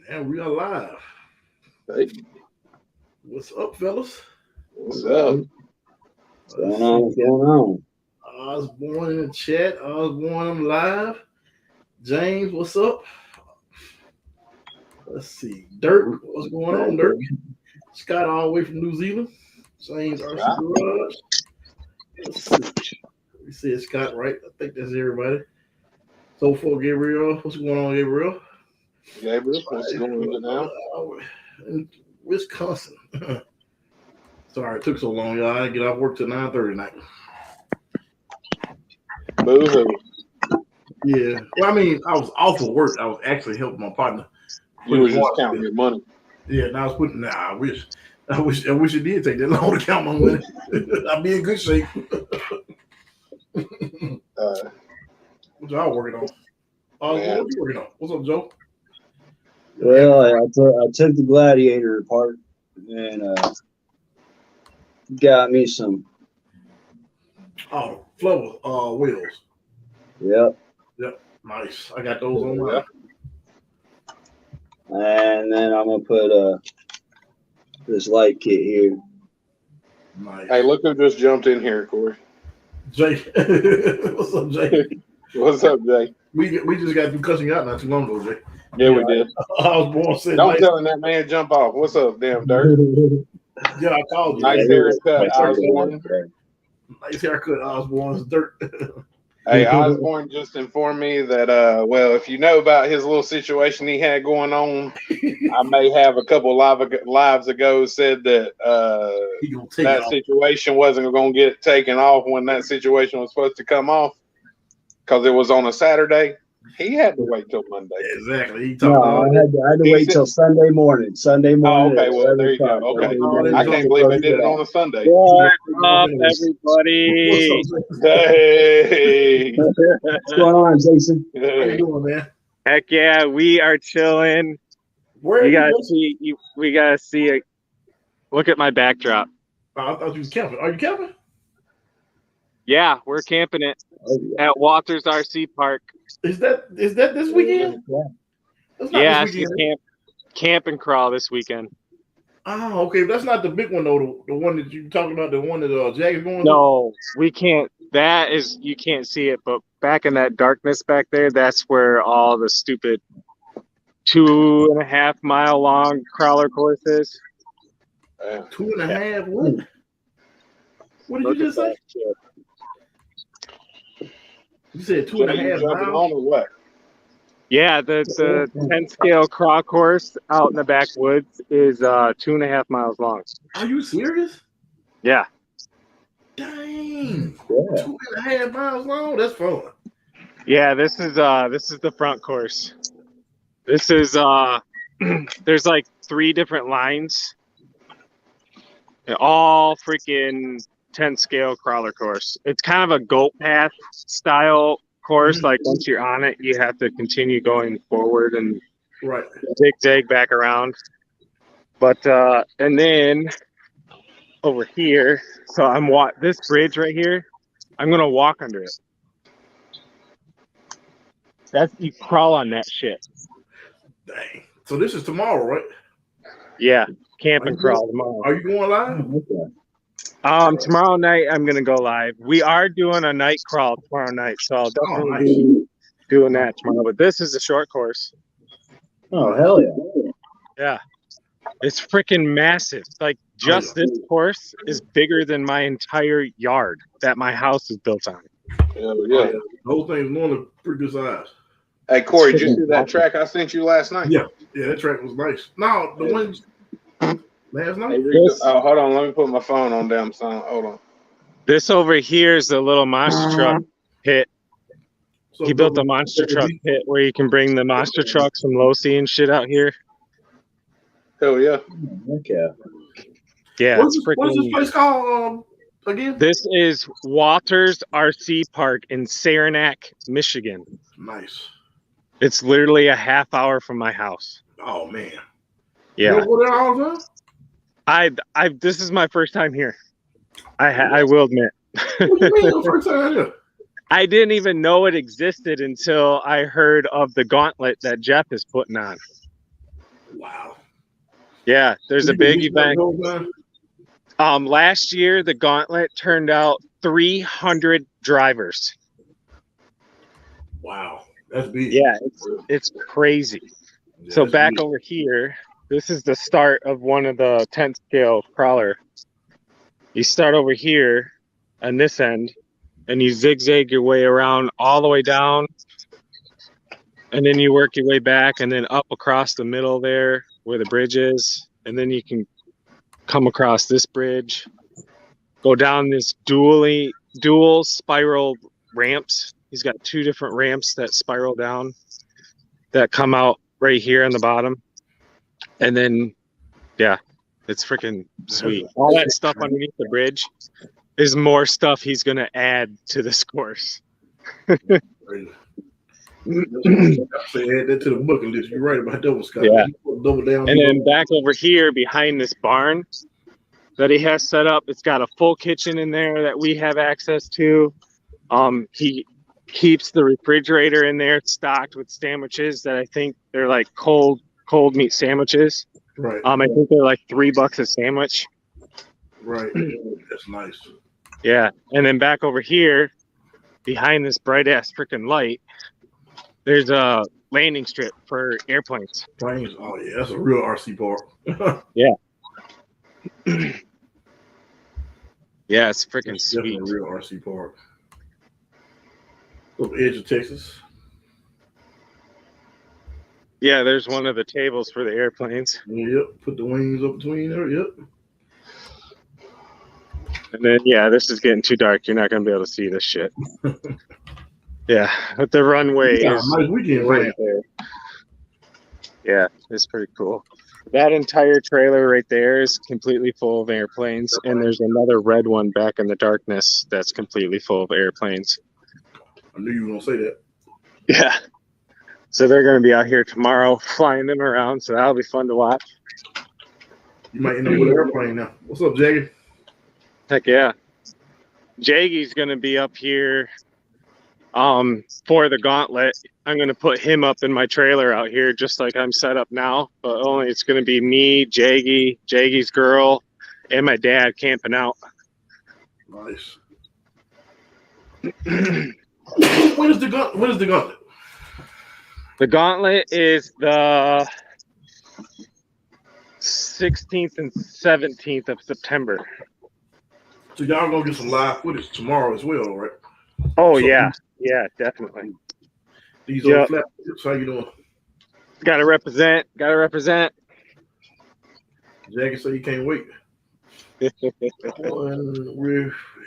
And we are live. Hey, What's up, fellas? what's up? What's going on? What's going on? Osborne in the chat. Osborne, I'm live. James, what's up? Let's see. Dirk, what's going on, Dirk? Scott, all the way from New Zealand. James RC Garage. Let's see. We said Scott, right? I think that's everybody. So for Gabriel, what's going on, Gabriel? Gabriel, what's going on now? In Wisconsin. Sorry, it took so long, y'all. I didn't get off work till 9:30 tonight. Boo-hoo. Yeah. Well, I mean, I was off of work. I was actually helping my partner. You were just counting your money. Yeah, and I was putting. I wish it did take that long to count my money. I'd be in good shape. What y'all working on? What you working on? What's up, Joe? Well, I took the Gladiator apart and got me some. Oh, flow wheels. Yep. Nice. I got those on mine. And then I'm gonna put this light kit here. Nice. Hey, look who just jumped in here, Corey. Jay. What's up, Jay? What's up, Jay? We just got through cussing you out not too long ago, Jay. Yeah, we did. Osborne said, Don't tell him that man jump off. What's up, damn dirt? Yeah, I called you. Nice haircut, Osborne. Nice haircut, Osborne's dirt. Hey, Osborne just informed me that, well, if you know about his little situation he had going on, I may have a couple lives ago said that that situation wasn't going to get taken off when that situation was supposed to come off because it was on a Saturday. He had to wait till Monday. Exactly. I had to wait till Sunday morning. Oh, okay. Well, there you go. Okay. I can't believe they did it on a Sunday. What's up, everybody? Hey. What's going on, Jason? How you doing, man? Heck yeah, we are chilling. Where we gotta see it. Look at my backdrop. I thought you was camping. Are you camping? Yeah, we're camping it at Walters RC Park. Is that this weekend? Yeah, it's camp and crawl this weekend. Oh, okay. That's not the big one though. The one that you talking about, the one that Jag is going to? No, we can't. That is, you can't see it, but back in that darkness back there, that's where all the stupid 2.5 mile long crawler course is. 2.5? What? What did you just say? You said 2.5 miles? Or what? Yeah, the 10 scale crawl course out in the backwoods is 2.5 miles long. Are you serious? Yeah. Dang. 2.5 miles long? That's fun. Yeah, this is the front course. This is there's like 3 different lines. All freaking 10 scale crawler course. It's kind of a goat path style course. Like once you're on it, you have to continue going forward and zigzag back around. But and then over here, so I'm this bridge right here, I'm gonna walk under it. You crawl on that shit. Dang. So this is tomorrow, right? Yeah, camp and crawl tomorrow. Are you going live? Tomorrow night I'm gonna go live. We are doing a night crawl tomorrow night, so I'll definitely be doing that tomorrow. But this is a short course. Oh, hell yeah. Yeah. It's freaking massive. Like just this course is bigger than my entire yard that my house is built on. Yeah. The whole thing's normally pretty good size. Hey, Corey, did you see that track I sent you last night? Yeah, that track was nice. No, the one last night. Oh, hold on. Let me put my phone on damn sound. Hold on. This over here is the little monster truck pit. So he built a monster truck pit where you can bring the monster trucks from Losi and shit out here. Hell yeah. Okay. Yeah. What's this place called again? This is Walters RC Park in Saranac, Michigan. Nice. It's literally a half hour from my house. Oh man. Yeah. You go there all the time? This is my first time here. I will admit. What do you mean your first time here? I didn't even know it existed until I heard of the gauntlet that Jeff is putting on. Wow. Yeah, there's a big event. Last year, the gauntlet turned out 300 drivers. Wow, that's big. Yeah, it's crazy. Yeah, so back over here, this is the start of one of the 10 scale crawler. You start over here on this end, and you zigzag your way around all the way down, and then you work your way back, and then up across the middle there where the bridge is, and then you can come across this bridge, go down this dual spiral ramps. He's got 2 different ramps that spiral down that come out right here on the bottom. And then, yeah, it's freaking sweet. All that stuff underneath the bridge is more stuff he's going to add to this course. Add that to the bucket list. You're right about that one, Scott. Yeah. Double down. And then back over here behind this barn that he has set up, it's got a full kitchen in there that we have access to. He keeps the refrigerator in there stocked with sandwiches that I think they're like cold meat sandwiches. Right. I think they're like $3 a sandwich. Right. That's nice. Yeah. And then back over here behind this bright ass freaking light, there's a landing strip for airplanes. Planes. Oh yeah, that's a real RC park. Yeah. Yeah, it's freaking sweet. Definitely a real RC park. Up the edge of Texas. Yeah, there's one of the tables for the airplanes. Yep. Put the wings up between there. Yep. And then, yeah, this is getting too dark. You're not going to be able to see this shit. Yeah, but the runway is nice weekend right there. Yeah, it's pretty cool. That entire trailer right there is completely full of airplanes, and there's another red one back in the darkness that's completely full of airplanes. I knew you were going to say that. Yeah. So they're going to be out here tomorrow flying them around, so that'll be fun to watch. You might end up with an airplane now. What's up, Jaggy? Heck yeah. Jaggy's going to be up here for the gauntlet. I'm going to put him up in my trailer out here just like I'm set up now, but only it's going to be me, Jaggy, Jaggy's girl, and my dad camping out. Nice. When is the gauntlet? The gauntlet is the 16th and 17th of September. So y'all gonna get some live footage tomorrow as well, right? Oh, so, yeah, definitely. These old flat tips, how you doing? Gotta represent. Jaggy said you can't wait. We're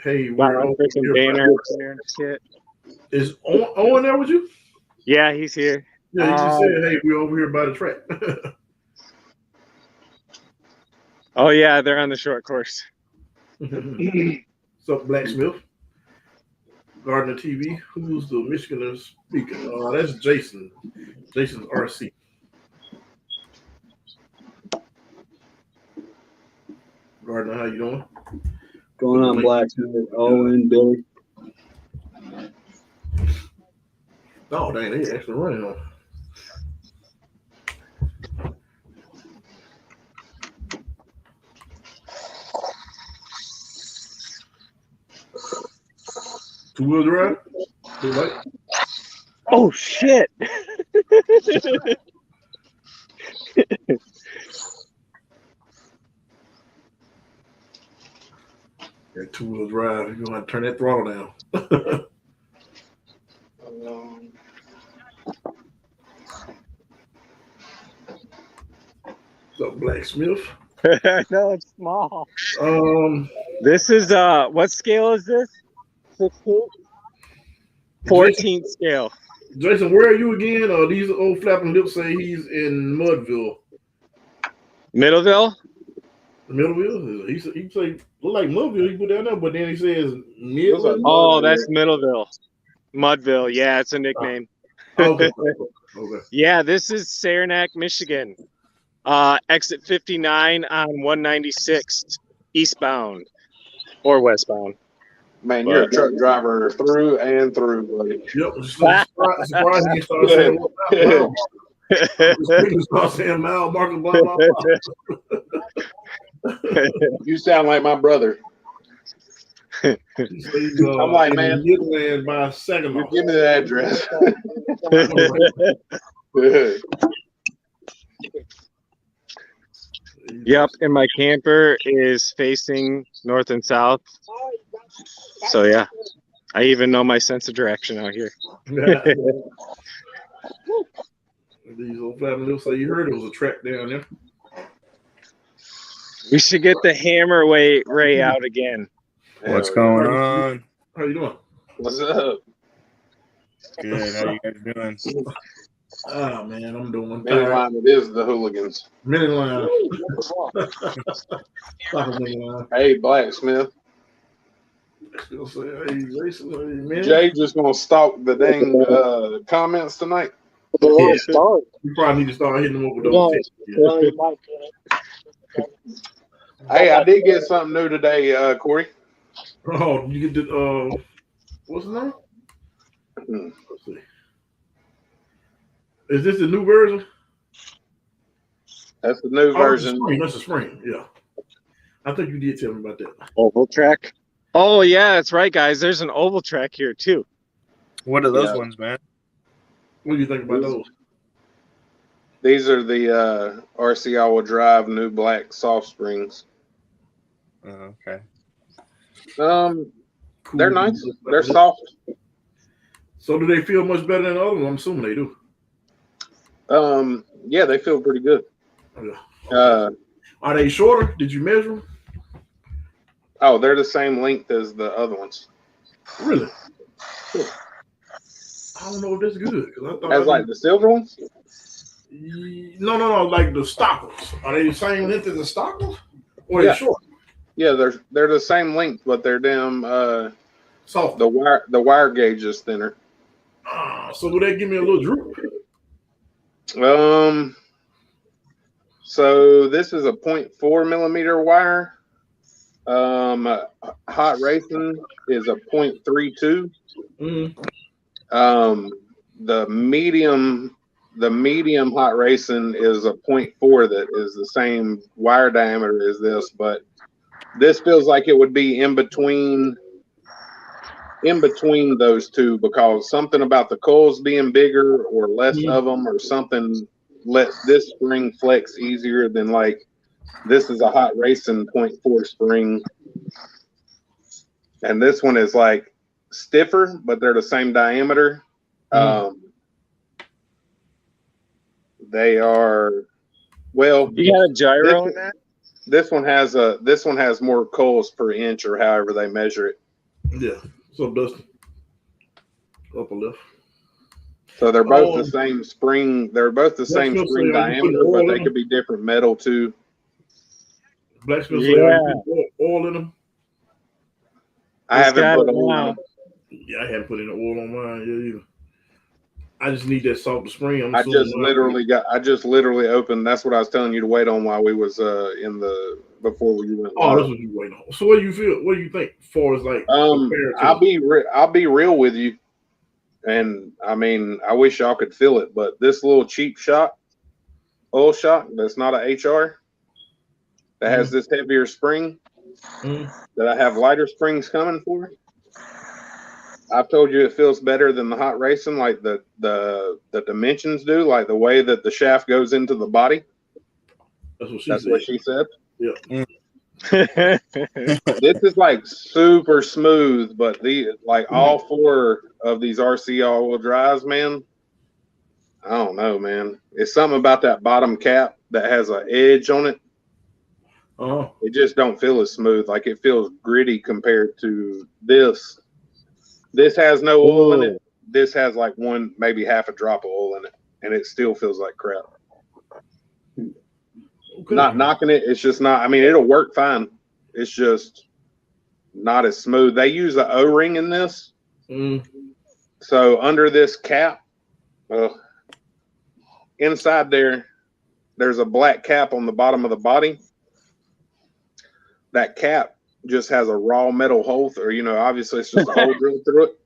freaking banner there and shit. Is Owen there with you? Yeah, he's here. Yeah, he just said, "Hey, we're over here by the track." Oh yeah, they're on the short course. What's up, Blacksmith? Gardner TV. Who's the Michiganer speaking? That's Jason. Jason's RC. Gardner, how you doing? Going on, Blacksmith, Owen, Billy. Oh, dang, they actually running on. Two-wheel drive? Oh, shit. That two-wheel drive, you're going to have to turn that throttle down. What's up, Blacksmith? No, it's small. This is what scale is this? 16th? 14th scale. Jason, where are you again? These old flapping lips say he's in Mudville. Middleville? Middleville? He say look like Mudville. He put down there, but then he says Middleville. Oh, that's Middleville. Mudville. Yeah, it's a nickname. Okay. Yeah, this is Saranac, Michigan. Exit 59 on 196 eastbound or westbound. Man, you're a truck driver through and through, buddy. Yep. Surprised he started saying Start saying mile marker, blah, blah, blah. You sound like my brother. I'm like, man, Midland by second. You give me the address. Yep, and my camper is facing north and south. So yeah, I even know my sense of direction out here. These old families say you heard it was a track down there. We should get the hammer ray out again. What's going on? How you doing? What's up? Good. How you guys doing? Oh man, I'm doing. Mainline, it is the hooligans. Mainline. Hey, Blacksmith. Jay just gonna stalk the dang comments tonight. You probably need to start hitting them up with those. Hey, I did get something new today, Corey. Oh, you get the what's the name? Let's see. Is this the new version? That's the new version. That's the spring. Yeah, I think you did tell me about that. Oval track. Oh yeah, that's right, guys. There's an oval track here too. What are those ones, man? What do you think about those? These are the RC all-wheel drive new black soft springs. Oh, okay. Cool. They're nice. They're soft. So do they feel much better than the other ones? I'm assuming they do. Yeah, they feel pretty good. Are they shorter? Did you measure them? Oh, they're the same length as the other ones. Really? I don't know if that's good. I thought as like the silver ones? No. Like the stockers. Are they the same length as the stockers? Or are they short? Yeah, they're the same length, but they're damn soft. The wire gauge is thinner. So will they give me a little droop? So this is a 0.4 millimeter wire. Hot racing is a 0.32. The medium hot racing is a 0.4 that is the same wire diameter as this, but this feels like it would be in between those two because something about the coils being bigger or less of them or something lets this spring flex easier than like this is a hot racing 0.4 spring. And this one is like stiffer, but they're the same diameter. They are well. You got a gyro in that? This one has more coils per inch or however they measure it. Yeah. So Dustin. Up a lift. So they're both the same spring. They're both the same spring diameter, but they could be different metal too. Blacksmith say oil in them. I haven't put oil on them. Yeah, I haven't put any oil on mine yet either. I just need that softer spring. I just literally opened. That's what I was telling you to wait on while we was before we went. Oh, that's what you waiting on. So what do you feel? What do you think? As far as like, I'll be real with you, and I mean, I wish y'all could feel it, but this little cheap oil shock that's not a HR, that has this heavier spring, that I have lighter springs coming for. I've told you it feels better than the hot racing, like the dimensions do, like the way that the shaft goes into the body. That's what she said. Yeah. This is like super smooth, but all four of these RC all-wheel drives, man. I don't know, man. It's something about that bottom cap that has an edge on it. It just don't feel as smooth. Like it feels gritty compared to this. This has no oil in it. This has like maybe half a drop of oil in it, and it still feels like crap. Okay. Not knocking it. It's just not. I mean, it'll work fine. It's just not as smooth. They use an O-ring in this. So under this cap, inside there's a black cap on the bottom of the body. That cap just has a raw metal hole through, obviously it's just a hole drilled through it.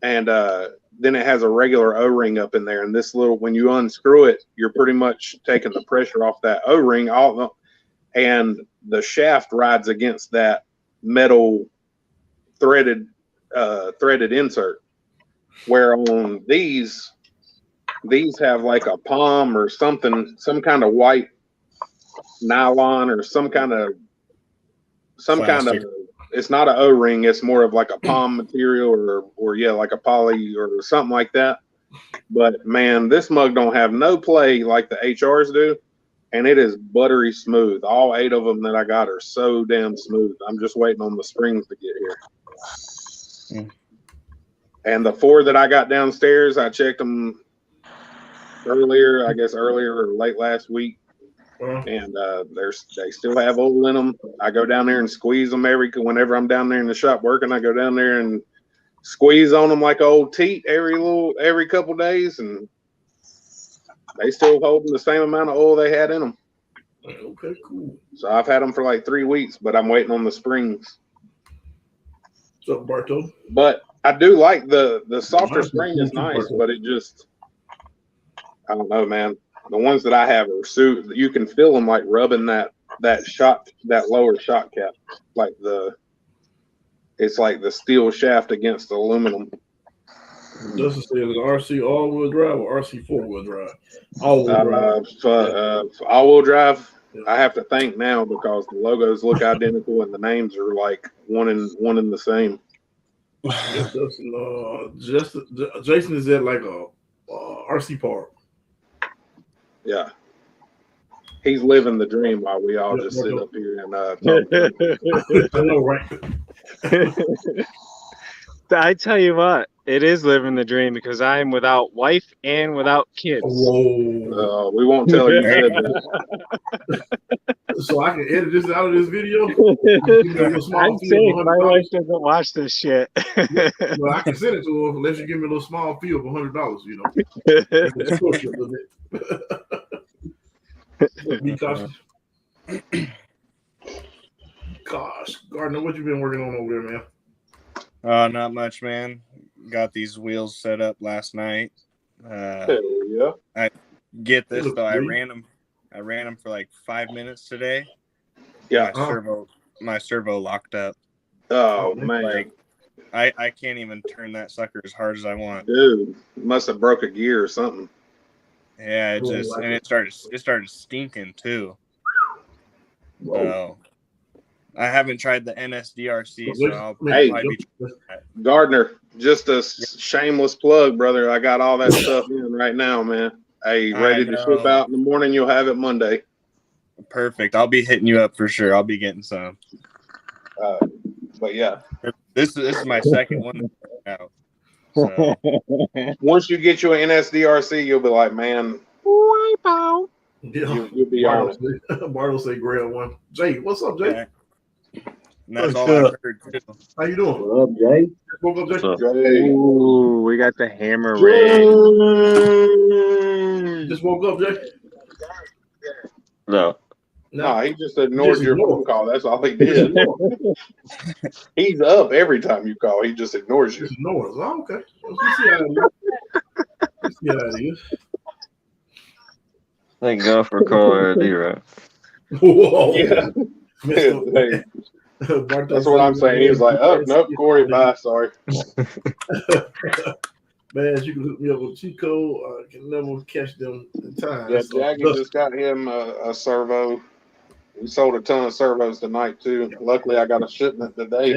and then it has a regular O-ring up in there. And this little, when you unscrew it, you're pretty much taking the pressure off that O-ring, and the shaft rides against that metal threaded insert. Where on these have like a palm or something, some kind of white nylon or some kind of it's not an O-ring, it's more of like a palm material or yeah, like a poly or something like that. But man, this mug don't have no play like the HRs do, and it is buttery smooth. All 8 of them that I got are so damn smooth. I'm just waiting on the springs to get here. And the 4 that I got downstairs, I checked them earlier or late last week. And they still have oil in them. I go down there and squeeze them whenever I'm down there in the shop working. I go down there and squeeze on them like an old teat every couple days, and they still holding the same amount of oil they had in them. Okay, cool. So I've had them for like 3 weeks, but I'm waiting on the springs. What's up, Barto? But I do like the softer spring is nice, but it just, I don't know, man. The ones that I have are you can feel them like rubbing that lower shot cap, like it's like the steel shaft against the aluminum. Justin said, is RC all-wheel drive or RC four-wheel drive? All-wheel drive. All-wheel drive. I have to think now because the logos look identical and the names are like one and the same. Jason is at like a RC park. Yeah, he's living the dream while we all just sit up here and talk. I know, right? I tell you what, it is living the dream because I am without wife and without kids. Whoa! We won't tell you said that. So I can edit this out of this video. I'm saying my wife doesn't watch this shit. Well, I can send it to her unless you give me a little small fee of $100. You know. Be cautious. Gosh, Gardner, what you been working on over there, man? Not much, man. Got these wheels set up last night. Yeah. I get this though. I ran them for like 5 minutes today. Yeah. My servo locked up. Oh man. Like I can't even turn that sucker as hard as I want. Dude, must have broke a gear or something. Yeah, it started stinking too. So I haven't tried the NSDRC, so I'll probably be Gardner, just a shameless plug, brother. I got all that stuff in right now, man. Hey, ready to ship out in the morning. You'll have it Monday. Perfect. I'll be hitting you up for sure. I'll be getting some. But yeah, this is my second one out. So. Once you get you an NSDRC, you'll be like, man, yeah. you'll be on it. Bartle say grab one. Jay, what's up, Jay? Yeah. And that's all I heard too. How you doing? What up, Jay? Woke up, Jay? Ooh, we got the hammer rig. Just woke up, Jay? No, he just ignored your phone call. That's all he did. He's up every time you call. He just ignores you. Ignores. Oh, okay. Let's see how it is. Thank God for caller ID, right? Whoa. Yeah. Hey, that's what I'm saying. He was like, oh, nope, Corey, bye. Sorry. Man, you can hook me up with cheat code. I can never catch them in time. Yeah, Jackie just got him a servo. We sold a ton of servos tonight, too. Yeah. Luckily, I got a shipment today.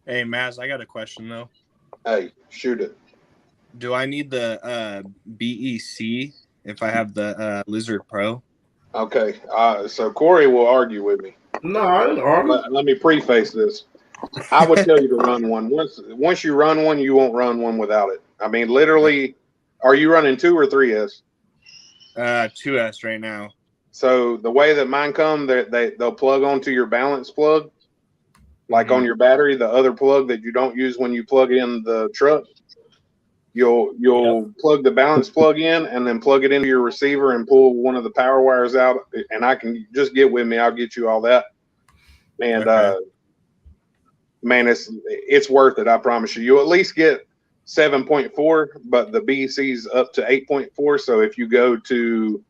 Hey, Maz, I got a question, though. Hey, shoot it. Do I need the BEC if I have the Lizard Pro? Okay, so Corey will argue with me. No, I didn't argue. Let me preface this. I would tell you to run one. Once you run one, you won't run one without it. I mean, literally, are you running 2 or 3S? 2S right now. So the way that mine come, they'll plug onto your balance plug, like on your battery, the other plug that you don't use when you plug in the truck. You'll plug the balance plug in and then plug it into your receiver and pull one of the power wires out. And I can just get with me. I'll get you all that. And man, it's worth it. I promise you. You'll at least get 7.4, but the BC's up to 8.4. So if you go to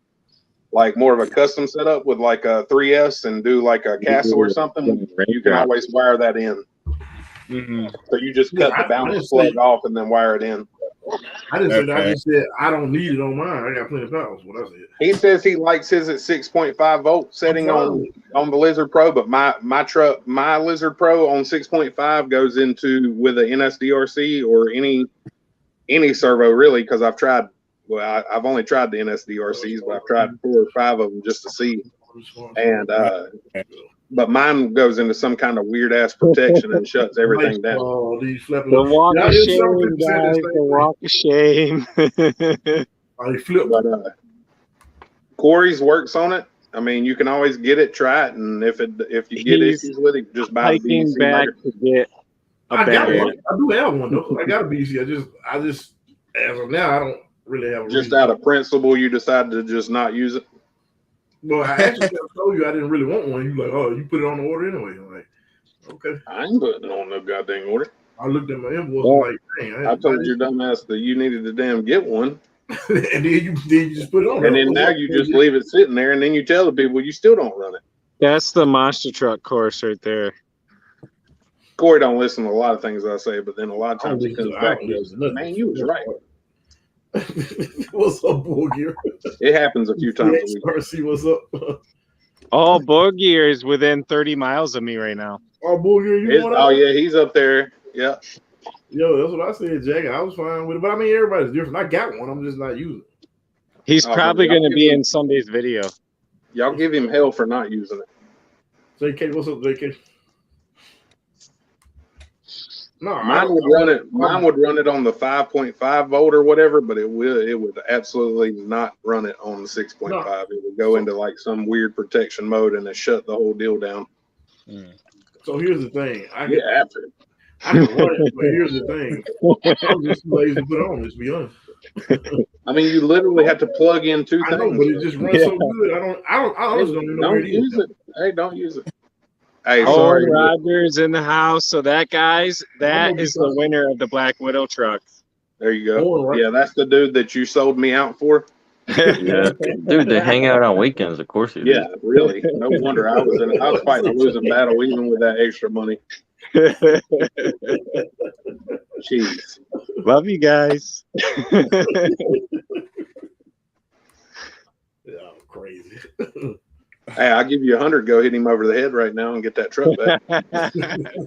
like more of a custom setup with like a 3S and do like a castle or something, you can always wire that in. Mm-hmm. So you just cut the balance plug off and then wire it in. I didn't say that. I just said I don't need it on mine. I got plenty of power. That's what I said. He says he likes his at 6.5 volt setting on the Lizard Pro, but my Lizard Pro on 6.5 goes into with an NSDRC or any servo really, because I've tried. Well, I've only tried the NSDRCs, but I've tried 4 or 5 of them just to see. And but mine goes into some kind of weird ass protection and shuts everything down. Oh, the walk of shame, guys. The walk of shame. They flip. But Corey's works on it. I mean, you can always get it, try it, and if you get issues with it, just buy the BC. Back to get I got one. I do have one though. I got a BC. I just as of now I don't really have a just reason. Out of principle, you decided to just not use it. Well, I actually told you I didn't really want one. You like, oh, you put it on the order anyway. I'm like, okay. I ain't putting it on no goddamn order. I looked at my invoice and like, dang. I told your dumb ass that you needed to damn get one. And then you just put it on. And then now you just leave it sitting there, and then you tell the people you still don't run it. That's the monster truck course right there. Corey don't listen to a lot of things I say, but then a lot of times he comes back and goes, man, you was right. What's up, Bull Gear? It happens a few times a week. GNCRC, what's up? Oh, Bull Gear is within 30 miles of me right now. Oh, Bull Gear, yeah, he's up there. Yeah. Yo, that's what I said, Jack. I was fine with it, but I mean, everybody's different. I got one. I'm just not using it. He's probably going to be in Sunday's video. Y'all give him hell for not using it. JK, what's up, JK? No, mine would run it on the 5.5 volt or whatever, but it would absolutely not run it on the 6.5. No. It would go into like some weird protection mode and it shut the whole deal down. So here's the thing. I can run it, but here's the thing. I'm just lazy to put it on, let's be honest. I mean, you literally have to plug in 2 things. I know, but it just runs so good. I honestly don't even know where it is. Hey, don't use it. Hey, sorry. Rogers in the house. So that, guys, that is the winner of the Black Widow truck. There you go. Yeah, that's the dude that you sold me out for. Yeah, dude, they hang out on weekends, of course. Yeah, really. No wonder I was fighting a losing battle even with that extra money. Jeez. Love you guys. Yeah, I'm crazy. Hey, I'll give you 100. Go hit him over the head right now and get that truck back.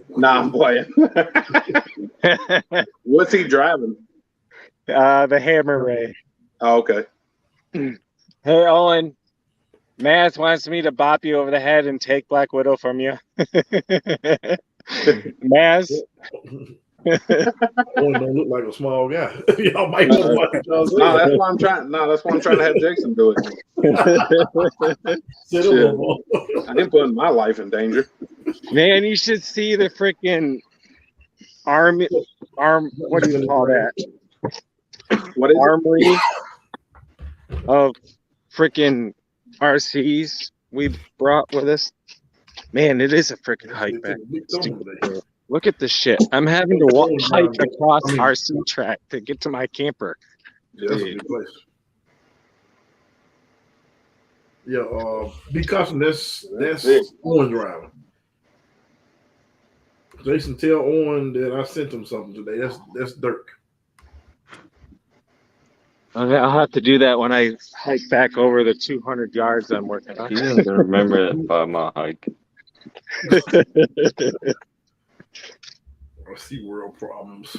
Nah, I'm playing. What's he driving? The Hammer Ray. Oh, okay. Hey, Owen. Maz wants me to bop you over the head and take Black Widow from you. Maz. Owen don't look like a small guy. Y'all might want to watch y'all. No, that's why I'm trying. No, that's why I'm trying to have Jason do it. I didn't put my life in danger. Man, you should see the freaking arm. What do you call that? What is armory of freaking RCs we brought with us? Man, it is a freaking hike back. Look at this shit. I'm having to hike across RC track to get to my camper. Yeah, that's a good place. Yeah, be cautious. That's Owen driving. Jason, tell Owen that I sent him something today. That's Dirk. I'll have to do that when I hike back over the 200 yards I'm working on. You didn't remember that 5-mile hike. SeaWorld problems.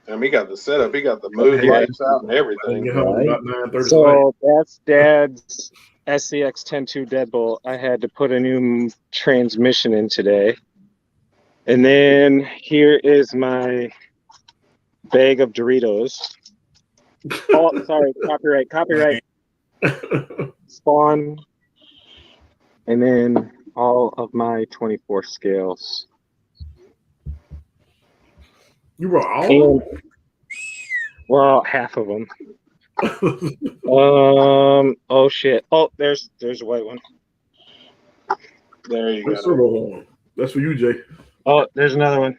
And he got the setup. He got the move lights out and everything. Right? So that's Dad's SCX 10.2 deadbolt. I had to put a new transmission in today. And then here is my bag of Doritos. Oh, sorry, copyright. Spawn. And then all of my 24 scales. You brought all of them? Well, half of them. Oh shit. Oh, there's a white one. There you That's go. That's for you, Jay. Oh, there's another one.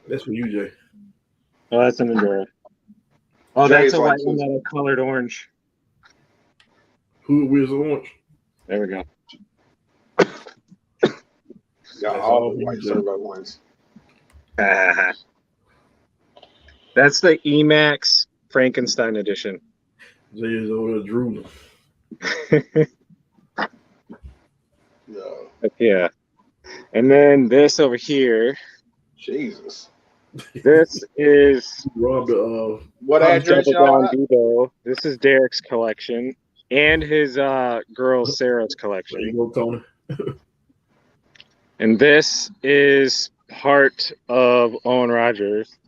That's for you, Jay. Oh, that's an Enduro. Oh, Jay's that's a white like one that I colored orange. Who wears orange? There we go. Got all the white servo ones. That's the Emax Frankenstein edition. Jay is over there drooling. No. Yeah. And then this over here. Jesus. This is Rob what address y'all at? This is Derek's collection and his girl Sarah's collection. There you go, Tony. And this is part of Owen Rogers.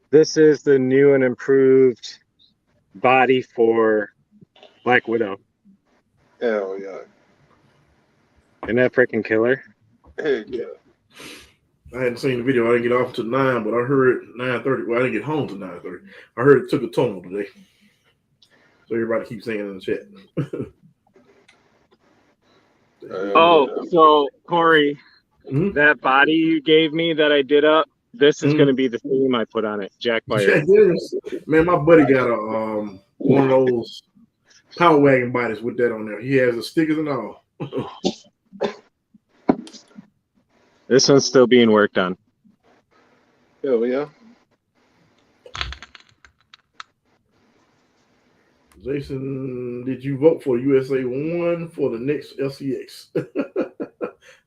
This is the new and improved body for Black Widow. Hell yeah. Isn't that freaking killer? Heck yeah. I hadn't seen the video. I didn't get off until 9, but I heard 9:30. Well, I didn't get home till 9:30. I heard it took a toll today. So everybody keeps saying in the chat. So Corey, that body you gave me that I did up, this is going to be the theme I put on it. Jack Byer. Man, my buddy got a one of those Power Wagon bodies with that on there. He has the stickers and all. This one's still being worked on. Hell yeah. Jason, did you vote for USA 1 for the next LCX?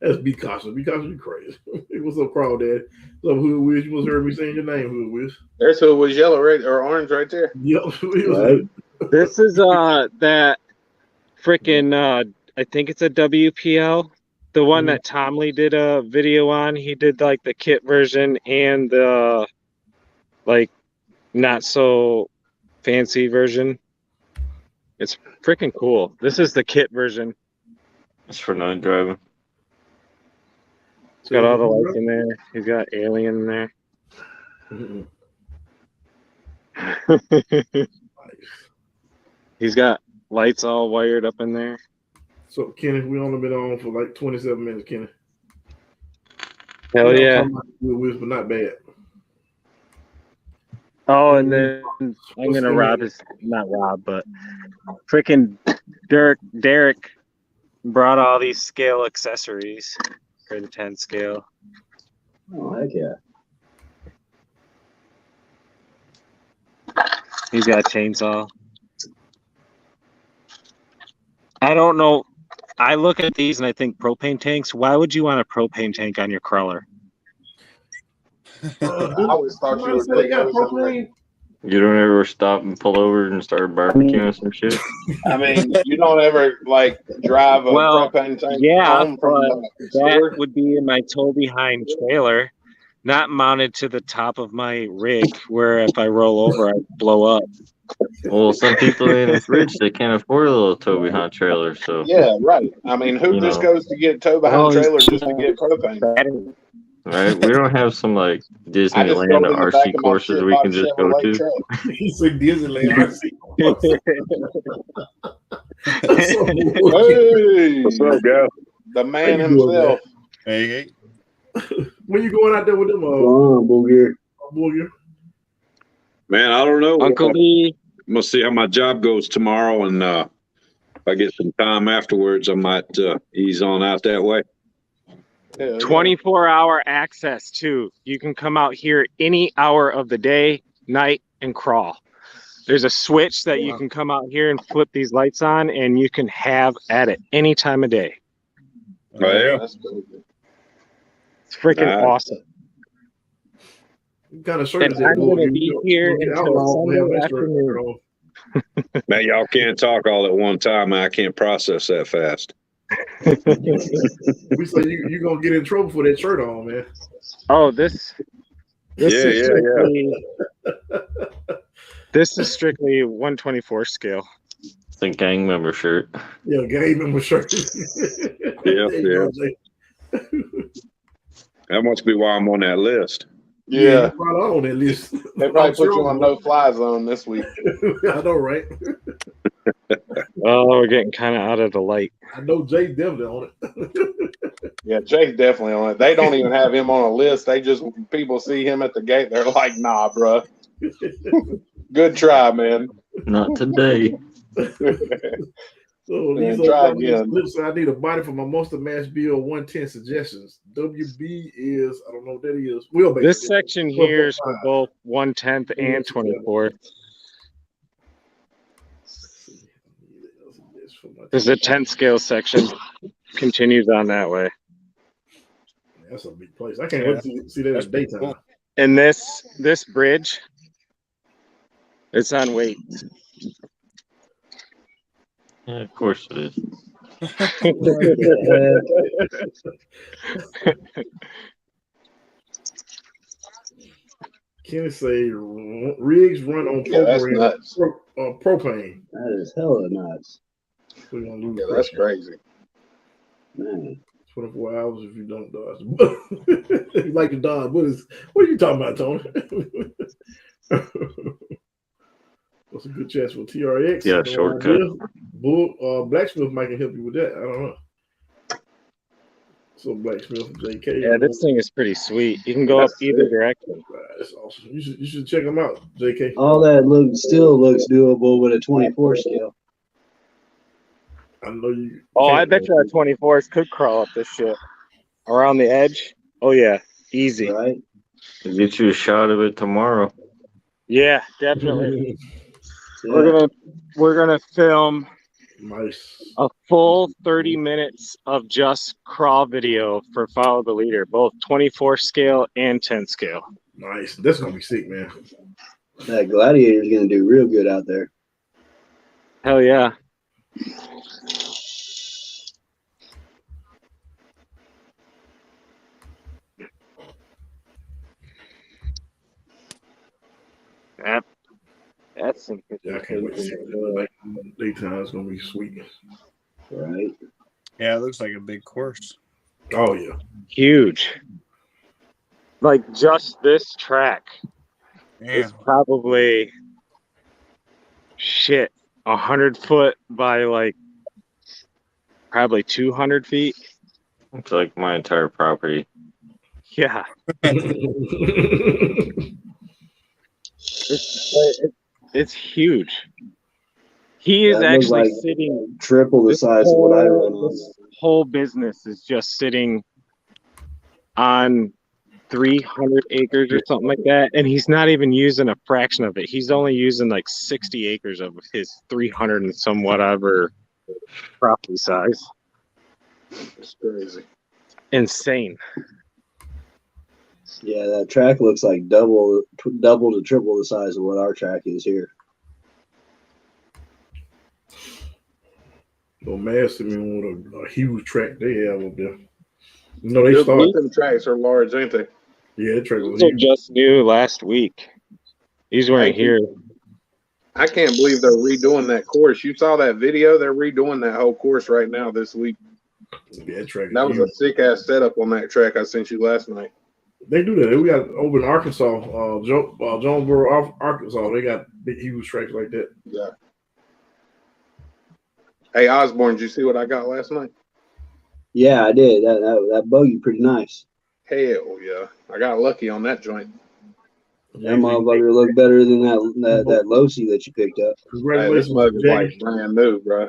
That's Be Cautious. Be Cautious, you crazy. What's up, Crawl Dad? What's up, Hood Wiz? You must have heard me saying your name, Hood Wiz. There's who was yellow or orange right there. Yep. Right. This is that freaking I think it's a WPL. The one that Tom Lee did a video on. He did like the kit version and the like not so fancy version. It's freaking cool. This is the kit version. It's for night driving. It's got all the lights in there. He's got Alien in there. He's got lights all wired up in there. So, Kenny, we only been on for like 27 minutes, Kenny. Hell yeah. But not bad. Oh, and then I'm going to but freaking Derek brought all these scale accessories for the 10 scale. Oh, heck yeah. He's got a chainsaw. I don't know. I look at these and I think propane tanks. Why would you want a propane tank on your crawler? I always thought you were propane. You don't ever stop and pull over and start barbecuing some shit? I mean, you don't ever like drive a propane tank home from the store? That would be in my tow behind trailer, not mounted to the top of my rig where if I roll over, I blow up. Well, some people ain't rich. They can't afford a little tow behind trailer. So yeah, right. I mean, who just goes to get tow behind trailer just to get propane? Right? We don't have some like Disneyland or RC courses we can just go to. He said Disneyland RC course. Hey, what's up, guys? The man himself. Hey. When you going out there with them? Booger. Man, I don't know. Uncle Lee. I'm gonna see how my job goes tomorrow, and if I get some time afterwards, I might ease on out that way. 24-hour access too. You can come out here any hour of the day, night, and crawl. There's a switch that you can come out here and flip these lights on, and you can have at it any time of day. Oh yeah, that's cool. It's freaking awesome. Kind of sure and I'm going to be here until Sunday afternoon. Man, y'all can't talk all at one time. I can't process that fast. We say you're gonna get in trouble for that shirt on, man. Oh, this is strictly 124 scale. It's a gang member shirt. Yeah, gang member shirt. Yeah. That must be why I'm on that list. Yeah, probably on that list. They probably put you on no-fly zone this week. I know, right? Oh, we're getting kind of out of the light. I know Jay's definitely on it. Yeah, Jay's definitely on it. They don't even have him on a list. They just, people see him at the gate, they're like, nah, bro. Good try, man. Not today. So these are I need a body for my monster mash bill 110 suggestions. WB is, I don't know what that is. This section here is for both 1/10 and 24th. There's a 10 scale section. Continues on that way. That's a big place. I can't wait to see that in daytime. Cool. And this bridge, it's on weight. Yeah, of course it is. Kenny say rigs run on propane. That is hella nuts. We're gonna lose. Yeah, that's crazy. Man. 24 hours if you don't dodge. You like to dodge. What are you talking about, Tony? What's a good chance for TRX? Yeah, shortcut. Blacksmith might can help you with that. I don't know. So Blacksmith and JK. Yeah, this thing is pretty sweet. You can go up either direction. That's awesome. You should check them out, JK. All that still looks doable with a 24 scale. I know you. Oh, I bet you our 24s could crawl up this shit around the edge. Oh yeah, easy. Right. We'll get you a shot of it tomorrow. Yeah, definitely. Yeah. We're gonna film a full 30 minutes of just crawl video for Follow the Leader, both 24 scale and 10 scale. Nice. That's gonna be sick, man. That Gladiator is gonna do real good out there. Hell yeah. That's some. Yeah, I can't wait to see it. Daytime is gonna be sweet. Right. Yeah, it looks like a big course. Oh yeah. Huge. Like just this track is probably 100 foot by like probably 200 feet. It's like my entire property. Yeah. It's huge. He is actually sitting triple the size of what I run on. This whole business is just sitting on 300 acres or something like that, and he's not even using a fraction of it. He's only using like 60 acres of his 300 and some whatever property size. It's crazy. Insane. Yeah, that track looks like double to triple the size of what our track is here. So Master, what a huge track they have up there. You know, they start. Them tracks are large, ain't they? Yeah, the track was huge. Just new last week. These weren't here. I can't believe they're redoing that course. You saw that video? They're redoing that whole course right now this week. Yeah, that was a sick ass setup on that track I sent you last night. They do that. We got over in Arkansas, Jonesboro, Arkansas. They got big, huge tracks like that. Yeah. Hey, Osborne, did you see what I got last night? Yeah, I did. That bogey pretty nice. Hell yeah. I got lucky on that joint. That motherfucker looked better than that Losi that you picked up. Hey, this mug is like brand new, bro.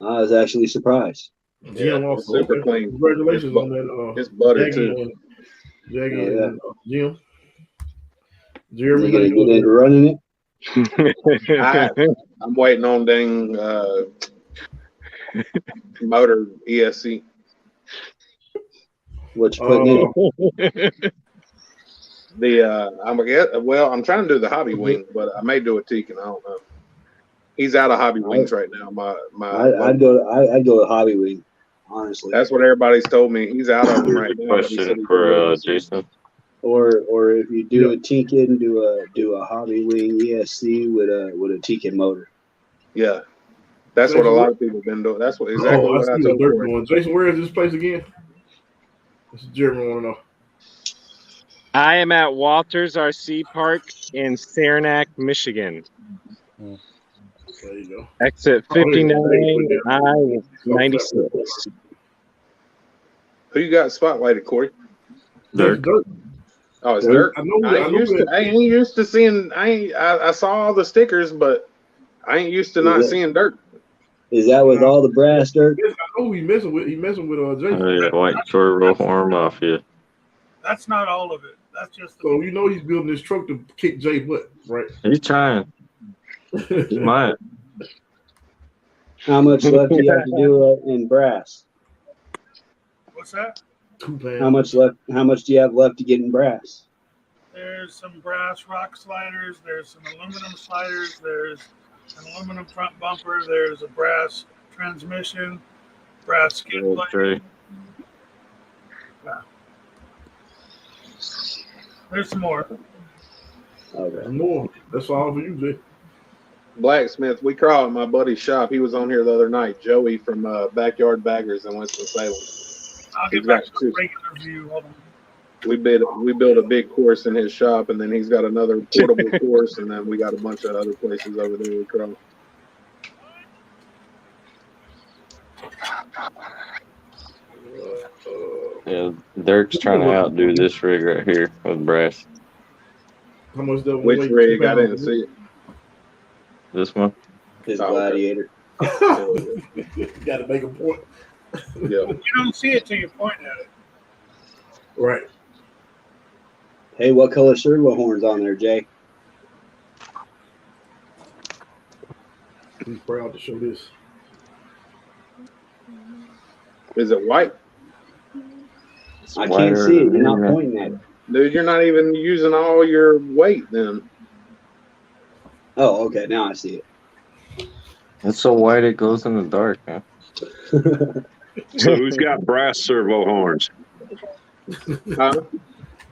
I was actually surprised. Yeah, also, super clean. Congratulations on that. It's butter too. Jackie and Jim. Jeremy, you gonna get into running it? I'm waiting on dang motor ESC. What you putting in? I'm trying to do the hobby wing, but I may do a Tekin. I don't know. He's out of hobby wings right now. I'd go to hobby wing. Honestly, that's what everybody's told me. He's out of them right now. Question for Jason. Or if you do a Tekin, do a hobby wing ESC with a Tekin motor. Yeah, that's what a lot of people have been doing. That's what exactly what I told you. Jason, where is this place again? This is Jeremy want to know. I am at Walters RC Park in Saranac, Michigan. There you go. Exit 59, I-96. Who you got spotlighted, Corey? Dirk. Oh, it's Dirk. I ain't used to seeing. I saw all the stickers, but I ain't used to not seeing Dirk. Is that with all the brass, Dirk? I know he messing with Jason. Oh, yeah, white Short Horn Mafia. That's not all of it. That's just. So you know he's building this truck to kick Jay butt, right? He's trying. He might. How much left do you have to do in brass? What's that? How much left? How much do you have left to get in brass? There's some brass rock sliders. There's some aluminum sliders. There's an aluminum front bumper. There's a brass transmission, brass skid plate. There's some more. Okay. More. That's all for you, Jay. Blacksmith. We crawled at my buddy's shop. He was on here the other night. Joey from Backyard Baggers in Winston-Salem. I'll get back to the regular view. Hold on. We built a big course in his shop, and then he's got another portable course, and then we got a bunch of other places over there we crawl. Yeah, Dirk's trying to outdo this rig right here with brass. How much that Which rig? I didn't see it. This one? His Gladiator. Got to make a point. Yeah. You don't see it till you point at it. Right. Hey, what color servo horns on there, Jay? He's proud to show this. Is it white? I can't see it. You're not pointing at it. Dude, you're not even using all your weight then. Oh, okay. Now I see it. It's so white it goes in the dark, man. So who's got brass servo horns? Huh?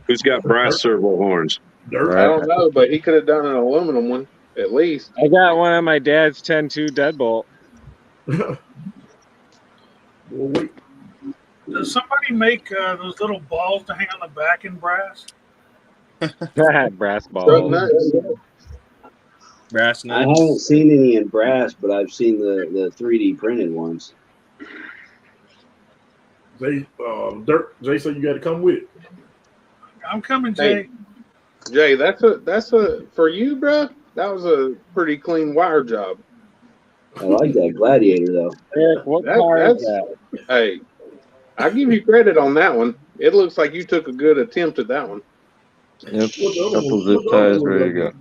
Who's got brass servo horns? Dirk. I don't know, but he could have done an aluminum one at least. I got one of my dad's 10-2 deadbolt. Well, wait. Does somebody make those little balls to hang on the back in brass? Brass ball. Brass I nuts. haven't seen any in brass, but I've seen the 3D printed ones. Dirk, Jay said you got to come with it. I'm coming, Jay. Hey, Jay, that's a for you, bro. That was a pretty clean wire job. I like that Gladiator though. Eric, what car is that? Hey, I give you credit on that one. It looks like you took a good attempt at that one. Yep, couple zip ties, ready to go.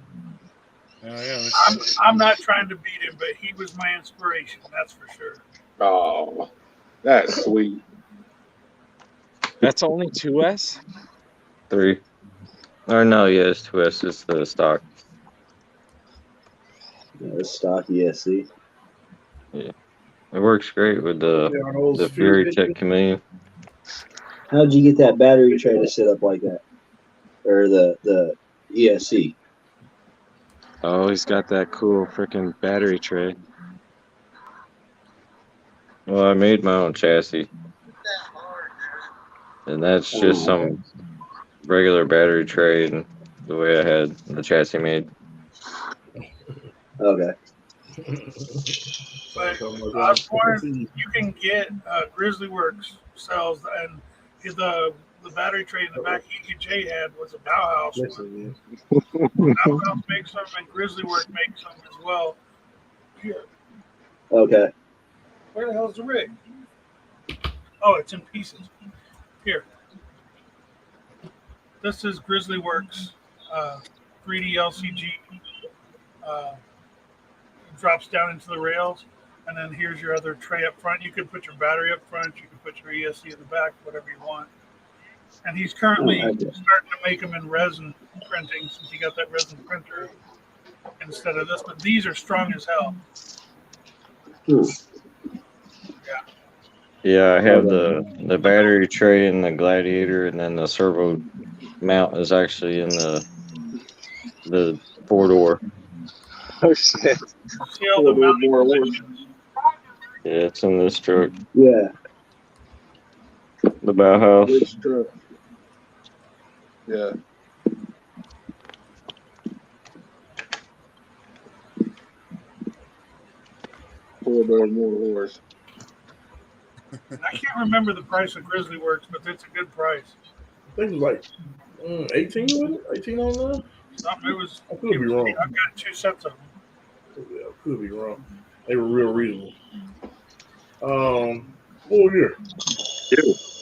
I'm not trying to beat him, but he was my inspiration. That's for sure. Oh, that's sweet. That's only 2S? 3. Or no, yeah, it's 2S. It's the stock. Yeah, it's stock ESC. Yeah, it works great with the Fury Tech Chameleon. How'd you get that battery tray to set up like that, or the ESC? Oh, he's got that cool freaking battery tray. Well, I made my own chassis, and that's just some regular battery tray and the way I had the chassis made. Okay. But Osborne, you can get Grizzly Works sells, and the battery tray in the back EJ had was a Bauhaus one. Bauhaus makes them, and Grizzly Works makes them as well. Here. Okay. Where the hell's the rig? Oh, it's in pieces. Here. This is Grizzly Works 3D LCG. Drops down into the rails, and then here's your other tray up front. You can put your battery up front. You can put your ESC in the back, whatever you want. And he's currently starting to make them in resin printing since he got that resin printer instead of this. But these are strong as hell. Yeah, I have the battery tray and the Gladiator, and then the servo mount is actually in the 4-door. Oh shit! See all the mounting positions? Yeah, it's in this truck. Yeah. The Bauhaus. Which truck? Yeah. 4-door more horse. I can't remember the price of Grizzly Works, but it's a good price. I think it was like 18 with it, 18 on there. Something. It was. I could be wrong. I've got 2 sets of them. Yeah, I could be wrong. They were real reasonable. Oh yeah.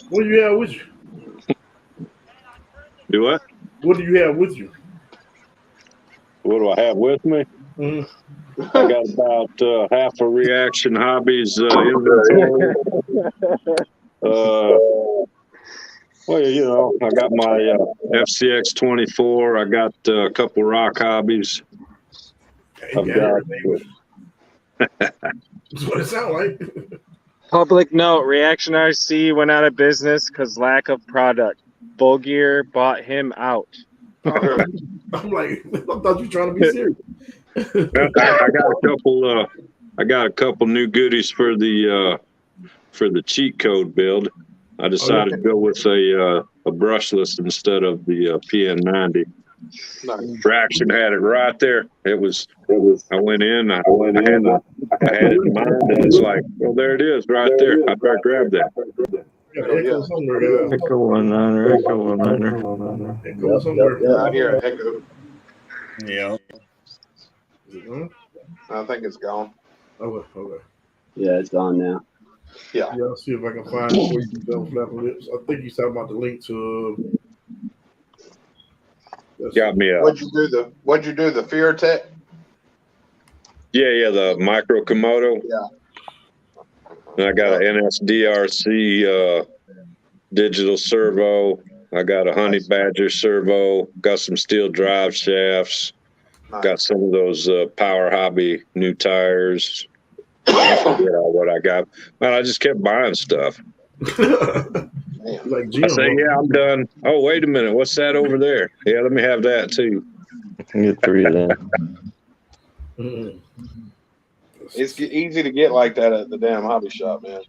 What do you have with you? Do what? What do you have with you? What do I have with me? Mm-hmm. I got about half a Reaction Hobbies inventory. Well, you know, I got my FCX 24. I got a couple rock hobbies. I've got. That's what it sounds like. Public note: Reaction RC went out of business because lack of product. Bull Gear bought him out. I'm like, I thought you were trying to be serious. I got a couple new goodies for the cheat code build. I decided to go with a brushless instead of the PN90. Reaction had it right there. It was. I went in. I had it in mind, and it's like, well, there it is, right there. I better grab that. Echo somewhere. Echo 100. Echo 100. Echo somewhere. Yeah, I hear an echo. Yeah. I think it's gone. Okay. Yeah, it's gone now. Yeah. I'll see if I can find it before you done flapping lips. I think he's talking about the link to. Got me up. What'd you do? The Fear Tech? Yeah, the micro Komodo. Yeah. And I got an NSDRC digital servo. I got a Honey Badger servo. Got some steel drive shafts. Nice. Got some of those Power Hobby new tires. I forget what I got. Man, I just kept buying stuff. Like I say, yeah, I'm done. Oh, wait a minute. What's that over there? Yeah, let me have that too. I can get 3 of them. Mm-hmm. It's easy to get like that at the damn hobby shop, man.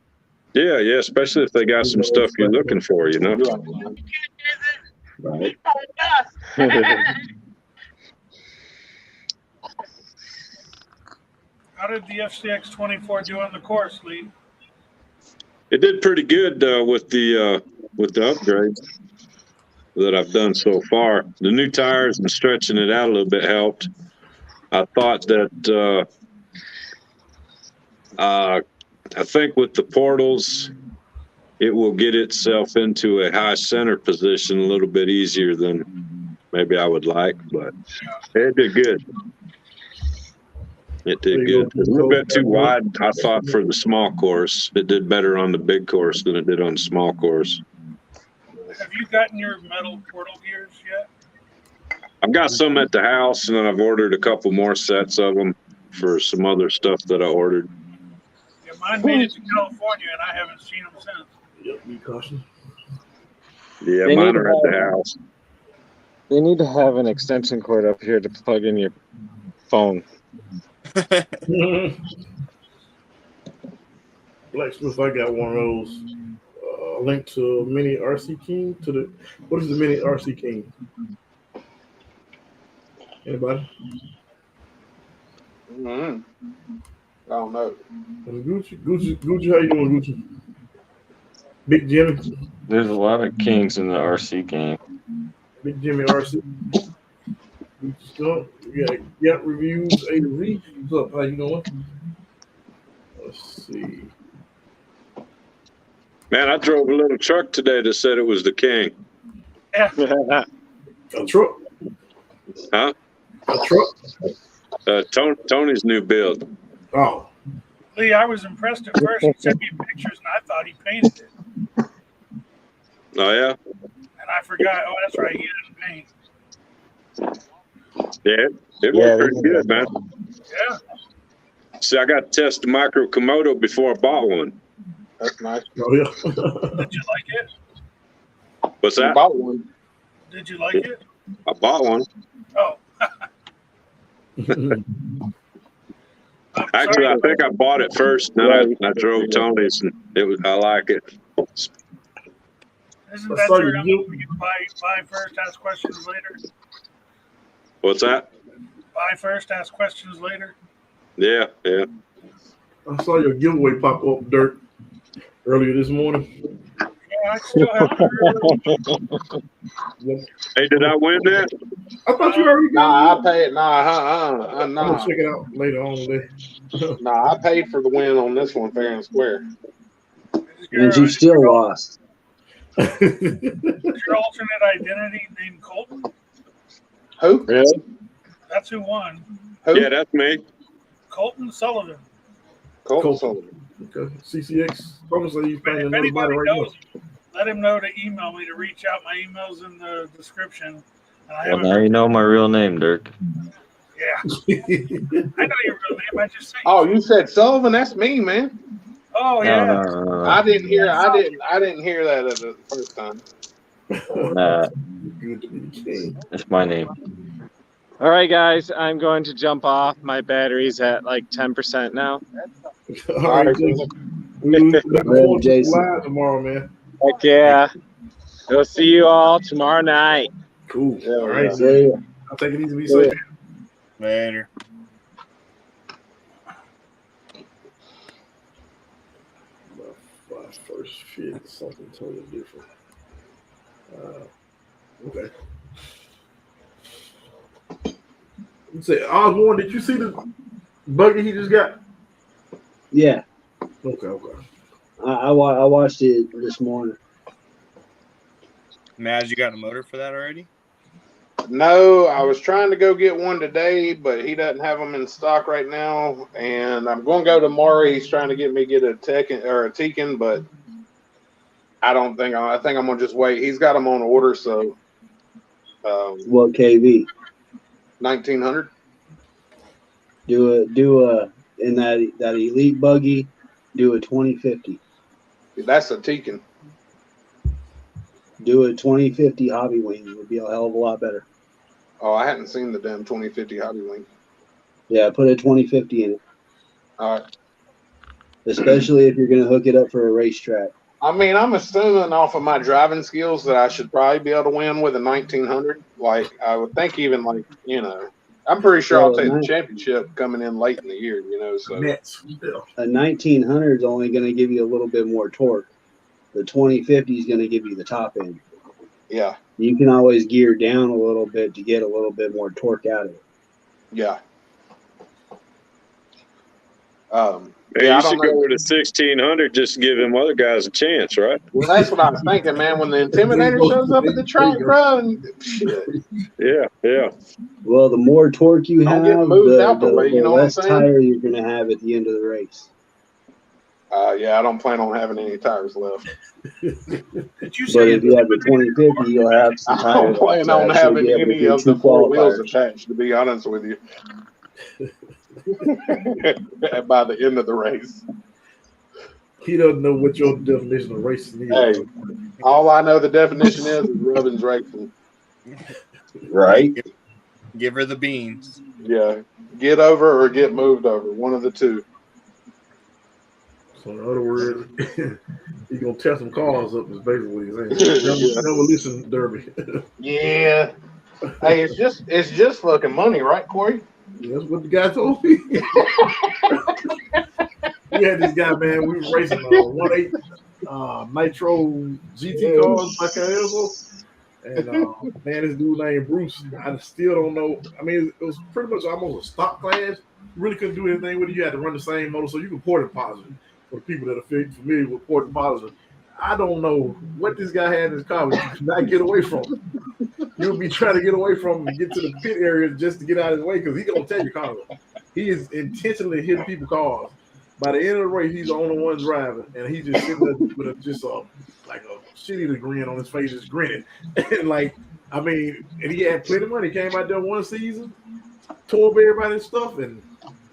Yeah, especially if they got some stuff you're looking for, you know. Right. How did the FCX 24 do on the course, Lee? It did pretty good with the upgrades that I've done so far. The new tires and stretching it out a little bit helped. I thought that I think with the portals, it will get itself into a high center position a little bit easier than maybe I would like, but it did good. It did good. It was a little bit too wide, I thought, for the small course. It did better on the big course than it did on the small course. Have you gotten your metal portal gears yet? I've got some at the house, and then I've ordered a couple more sets of them for some other stuff that I ordered. Yeah, mine made it to California, and I haven't seen them since. Yep, be cautious. Yeah, mine are at the house. They need to have an extension cord up here to plug in your phone. Blacksmith, I got one of those. Link to Mini RC King. What is the Mini RC King? Anybody? Mm-hmm. I don't know. Gucci, how you doing, Gucci? Big Jimmy. There's a lot of kings in the RC game. Big Jimmy RC. Yeah, reviews A to Z. What's up? How you doing? Let's see. Man, I drove a little truck today that said it was the King. Yeah. A truck? Huh? A truck? Tony's new build. Oh. Lee, I was impressed at first. He sent me pictures, and I thought he painted it. Oh, yeah? And I forgot. Oh, that's right. He didn't paint. Yeah, it worked pretty good, man. Yeah. See, I got to test the micro Komodo before I bought one. That's nice. Oh, yeah. Did you like it? What's that? I bought one. Did you like it? I bought one. Oh. Actually, I think I bought it first, then I drove Tony's, and I like it. Isn't that true? You can buy first, ask questions later. What's that? Buy first, ask questions later. Yeah. I saw your giveaway pop up, Dirk, earlier this morning. Yeah, I still haven't heard. Hey, did I win that? I thought you already got Nah, I paid. I'm Nah. gonna check it out later on today. Nah, I paid for the win on this one fair and square. And you still lost. Is your alternate identity named Colton? Who? Really? That's who won. Who? Yeah, that's me. Colton Sullivan. Colton Sullivan. Okay. CCX. Thomas said he's playing If another body anybody right knows, let him know to email me to reach out. My email's in the description. Well, now you know my real name, Dirk. Yeah. I know your real name. I just say. Oh, you said Sullivan? That's me, man. Oh yeah. No. I didn't hear that at the first time. Nah, that's my name. All right, guys, I'm going to jump off. My battery's at like 10% now. All right, Jason. Live tomorrow, man. Heck yeah. We'll see you all tomorrow night. Cool. Yeah, all right. Yeah. I'll take it easy. Be safe. Later. My first fit is something totally different. Okay. You say, Osborne, did you see the buggy he just got? Yeah. Okay. I watched it this morning. Maz, you got a motor for that already? No, I was trying to go get one today, but he doesn't have them in stock right now. And I'm going to go tomorrow. He's trying to get me get a Tekken or a Tekken, but I think I'm going to just wait. He's got them on order, so. What KV? 1900. Do a in that elite buggy. Do a 2050. That's a Tekken. Do a 2050 hobby wing. It would be a hell of a lot better. Oh, I hadn't seen the damn 2050 hobby wing. Yeah, put a 2050 in it. All right. Especially if you're going to hook it up for a racetrack. I mean, I'm assuming off of my driving skills that I should probably be able to win with a 1900. Like, I would think even like, I'm pretty sure I'll take the championship coming in late in the year, so. A 1900 is only going to give you a little bit more torque. The 2050 is going to give you the top end. Yeah. You can always gear down a little bit to get a little bit more torque out of it. Yeah. Hey, you should go with a 1600 just to give them other guys a chance, right? Well, that's what I was thinking, man. When the Intimidator shows up at the track, bro, and shit. Yeah. Well, the more torque you have, the know less tire you're going to have at the end of the race. Yeah, I don't plan on having any tires left. Did you say but if you have the 2050, you'll have some tires. I don't plan on having any of the four wheels attached, to be honest with you. By the end of the race. He doesn't know what your definition of racing is. Hey, all I know the definition is Rubbins racing. Right. Give her the beans. Yeah. Get over or get moved over. One of the two. So in other words, he's gonna tear some cars up is basically what he's saying. Demolition derby. Yeah. Hey, it's just fucking money, right, Corey? That's what the guy told me. We had this guy, man. We were racing 1.8 Nitro GT cars by Caelzo. And man, this dude named Bruce, I still don't know. I mean, it was pretty much almost a stock class. You really couldn't do anything with it. You had to run the same motor, so you can port and positive. For the people that are familiar with port and positive, I don't know what this guy had in his car, but you could not get away from it. You'll be trying to get away from him and get to the pit area just to get out of his way because he's gonna tear your car up. He is intentionally hitting people's cars. By the end of the race, he's the only one driving, and he's just sitting there with a shitty grin on his face, just grinning. And and he had plenty of money. He came out there one season, tore up everybody's stuff, and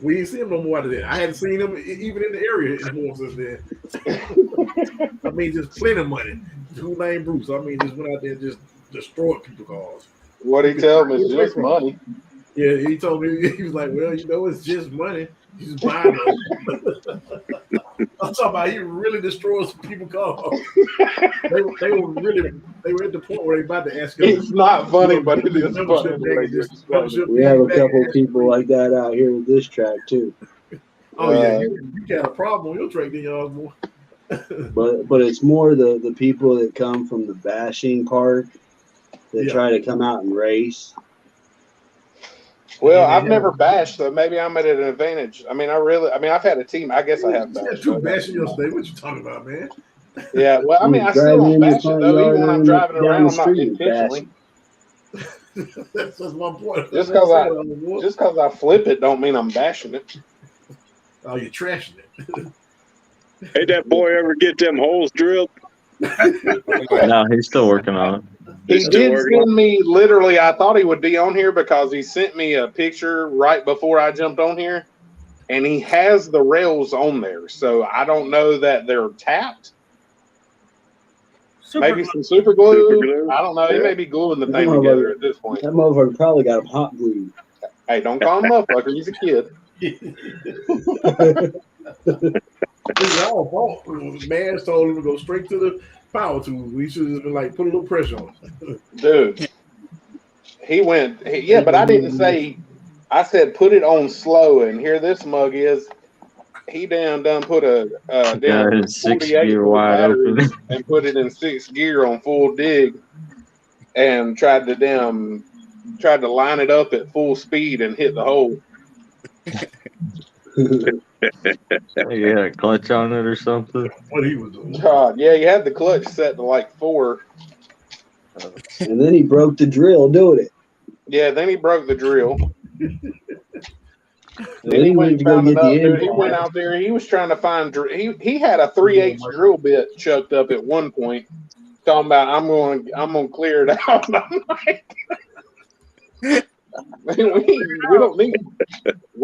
we didn't see him no more out of that. I hadn't seen him even in the area anymore since then. I mean, just plenty of money. Who named Bruce? I mean, just went out there and just destroyed people's cars. What he tell me is just money. Yeah, he told me, he was like, well, it's just money. He's buying them. I'm talking about he really destroys people's cars. They were at the point where they about to ask him. It's not funny, but it is funny. We have a couple people like that out here with this track too. Oh yeah, you got a problem with your trade, then y'all boy. But it's more the people that come from the bashing park that try to come out and race. Well, I've never bashed, so maybe I'm at an advantage. I mean, I've had a team. I guess I have bashed. You bashing yesterday. What you talking about, man? Yeah, well, I mean, I still don't bash it, though. Even when I'm driving around, I'm not intentionally. That's just one point. Just because I flip it don't mean I'm bashing it. Oh, you're trashing it. Hey, that boy ever get them holes drilled? No, he's still working on it. He did send me, literally, I thought he would be on here because he sent me a picture right before I jumped on here, and he has the rails on there. So I don't know that they're tapped. Maybe some super glue. I don't know. He may be gluing the thing together at this point. That motherfucker probably got him hot glue. Hey, don't call him motherfucker. He's a kid. It's all fault. Man told him to go straight to the power tool. We should have been like, put a little pressure on it. Dude, he went, but I didn't say, I said put it on slow, and here this mug is. He done put a damn 48 battery and put it in 6th gear on full dig, and tried to line it up at full speed and hit the hole. Yeah, a clutch on it or something. What he was doing? God, yeah, he had the clutch set to like 4. And then he broke the drill doing it. Yeah, then he broke the drill. Then he went to go get the end. He went out there. He was trying to find. He had a 3/8 drill bit chucked up at one point, talking about I'm going to clear it out. And I'm like, we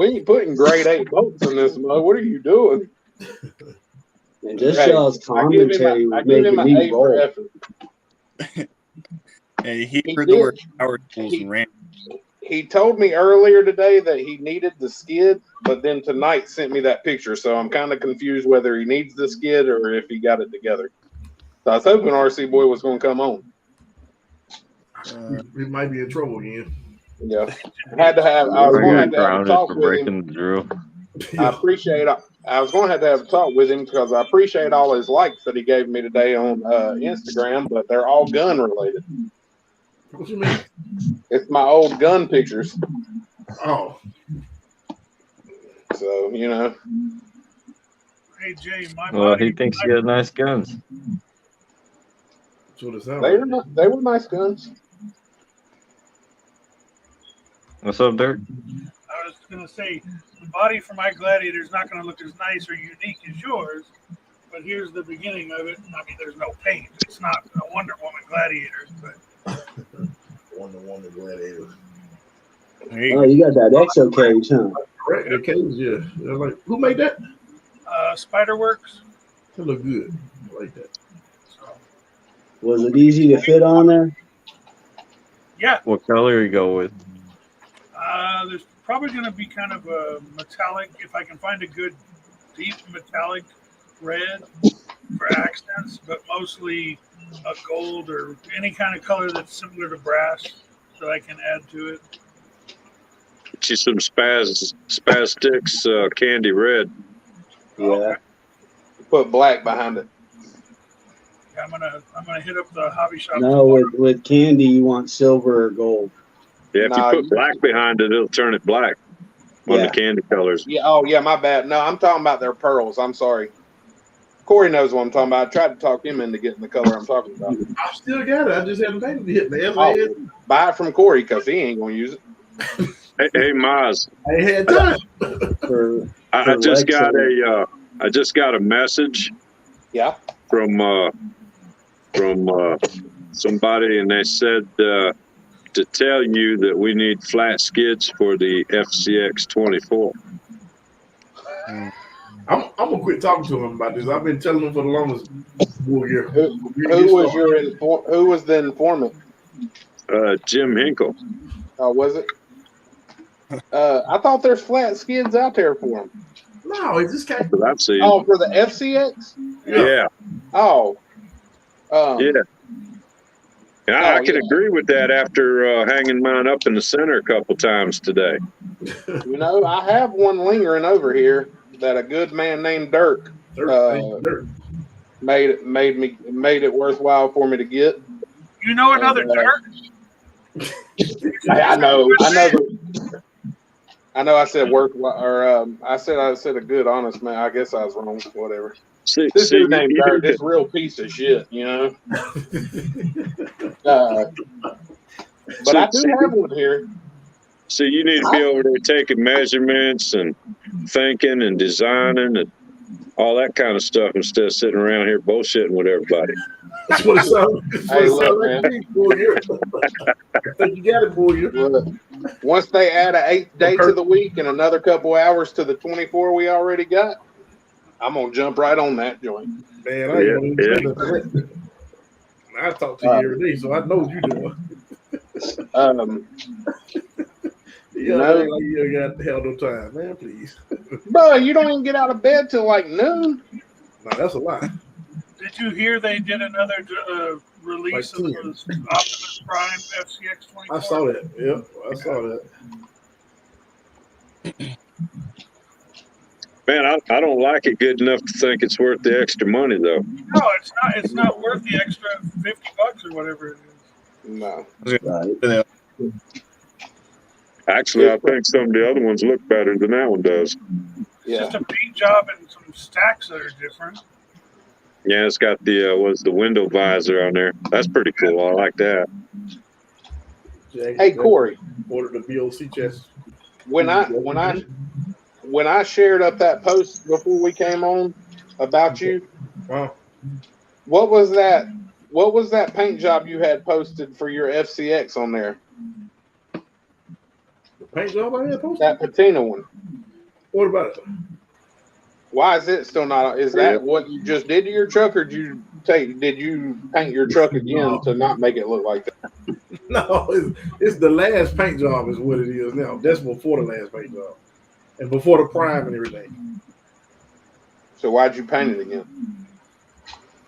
ain't putting grade 8 bolts in this mug. What are you doing? And just y'all's commentary was making me roll. Hey, he for the work power tools and ran. He told me earlier today that he needed the skid, but then tonight sent me that picture. So I'm kind of confused whether he needs the skid or if he got it together. So I was hoping RC Boy was going to come on. He might be in trouble again. Yeah, I was going to have a talk with him. The drill. I was going to have a talk with him because I appreciate all his likes that he gave me today on Instagram, but they're all gun related. What you mean? It's my old gun pictures. Oh. So, you know. Hey, Jay, he thinks he got nice guns. That's what it sounds like. They were nice guns. What's up, Dirk? I was going to say, the body for my Gladiator is not going to look as nice or unique as yours, but here's the beginning of it. I mean, there's no paint. It's not a Wonder Woman Gladiator, but Wonder Woman Gladiator. Oh, you got that exo cage, huh? Correct, the cage, yeah. Like, who made that? Spiderworks. That look good. I like that. Was it easy to fit on there? Yeah. What color you go with? There's probably going to be kind of a metallic, if I can find a good deep metallic red for accents, but mostly a gold or any kind of color that's similar to brass that I can add to it. Get you some Spastics candy red. Yeah. Okay. Put black behind it. Yeah, I'm gonna hit up the hobby shop. No, with candy you want silver or gold. Yeah, if you put black behind it, it'll turn it black on the candy colors. Yeah. Oh, yeah. My bad. No, I'm talking about their pearls. I'm sorry. Corey knows what I'm talking about. I tried to talk him into getting the color I'm talking about. I still got it. I just haven't paid it yet. Buy it from Corey because he ain't going to use it. Hey, Maz. I had time. I just got a message. Yeah. From somebody, and they said to tell you that we need flat skids for the FCX 24. I'm gonna quit talking to him about this. I've been telling him for the longest. Who was the informant? Jim Hinkle. Oh, was it? I thought there's flat skids out there for him. No, it's this guy. I've seen. Oh, for the FCX? Yeah. Oh. Yeah. I can agree with that after hanging mine up in the center a couple times today. You know, I have one lingering over here. that a good man named Dirk, made it worthwhile for me to get. You know another Dirk? I know. I said worthwhile, or I said a good, honest man. I guess I was wrong. Whatever. This dude named Dirk, this real piece of shit, you know. But I do have one here. So you need to be over there taking measurements and thinking and designing and all that kind of stuff instead of sitting around here bullshitting with everybody. That's what it sounds like. I think you got it, boy. Once they add an 8th day to the week and another couple hours to the 24 we already got, I'm gonna jump right on that joint. Man, I talk to you every day, so I know what you're doing. You got hell no time, man. Please, bro. You don't even get out of bed till like noon. No, that's a lie. Did you hear they did another release of the Optimus Prime FCX 24? I saw that. Yep, I saw that. Man, I don't like it good enough to think it's worth the extra money, though. No, it's not. It's not worth the extra $50 or whatever it is. No. Right. Actually, I think some of the other ones look better than that one does. It's just a paint job and some stacks that are different. Yeah, it's got the window visor on there. That's pretty cool. I like that. Hey, Corey. Ordered the BOC chest. When I shared up that post before we came on about you, wow. What was that paint job you had posted for your FCX on there? The paint job I had posted? That patina one. What about it? Why is it still not? Is that what you just did to your truck, or did you paint your truck again to not make it look like that? No, it's the last paint job is what it is now. That's before the last paint job, and before the prime and everything. So why'd you paint it again?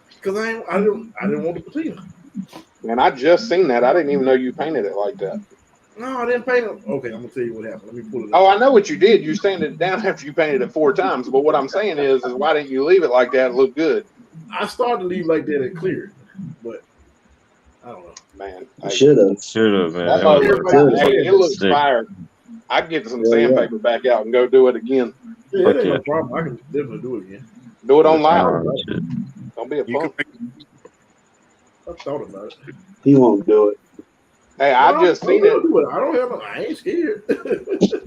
Because I didn't want the patina. Man, I just seen that. I didn't even know you painted it like that. No, I didn't paint it. Okay, I'm gonna tell you what happened. Let me pull it up. Oh, I know what you did. You sanded it down after you painted it 4 times. But what I'm saying is why didn't you leave it like that? It looked good. I started to leave like that and cleared, but I don't know. Man, should have, man. It looks fire. I'd get some sandpaper back out and go do it again. Yeah, it ain't no problem. I can definitely do it again. Do it online. Don't be a punk. I thought about it. He won't do it. Hey, I just seen it. I ain't scared.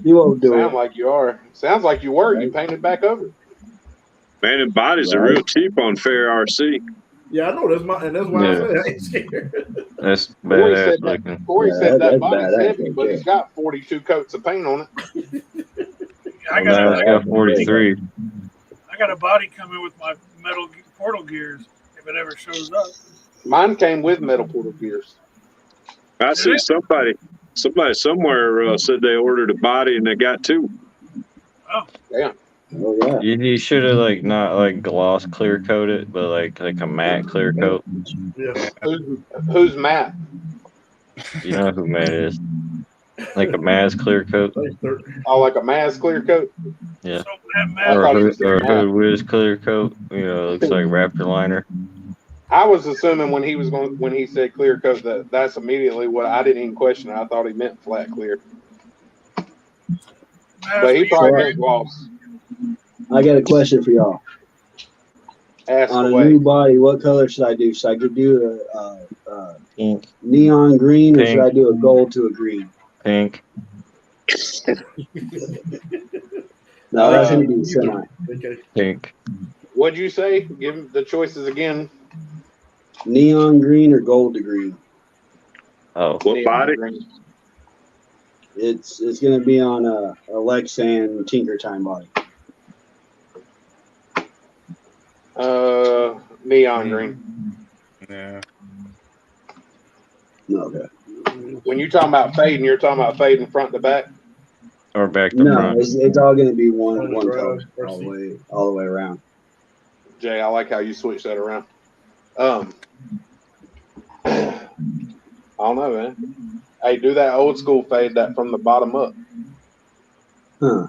You won't do it. Sound like you are. Sounds like you were. You painted back over. Man, and bodies are real cheap on Fair RC. Yeah, I know. That's why I said I ain't scared. That's badass looking. Corey said that body's heavy, but it's got 42 coats of paint on it. I got 43. I got a body coming with my metal portal gears if it ever shows up. Mine came with metal portal gears. I see somebody somewhere said they ordered a body and they got 2. Oh, damn. Oh, yeah. You should have not gloss clear coat it, but like a matte clear coat. Yeah. Who's Matt? You know who Matt is. Like a Maz clear coat. Oh, like a Maz clear coat? Yeah. So or a Hood Wiz clear coat. You know, it looks like Raptor liner. I was assuming when he said clear coat that's immediately what I didn't even question it. I thought he meant flat clear. But he probably meant gloss. I got a question for y'all. Ask on away. A new body, what color should I do? Should I do a pink, neon green, or pink. should I do a gold to a green? Pink. No, that's going to be semi. Okay. Pink. What'd you say? Give him the choices again. Neon green or gold to green? Oh, what body? Green. It's going to be on a Lexan Tinker Time body. Neon green. Yeah. Okay. When you're talking about fading, you're talking about fading front to back? Or back to No, front. it's all going to be one color all the way around. Jay, I like how you switch that around. I don't know, man. Hey, do that old school fade that from the bottom up. Huh.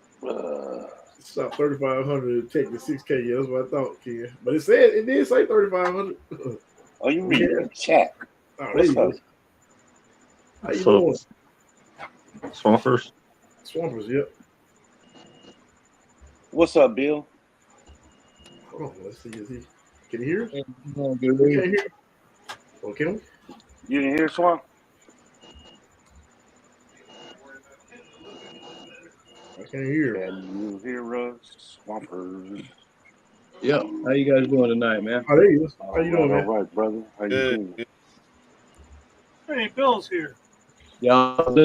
Stop 3,500 take the 6K. Yeah, that's what I thought, Ken. But it did say 3,500. Oh, you read the chat. Oh, there you go. How you doing? Swampers. Swampers, yep. What's up, Bill? Hold on, let's see. Can you hear us? We can't hear. Oh, can we? You can hear Swamp? I can't hear. Can you hear us, Swampers? Yeah. How you guys doing tonight, man? Oh, there you go. How you doing, man? All right, brother. How you doing? Hey, Bill's here. Yeah, I was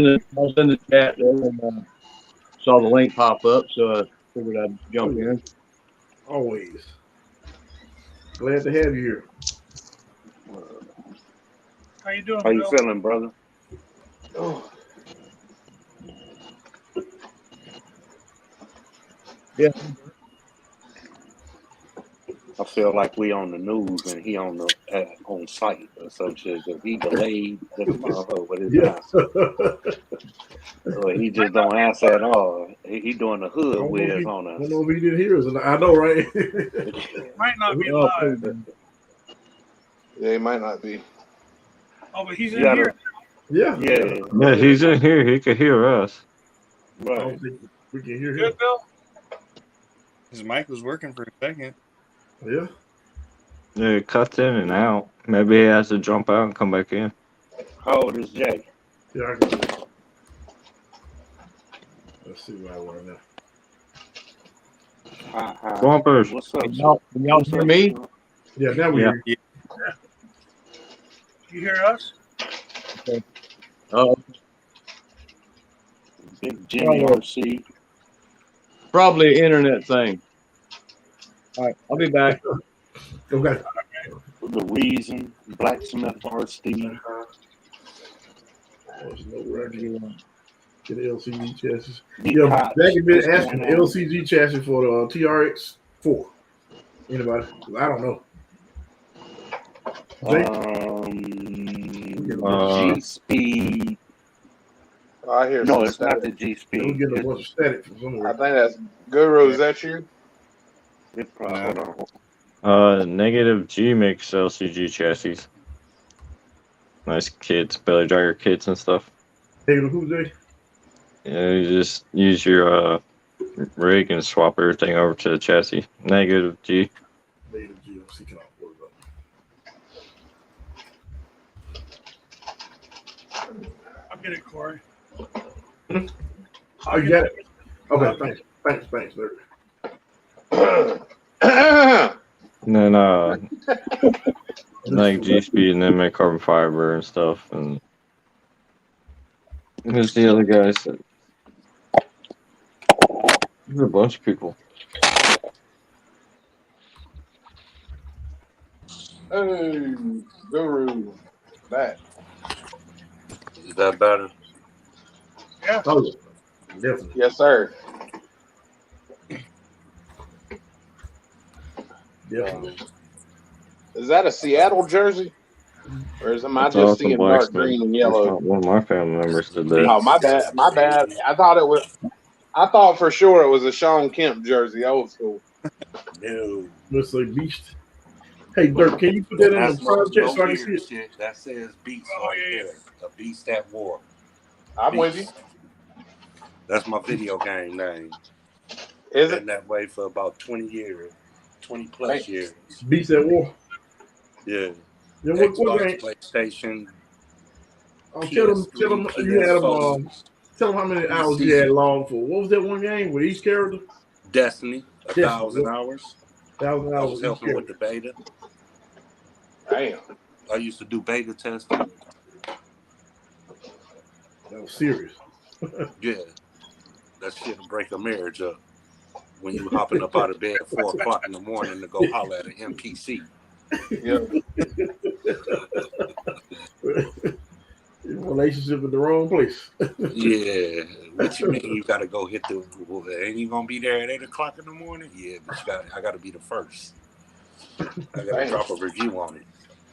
in the chat there and saw the link pop up, so I figured I'd jump in. Always. Glad to have you here. How you doing, How you Bill? feeling, brother? Oh. Yeah. I feel like we on the news and he on site or some shit. If he delayed this motherfucker with his answer. So he just don't answer at all. He doing the hood whiz on us. I don't know if he didn't hear us. I know, right? Might not be live. Yeah, he might not be. Oh, but he's in here. Yeah. Yeah, he's in here. He can hear us. Right. I don't think we can hear him. Good, Bill? His mic was working for a second. Yeah. Yeah, it cuts in and out. Maybe he has to jump out and come back in. How old is Jay? Yeah, I can. Let's see what I want to know. Swampers. What's up? Can y'all hear me? Yeah, now we hear you. You hear us? Okay. Big GNCRC. Probably an internet thing. All right, I'll be back. Okay. The Reason, Blacksmith RC. Get the LCG chassis. Yeah, Jack has been asking the LCG chassis for the TRX4. Anybody? I don't know. G Speed. I hear no, it's not the G Speed. We're getting a bunch of static from somewhere. I think that's Guru. Is that you? It probably Negative G makes LCG chassis. Nice kits, belly dragger kits and stuff. Negative who, Jay? Yeah, you just use your rig and swap everything over to the chassis. Negative G. Negative G. I'm seeking out words up. I'll get it, Corey. Oh, you got it? Okay, thanks, nerd. And then like G speed and then make carbon fiber and stuff. And there's the other guys that there's a bunch of people. Hey, Guru. Back. Is that better? Yeah. Oh, definitely. Yes, sir. Definitely. Is that a Seattle jersey? Or am I just seeing dark green and yellow? One of my family members did that. Oh, my bad. I thought for sure it was a Sean Kemp jersey, old school. No. Looks like Beast. Hey, Dirk, can you put that in the project so I can see it? Shit. That says Beast right there. A Beast at War. I'm with you. That's my video game name. Is it? Been that way for about 20 years. 20 plus years. Beast at War? Yeah. Yeah, what game? PlayStation. Tell them you had them. Tell them how many hours you had logged for. What was that one game with each character? Destiny. 1,000 hours. 1,000 hours. I was helping with the beta. Damn. I used to do beta testing. That was serious. Yeah. That shit will break a marriage up when you hopping up out of bed at 4 o'clock in the morning to go holler at an NPC. Yeah. Relationship in the wrong place. Yeah. What you mean you gotta go hit the ain't you gonna be there at 8 o'clock in the morning? Yeah, but I gotta be the first. I gotta drop a review on it.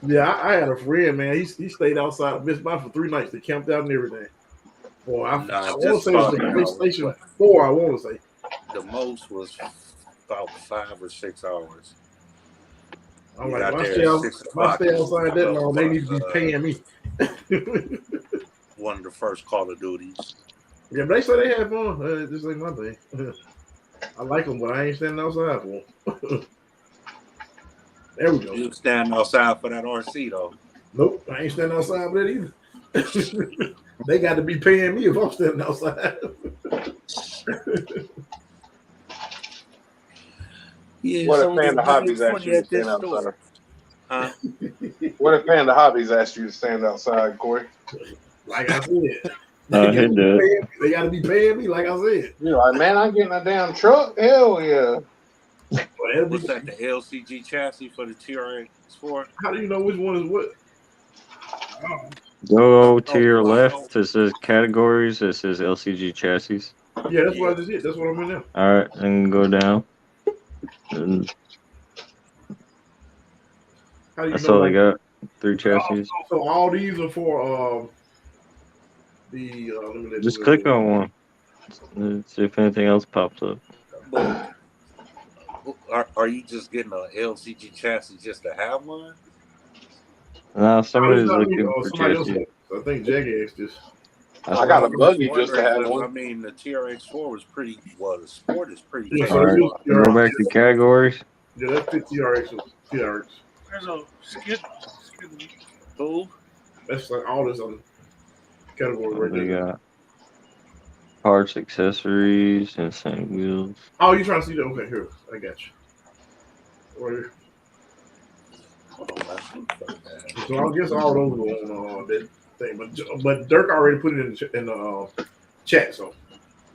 Yeah, I had a friend, man. He stayed outside of Best Buy for 3 nights. They camped out and everything. Well, I want to say it was the PlayStation 4, I want to say. the most was about 5 or 6 hours. I'm like, if I stay outside that long, they need to be paying me. One of the first Call of Duties. Yeah, but they say they have fun. This ain't my thing. I like them, but I ain't standing outside for them. There we go. You standing outside for that RC though? Nope, I ain't standing outside for that either. They got to be paying me if I'm standing outside. Yeah, what if Panda Hobbies asked you to stand outside? Huh? What if Panda Hobbies asked you to stand outside, Corey? Like I said, they got to be paying me. Like I said, you're like, man, I'm getting a damn truck. Hell yeah! What's that? The LCG chassis for the TRX4? How do you know which one is what? Go to your left. It says categories. It says LCG chassis. Yeah, that's what I just did. That's what I'm in now. All right, and go down. And that's all they got. 3 chassis. So all these are for the. Just click on one. And see if anything else pops up. Are you just getting an LCG chassis just to have one? No, somebody's looking for chassis. I think Jag asked this. I got a buggy just to have one. I mean, the TRX4 was pretty. Well, the Sport is pretty. Yeah, all right. Go back to categories. Yeah, that's the TRX. There's a skid. Who? That's like all this other category right there. We got parts, accessories, insane wheels. Oh, you trying to see that? Okay, here. I got you. Right here. So I guess all those are on that thing, but Dirk already put it in the chat. So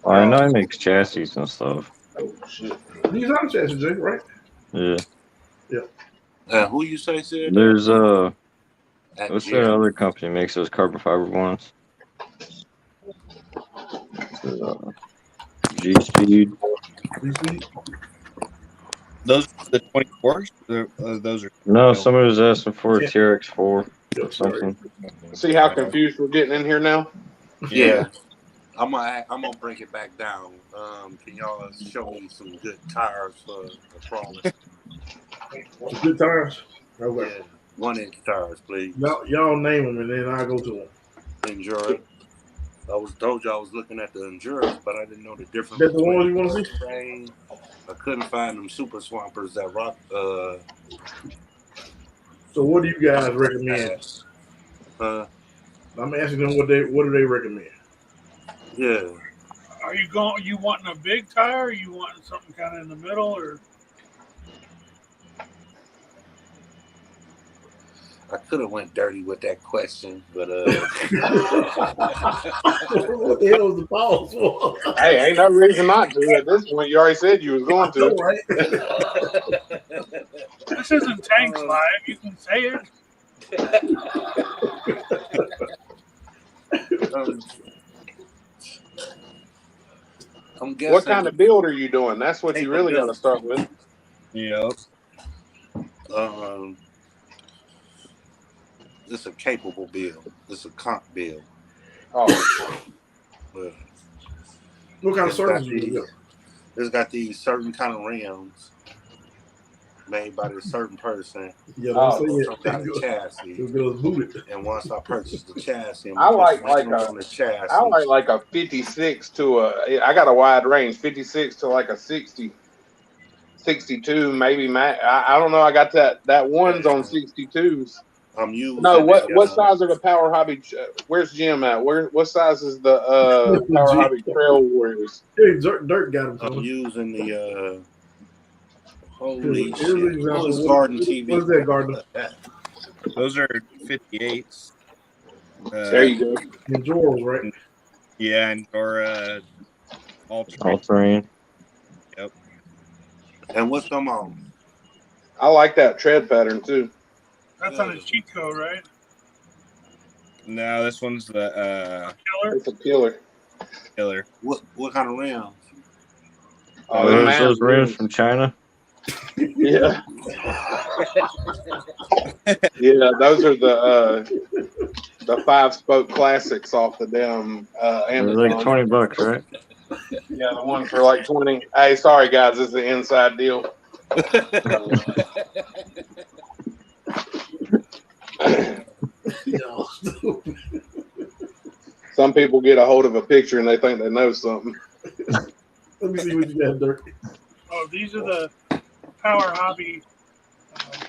I know he makes chassis and stuff. Oh shit! These are the chassis, Jay, right? Yeah. Yeah. Who you say said? There's what's that other company makes those carbon fiber ones? G Speed. Those are the 24s? Those are no. Somebody was asking for a TRX4 or something. See how confused we're getting in here now? Yeah. I'm gonna break it back down. Can y'all show me some good tires for the crawler? Good tires. Okay. Yeah. 1-inch tires, please. Y'all name them and then I go to them. Endurance. I was told you I was looking at the Endurance, but I didn't know the difference. That's the one you want to see? I couldn't find them super swampers that rock. So what do you guys recommend? I'm asking them what do they recommend? Yeah. Are you wanting a big tire? Or you wanting something kind of in the middle, or? I could have went dirty with that question, but what the hell was the pause for? Hey, ain't no reason not to. At this point, you already said you was going to. Right? This isn't Tanks Live. You can say it. I'm guessing. What kind of build are you doing? That's what you really got to start with. Yep. It's a capable build. It's a comp build. Oh. But what kind of service do you get? It's got these certain kind of rims made by this certain person. Yeah, some kind of chassis. And once I purchased the chassis, I like a 56 to I got a wide range, 56 to like a 60, 62 maybe. I don't know. I got that one's on 62s. I'm using. No, what size are the Power Hobby? Where's Jim at? What size is the Power Hobby Trail Warriors? Hey, Dirk got them. I'm using the holy shit. What's Garden TV? What's that, Gardner? Those are 58s. There you go. Majoras, right? Yeah, and or all-terrain. Yep. And what's them on? I like that tread pattern too. That's on a cheat code, right? No, this one's the killer. It's a killer. Killer. What kind of rims? Those rims from China. Yeah. Yeah, those are the 5-spoke classics off the damn They're like $20, right? Yeah, the one for like 20. Hey, sorry guys, it's an inside deal. Some people get a hold of a picture and they think they know something. Let me see what you got, Dirk. Oh, these are the Power Hobby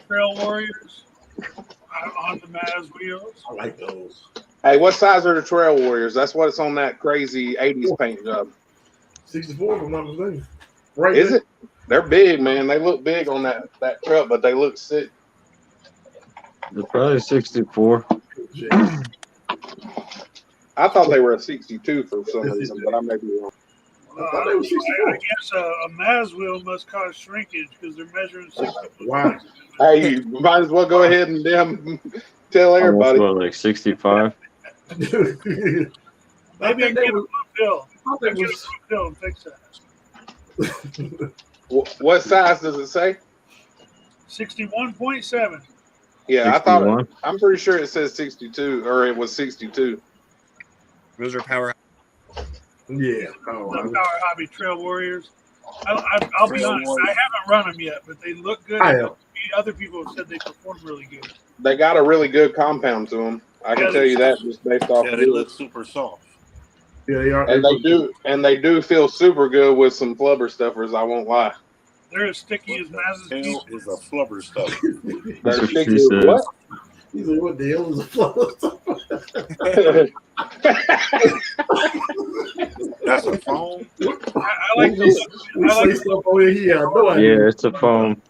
Trail Warriors on the Maz wheels. I like those. Hey, what size are the Trail Warriors? That's what's on that crazy 80s paint job. 64, if I'm not mistaken. Right? Is it? They're big, man. They look big on that truck, but they look sick. They're probably 64. I thought they were a 62 for some reason, but I may be wrong. I guess a Maz wheel must cause shrinkage because they're measuring 64. Wow. Hey, you might as well go ahead and tell everybody. What, like 65? Maybe I can get a blue pill. I can get a blue pill and fix that. What size does it say? 61.7. Yeah, 61? I'm pretty sure it says 62, or it was 62. Those are Power. Yeah, the Power Hobby Trail Warriors. I'll be honest, I haven't run them yet, but they look good. Other people have said they perform really good. They got a really good compound to them. I can tell you that just based off. Yeah, they look super soft. Yeah, they are. And they do feel super good with some flubber stuffers. I won't lie. They're as sticky as Maz's hell is a flubber stuffer? They're sticky as what? He said, "What the hell is a flubber stuffer?" That's a foam. I like this. Stuff over here. No idea. Yeah, it's a foam.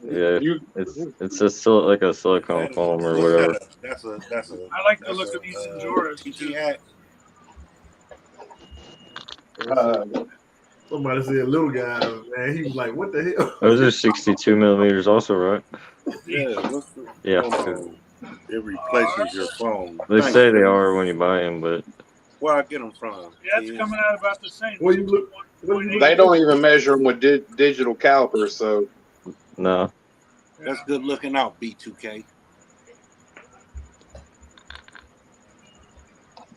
Yeah, it's a like a silicone foam or whatever. That's a. I like the look of these Enjoras. Somebody said little guy, man. He was like, "What the hell?" Those are 62 millimeters, also, right? Yeah. Yeah. It replaces your phone. They say they are when you buy them, but where I get them from? Yeah, it's coming out about the same. Well, you look. They don't even measure them with digital calipers, so no. That's good looking out, B2K.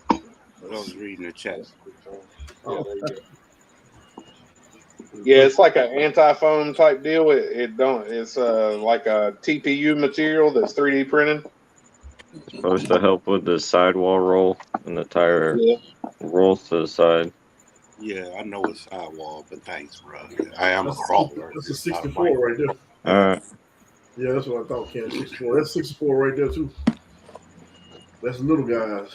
I was reading the chat. Oh, there you go. Yeah, it's like an anti-foam type deal. It's like a TPU material that's 3D printed. It's supposed to help with the sidewall roll and the tire rolls to the side. Yeah, I know it's sidewall, but thanks, bro. I am a crawler. That's a 64 right there. All right. Yeah, that's what I thought, Ken. 64. That's 64 right there too. That's little guys.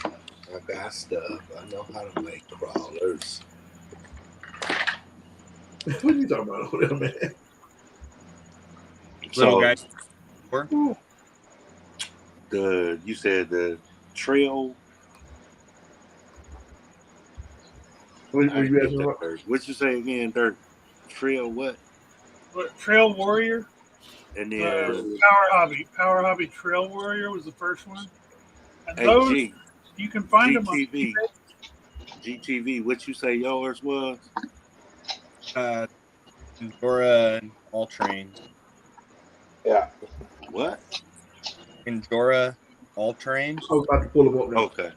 I got stuff. I know how to make crawlers. What are you talking about over there, man? Little guys. You said the trail. What you asking about? What you say again, Dirk? Trail what? Trail Warrior. And then Power Hobby Trail Warrior was the first one. And hey, those you can find them on GTV. GTV. What you say yours was? Endura All Train. Yeah. What? Endura All Train. I was about to pull them up now. Okay.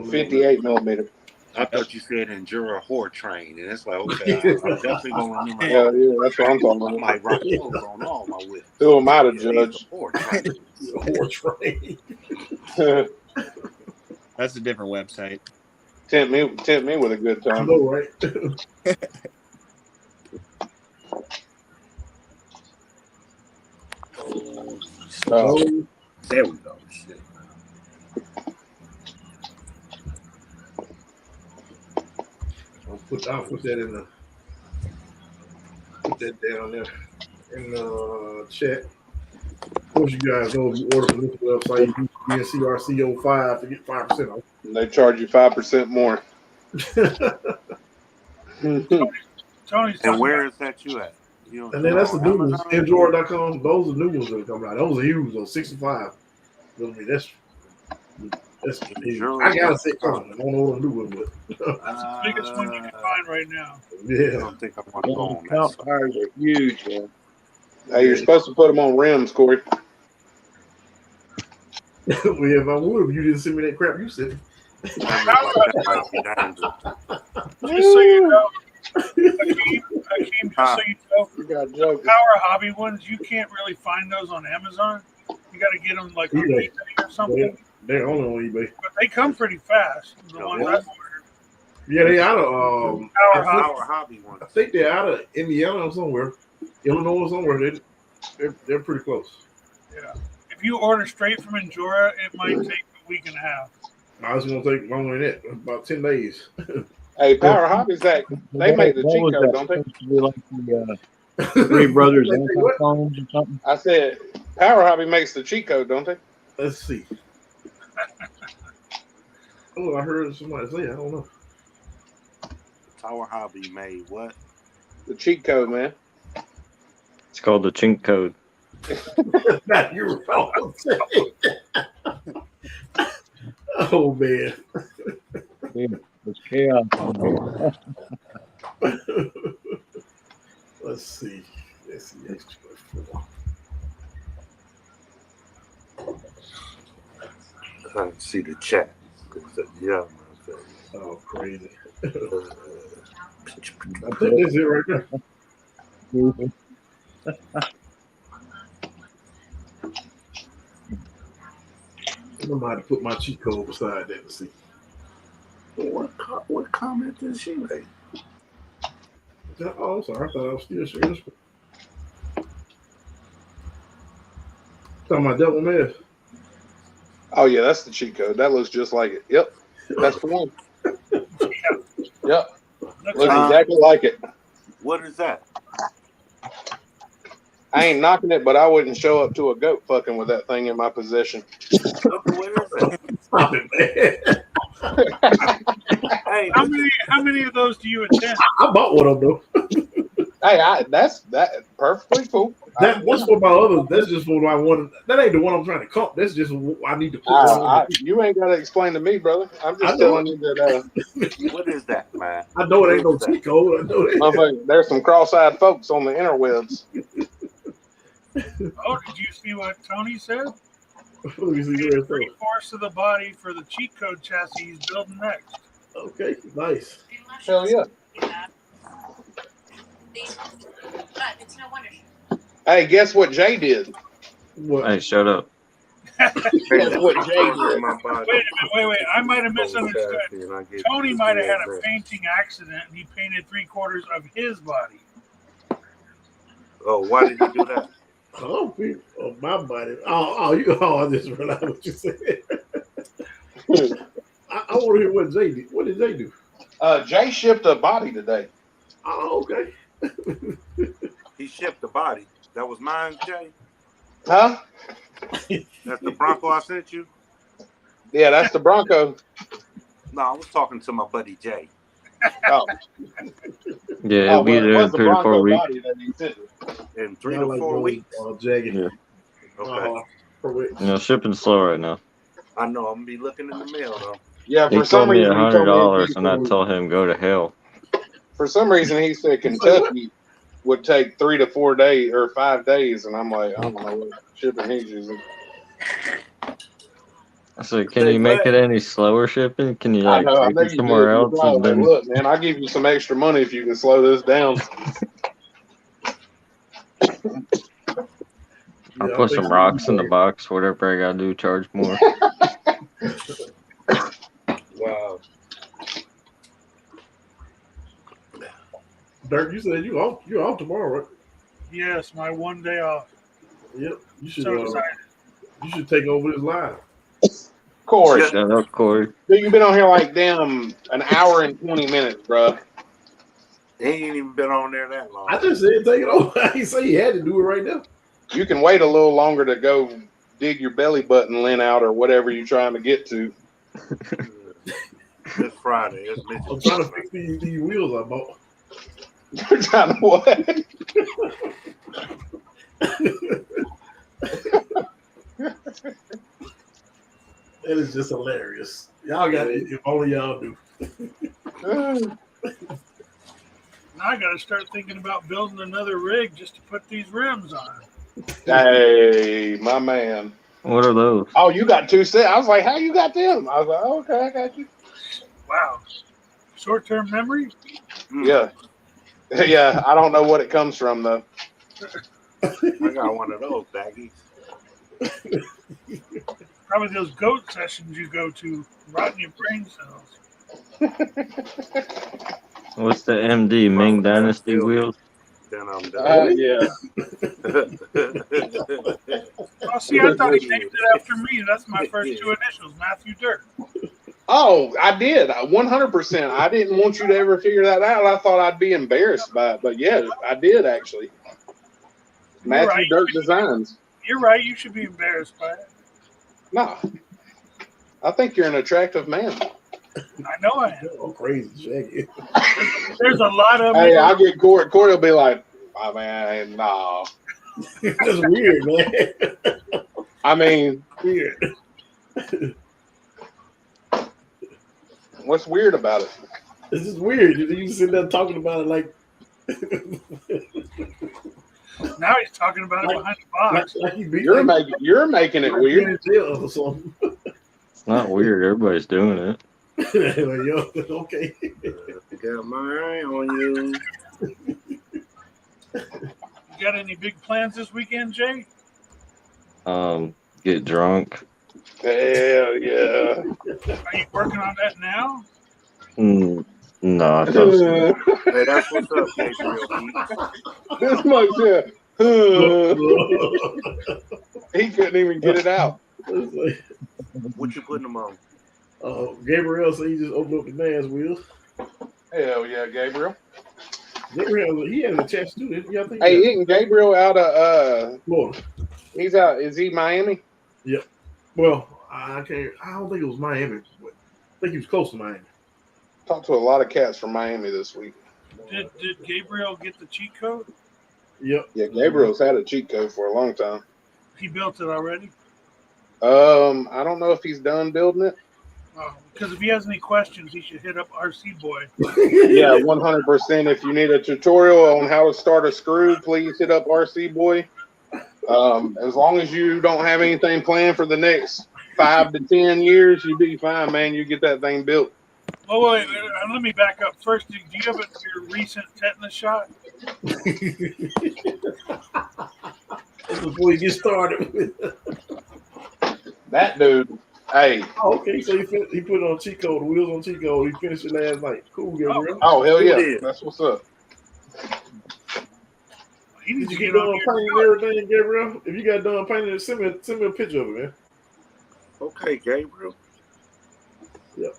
58 millimeter. I thought you said Endura Whore Train, and it's like, okay, I'm definitely gonna remember. Yeah, that's what I'm talking about. I might rock those on all my whips. Who am I to judge? Whore Train. That's a different website. Tempt me with a good time. I know, right? There we go. Shit. I'll put that in the. Put that down there in the chat. Of course, you guys know if you order from this website, you use GNCRC 05 to get 5% off. They charge you 5% more. Tony's and where is that you at? You and then that's the new ones. Android.com. Those are the new ones that are coming out. Those are huge. Those 65. I mean, that's I gotta say, I don't know what to do with it. It's the biggest one you can find right now. Yeah. I don't think I want to go on that. Tires are huge, man. Hey, you're supposed to put them on rims, Corey. Well, if I would, if you didn't send me that crap you said. Just so you know, Hakeem, just so you know, Power Hobby ones, you can't really find those on Amazon. You got to get them like on eBay or something. They're only on eBay. But they come pretty fast. The ones I ordered. Yeah, they out of Power Hobby ones. I think they're out of Indiana or somewhere. Illinois or somewhere. They're pretty close. Yeah. If you order straight from Enjora, it might take a week and a half. I was going to take longer than that. About 10 days. Hey, Power Hobbies, they make the cheat code, don't they? Like the Three Brothers Anti-Phones or something. I said, Power Hobby makes the cheat code, don't they? Let's see. Oh, I heard somebody say, I don't know. Power Hobby made what? The cheat code, man. It's called the chink code. Not you wrong. Oh man. Yeah, it's chaos. Let's see. Extra 4. I see the chat. Yeah, oh, crazy. I think that's it right there. I'm about to put my cheat code beside that to see. What comment did she make? Oh, I'm sorry. I thought I was still sharing this. Talking about Devil Mask. Oh, yeah, that's the cheat code. That looks just like it. Yep. That's the one. Yep. Looks exactly like it. What is that? I ain't knocking it, but I wouldn't show up to a goat fucking with that thing in my possession. What is that? Stop it, man. Hey, how many of those do you attend? I bought one of them though. Hey, that's perfectly cool. That's for my other. That's just for my one. That ain't the one I'm trying to comp. That's just I need to put. You ain't got to explain to me, brother. I'm just telling you that. What is that, man? I know it ain't no cheat code. I know that. There's some cross-eyed folks on the interwebs. Oh, did you see what Tony said? 3/4 of the body for the cheat code chassis he's building next. Okay, nice. Hell yeah. Hey, guess what Jay did? What? Hey, shut up. Guess what Jay did? Wait. I might have misunderstood. Tony might have had a painting accident and he painted 3/4 of his body. Oh, why did he do that? Oh, my body. I just realized what you said. I want to hear what Jay did. What did Jay do? Jay shipped a body today. Oh, okay. He shipped the body. That was mine, Jay? Huh? That's the Bronco I sent you? Yeah, that's the Bronco. No, I was talking to my buddy Jay. Oh. Yeah, it'll be there in 3 to 4 weeks. In 3 to 4 weeks? Yeah. Okay. Shipping's slow right now. I know. I'm going to be looking in the mail, though. Yeah, he told me $100 and I told him go to hell. For some reason, he said Kentucky would take 3 to 4 days or 5 days, and I'm like, I don't know what shipping he's using. I said, can you make it any slower shipping? Can you take it somewhere else? And then... Look, man, I'll give you some extra money if you can slow this down. I'll put some rocks in the box. Whatever I gotta do, charge more. Wow. Dirk, you said you're off tomorrow, right? Yes, my one day off. Yep. You should. So excited. You should take over this live. Corey. Shut up, Corey. Dude, you've been on here like damn an hour and 20 minutes, bro. He ain't even been on there that long. I just said take it over. I didn't say you had to do it right now. You can wait a little longer to go dig your belly button lint out or whatever you're trying to get to. It's Friday. I'm trying to fix these wheels I bought. You're trying to what? It is just hilarious. Y'all got it. If only y'all do. Now I got to start thinking about building another rig just to put these rims on. Hey, my man. What are those? Oh, you got 2 sets. I was like, how you got them? I was like, oh, okay, I got you. Wow. Short-term memory? Yeah. Yeah, I don't know what it comes from, though. I got one of those baggies. Probably those goat sessions you go to, rotting your brain cells. What's the MD? Ming Dynasty wheels? Then I'm done. Yeah. Oh, see, I thought he named it after me. That's my first two initials, Matthew Dirt. Oh, I did. 100%. I didn't want you to ever figure that out. I thought I'd be embarrassed by it. But yeah, I did actually. Matthew Dirt Designs. You're right. You should be embarrassed by it. No. I think you're an attractive man. I know I am. Oh, crazy, Shaggy. There's a lot of. Hey, I'll get Corey. Corey will be like, "Oh man, no." That's weird, man. I mean, weird. What's weird about it? This is weird. You sit there talking about it like. Now he's talking about it behind the box. You're making it weird. It's not weird. Everybody's doing it. Okay. Got my eye on you. You got any big plans this weekend, Jay? Get drunk. Hell yeah. Are you working on that now? No, I thought so. Hey, that's what's up, Gabriel. This much, yeah. He couldn't even get it out. What you putting them on? Gabriel said he just opened up the man's wheels. Hell yeah, Gabriel. Gabriel, he has a chest too, didn't you? Hey, isn't Gabriel out of Florida? He's out. Is he Miami? Yep. Well, I don't think it was Miami, but I think he was close to Miami. Talked to a lot of cats from Miami this week. Did Gabriel get the cheat code? Yep. Yeah, Gabriel's had a cheat code for a long time. He built it already? I don't know if he's done building it. Because if he has any questions, he should hit up RC Boy. Yeah, 100%. If you need a tutorial on how to start a screw, please hit up RC Boy. As long as you don't have anything planned for the next 5 to 10 years, you'll be fine, man. You get that thing built. Oh, wait, let me back up. First, do you have your recent tetanus shot? Before you get started. That dude, hey. Oh, okay, so he put it on cheat code, the wheels on cheat code. He finished it last night. Cool, Gabriel. Oh, hell yeah. That's what's up. Did you get done painting everything, Gabriel? If you got done painting, send me a picture of it, man. Okay, Gabriel. Yep.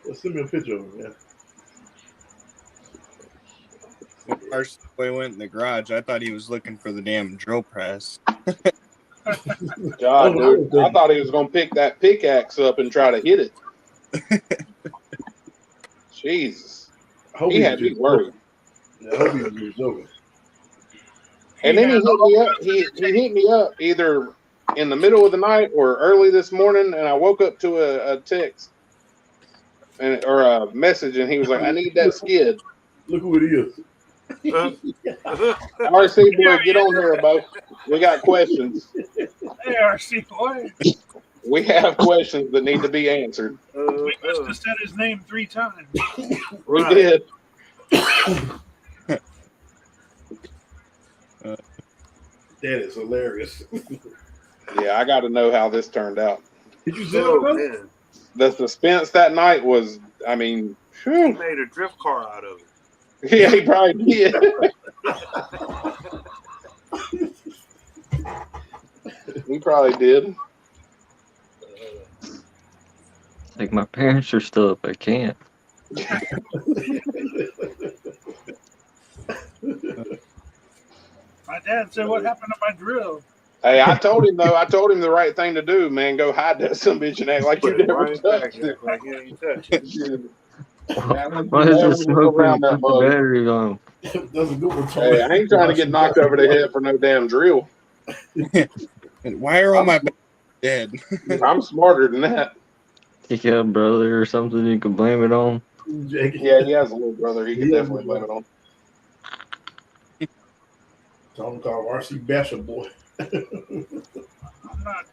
Well, send me a picture of it, man. When Carson went in the garage, I thought he was looking for the damn drill press. God, dude, I thought he was going to pick that pickaxe up and try to hit it. Jesus. He had me worried. I hope he was joking. And then he hit me up. He hit me up either in the middle of the night or early this morning, and I woke up to a text or a message, and he was like, "I need that skid." Look who it is. RC Boy, get on here, bro. We got questions. Hey, RC Boy. We have questions that need to be answered. We must have said his name 3 times. We did. That is hilarious. Yeah, I got to know how this turned out. Did you zip it up? The suspense that night was, I mean, whew. He made a drift car out of it. Yeah, he probably did. He probably did. Like, my parents are still up. I can't. My dad said, "What happened to my drill?" Hey, I told him though. I told him the right thing to do, man. Go hide that some bitch and act like you never touched it. Like you ain't touched it. Why is it smoking? Put the battery on. That's a good one. Hey, I ain't trying to get knocked over the head for no damn drill. Why are all my dead? I'm smarter than that. Take out a brother or something you can blame it on. Yeah, he has a little brother. He can definitely blame it on. So I'm called RC Basher Boy. I'm not.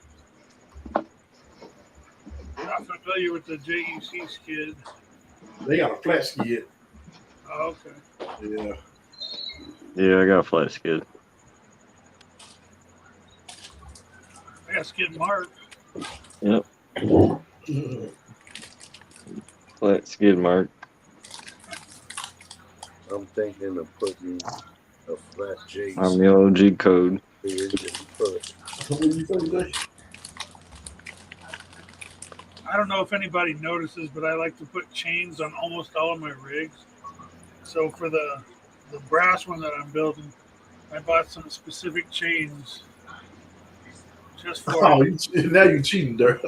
not familiar with the JEC skid. They got a flat skid. Oh, okay. Yeah. Yeah, I got a flat skid. I got skid mark. Yep. Flat skid mark. I'm thinking of putting a flat J. I'm the OG code. What do you think, Jay? I don't know if anybody notices, but I like to put chains on almost all of my rigs. So for the brass one that I'm building, I bought some specific chains just for now you're cheating, Dirk.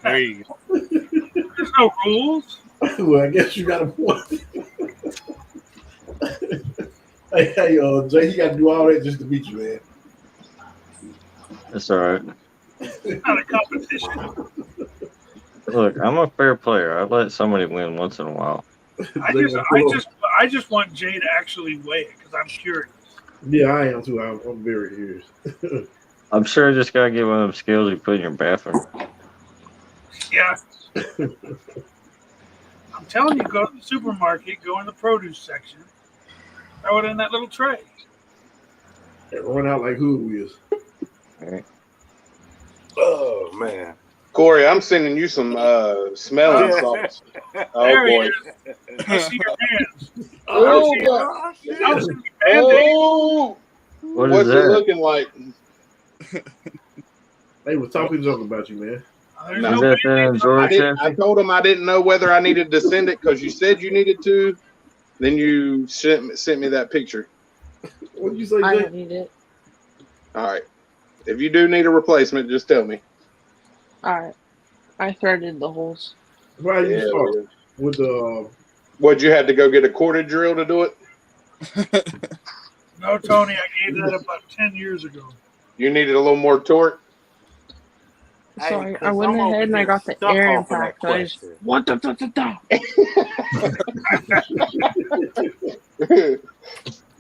There you go. There's no rules. Well, I guess you got a point. hey, Jay, you got to do all that just to beat you, man. That's all right. It's not a competition. Look, I'm a fair player. I let somebody win once in a while. I just want Jay to actually weigh it because I'm curious. Yeah, I am too. I'm very curious. I'm sure I just gotta get one of them scales you put in your bathroom. Yeah. I'm telling you, go to the supermarket, go in the produce section, throw it in that little tray. It run out like who is. All right. Oh man, Corey, I'm sending you some smelling salts. Oh boy! I see your hands. Oh, what's it looking like? They were talking about you, man. No. I told him I didn't know whether I needed to send it because you said you needed to. Then you sent me that picture. What did you say, Jay? I don't need it. All right. If you do need a replacement, just tell me. All right. I threaded the holes. Why you start with the? What, you had to go get a corded drill to do it? No, Tony, I gave that about 10 years ago. You needed a little more torque? Sorry, I went ahead and I got the air impact. So I just, what the?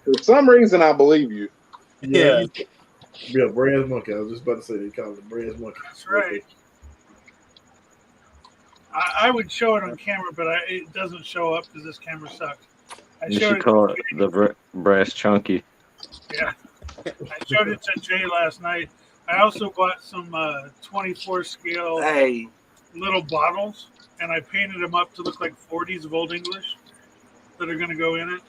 For some reason, I believe you. Yeah. Yeah, brass monkey. I was just about to say they call it the brass monkey. That's right. I would show it on camera, but it doesn't show up because this camera sucks. You should call it the brass chunky. Yeah. I showed it to Jay last night. I also bought some 24 scale little bottles, and I painted them up to look like 40s of Old English that are going to go in it.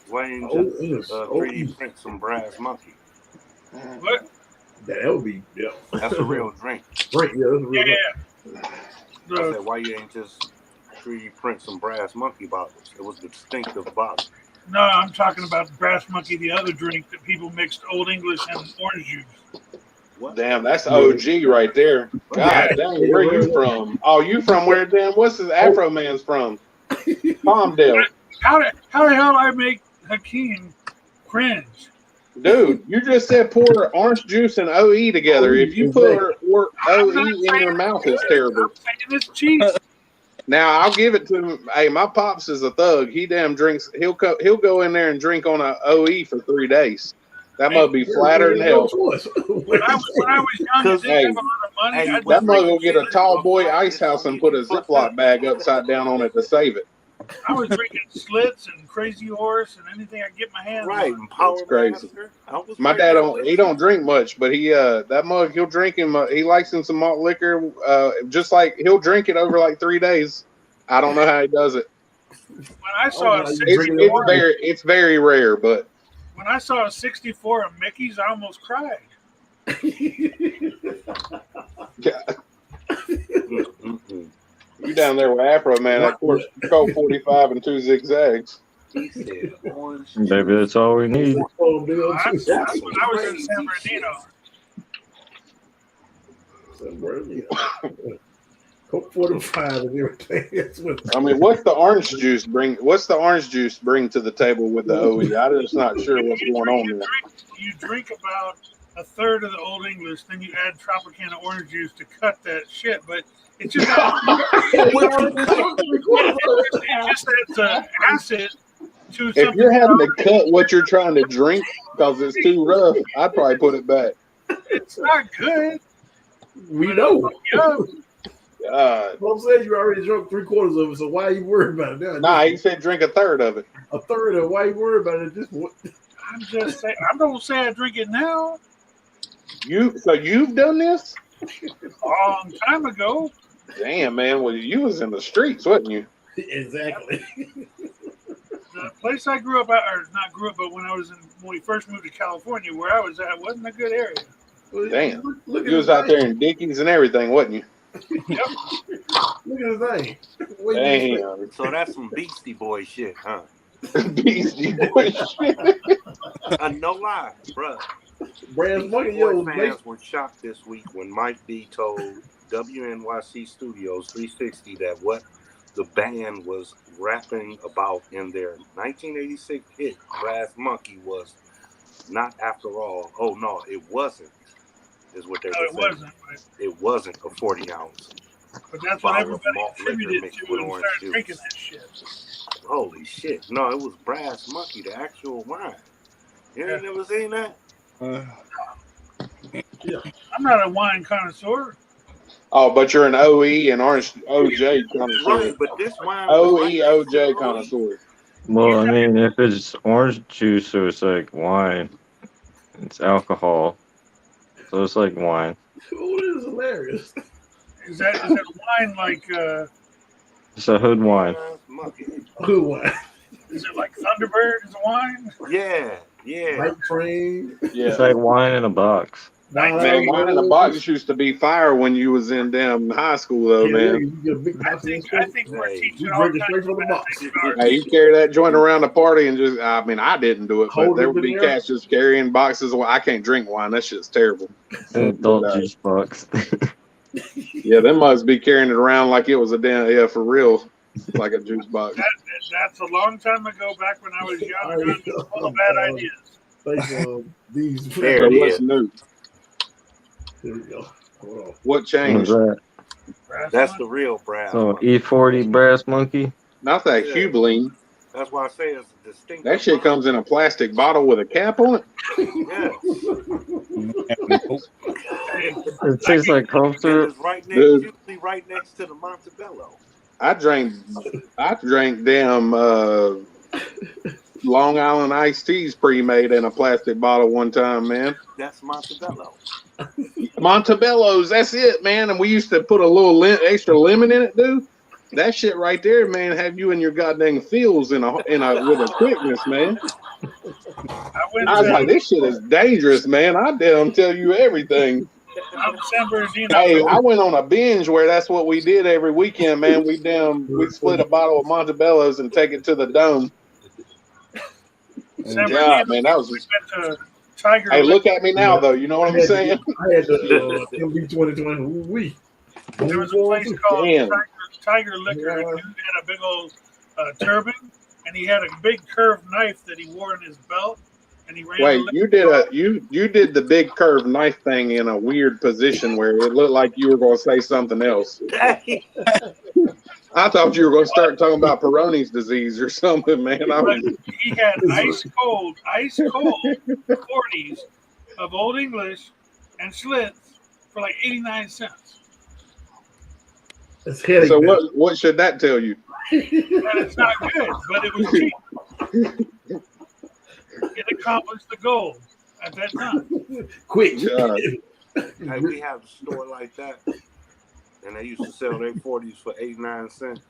Why didn't you just 3D print some brass monkey? What? That would be, yeah. That's a real drink. Drink, yeah, that's a real drink. I said, why you ain't just 3D print some brass monkey bottles? It was a distinctive bottle. No, I'm talking about Brass Monkey, the other drink that people mixed Old English and orange juice. What? Damn, that's OG right there. God dang, where you from? Oh, you from where? Damn, what's this Afro man's from? Palmdale. How the hell I make Hakeem cringe? Dude, you just said pour orange juice and OE together. If you put OE in your mouth, it's terrible. I'm saying it's cheap. Now I'll give it to him. Hey, my pops is a thug. He damn drinks. He'll go in there and drink on a OE for 3 days. That must be flatter than hell. When I was young, I didn't have a lot of money. That mother will get a tall boy ice house and put a Ziploc bag upside down on it to save it. I was drinking Slits and Crazy Horse and anything I get my hands on. That's crazy. My dad don't drink much, but he that mug he'll drink him. He likes him some malt liquor. Just like he'll drink it over like 3 days. I don't know how he does it. When I saw it's very rare, but when I saw a 64 of Mickey's, I almost cried. You down there with Afro, man. That course, Colt 45 and 2 zigzags. Baby, that's all we need. I was in San Bernardino. Colt 45 and everything. I mean, what's the orange juice bring? What's the orange juice bring to the table with the OE? I'm just not sure what's going on there. You drink about a third of the Old English, then you add Tropicana orange juice to cut that shit. But it just adds acid to something. If you're having to cut what you're trying to drink because it's too rough, I'd probably put it back. It's not good. We know. God. Well, I'm saying you already drunk 3/4 of it, so why are you worried about it now? Nah, he said drink a third of it. A third of it. Why are you worried about it at this point? I'm just saying. I don't say I drink it now. So you've done this? A long time ago. Damn, man. Well, you was in the streets, wasn't you? Exactly. The place I grew up at, or not grew up, but when we first moved to California, where I was at, wasn't a good area. Damn. You was out there in Dickies and everything, wasn't you? Yep. Look at his name. Damn. So that's some Beastie Boy shit, huh? Beastie Boy shit. No lie, bro. Beastie Boy fans were shocked this week when Mike D told WNYC Studios 360 that what the band was rapping about in their 1986 hit Brass Monkey was not after all. Oh no, it wasn't. Is what they were saying. It wasn't. Right? It wasn't a 40-ounce. But that's what everybody attributed to when we started drinking that shit. Holy shit! No, it was Brass Monkey, the actual wine. You ain't never seen that? Yeah. I'm not a wine connoisseur. Oh, but you're an OE and Orange OJ connoisseur. Right, but this wine OE OJ connoisseur. Well, I mean, if it's orange juice, so it's like wine. It's alcohol, so it's like wine. Oh, this is hilarious. Is that wine like? It's a hood wine. Hood wine. Is it like Thunderbird is a wine? Yeah. Night Train. Yeah. It's like wine in a box. Man, wine in a box used to be fire when you was in damn high school, though, man. I think we're teaching you all drink it straight from the box. Hey, you carry that joint around the party and just, I mean, I didn't do it, but there would be cats just carrying boxes. I can't drink wine. That shit's terrible. Adult juice box. Yeah, they must be carrying it around like it was a damn, for real, like a juice box. That's a long time ago, back when I was young. Full of bad ideas. These. There it is. New. There we go. Hold on. What changed? That's the real Brass. So E40 Brass Monkey. Not that Hublin. That's why I say it's distinct. That shit comes in a plastic bottle with a cap on it. Yes. It tastes like cough syrup. Usually right next to the Montebello. I drank damn Long Island iced teas pre-made in a plastic bottle one time, man. That's Montebello. Montebello's, that's it, man. And we used to put a little extra lemon in it, dude. That shit right there, man, have you in your goddamn feels with a quickness, man. I was like, this shit is dangerous, man. I damn tell you everything. Hey, I went on a binge where that's what we did every weekend, man. We split a bottle of Montebello's and take it to the dome. Yeah, man, that was. Tiger. Hey, look at me now, though. You know what I'm saying? I had the MB 2020. There was a place called Tiger Liquor. And dude had a big old turban, and he had a big curved knife that he wore in his belt. And he ran. Wait, you did the big curved knife thing in a weird position where it looked like you were going to say something else. I thought you were going to start talking about Peyronie's disease or something, man. He had ice cold 40s of Old English and Schlitz for like 89 cents. So what should that tell you? And it's not good, but it was cheap. It accomplished the goal at that time. Quick. Hey, we have a store like that, and they used to sell their 40s for 89 cents.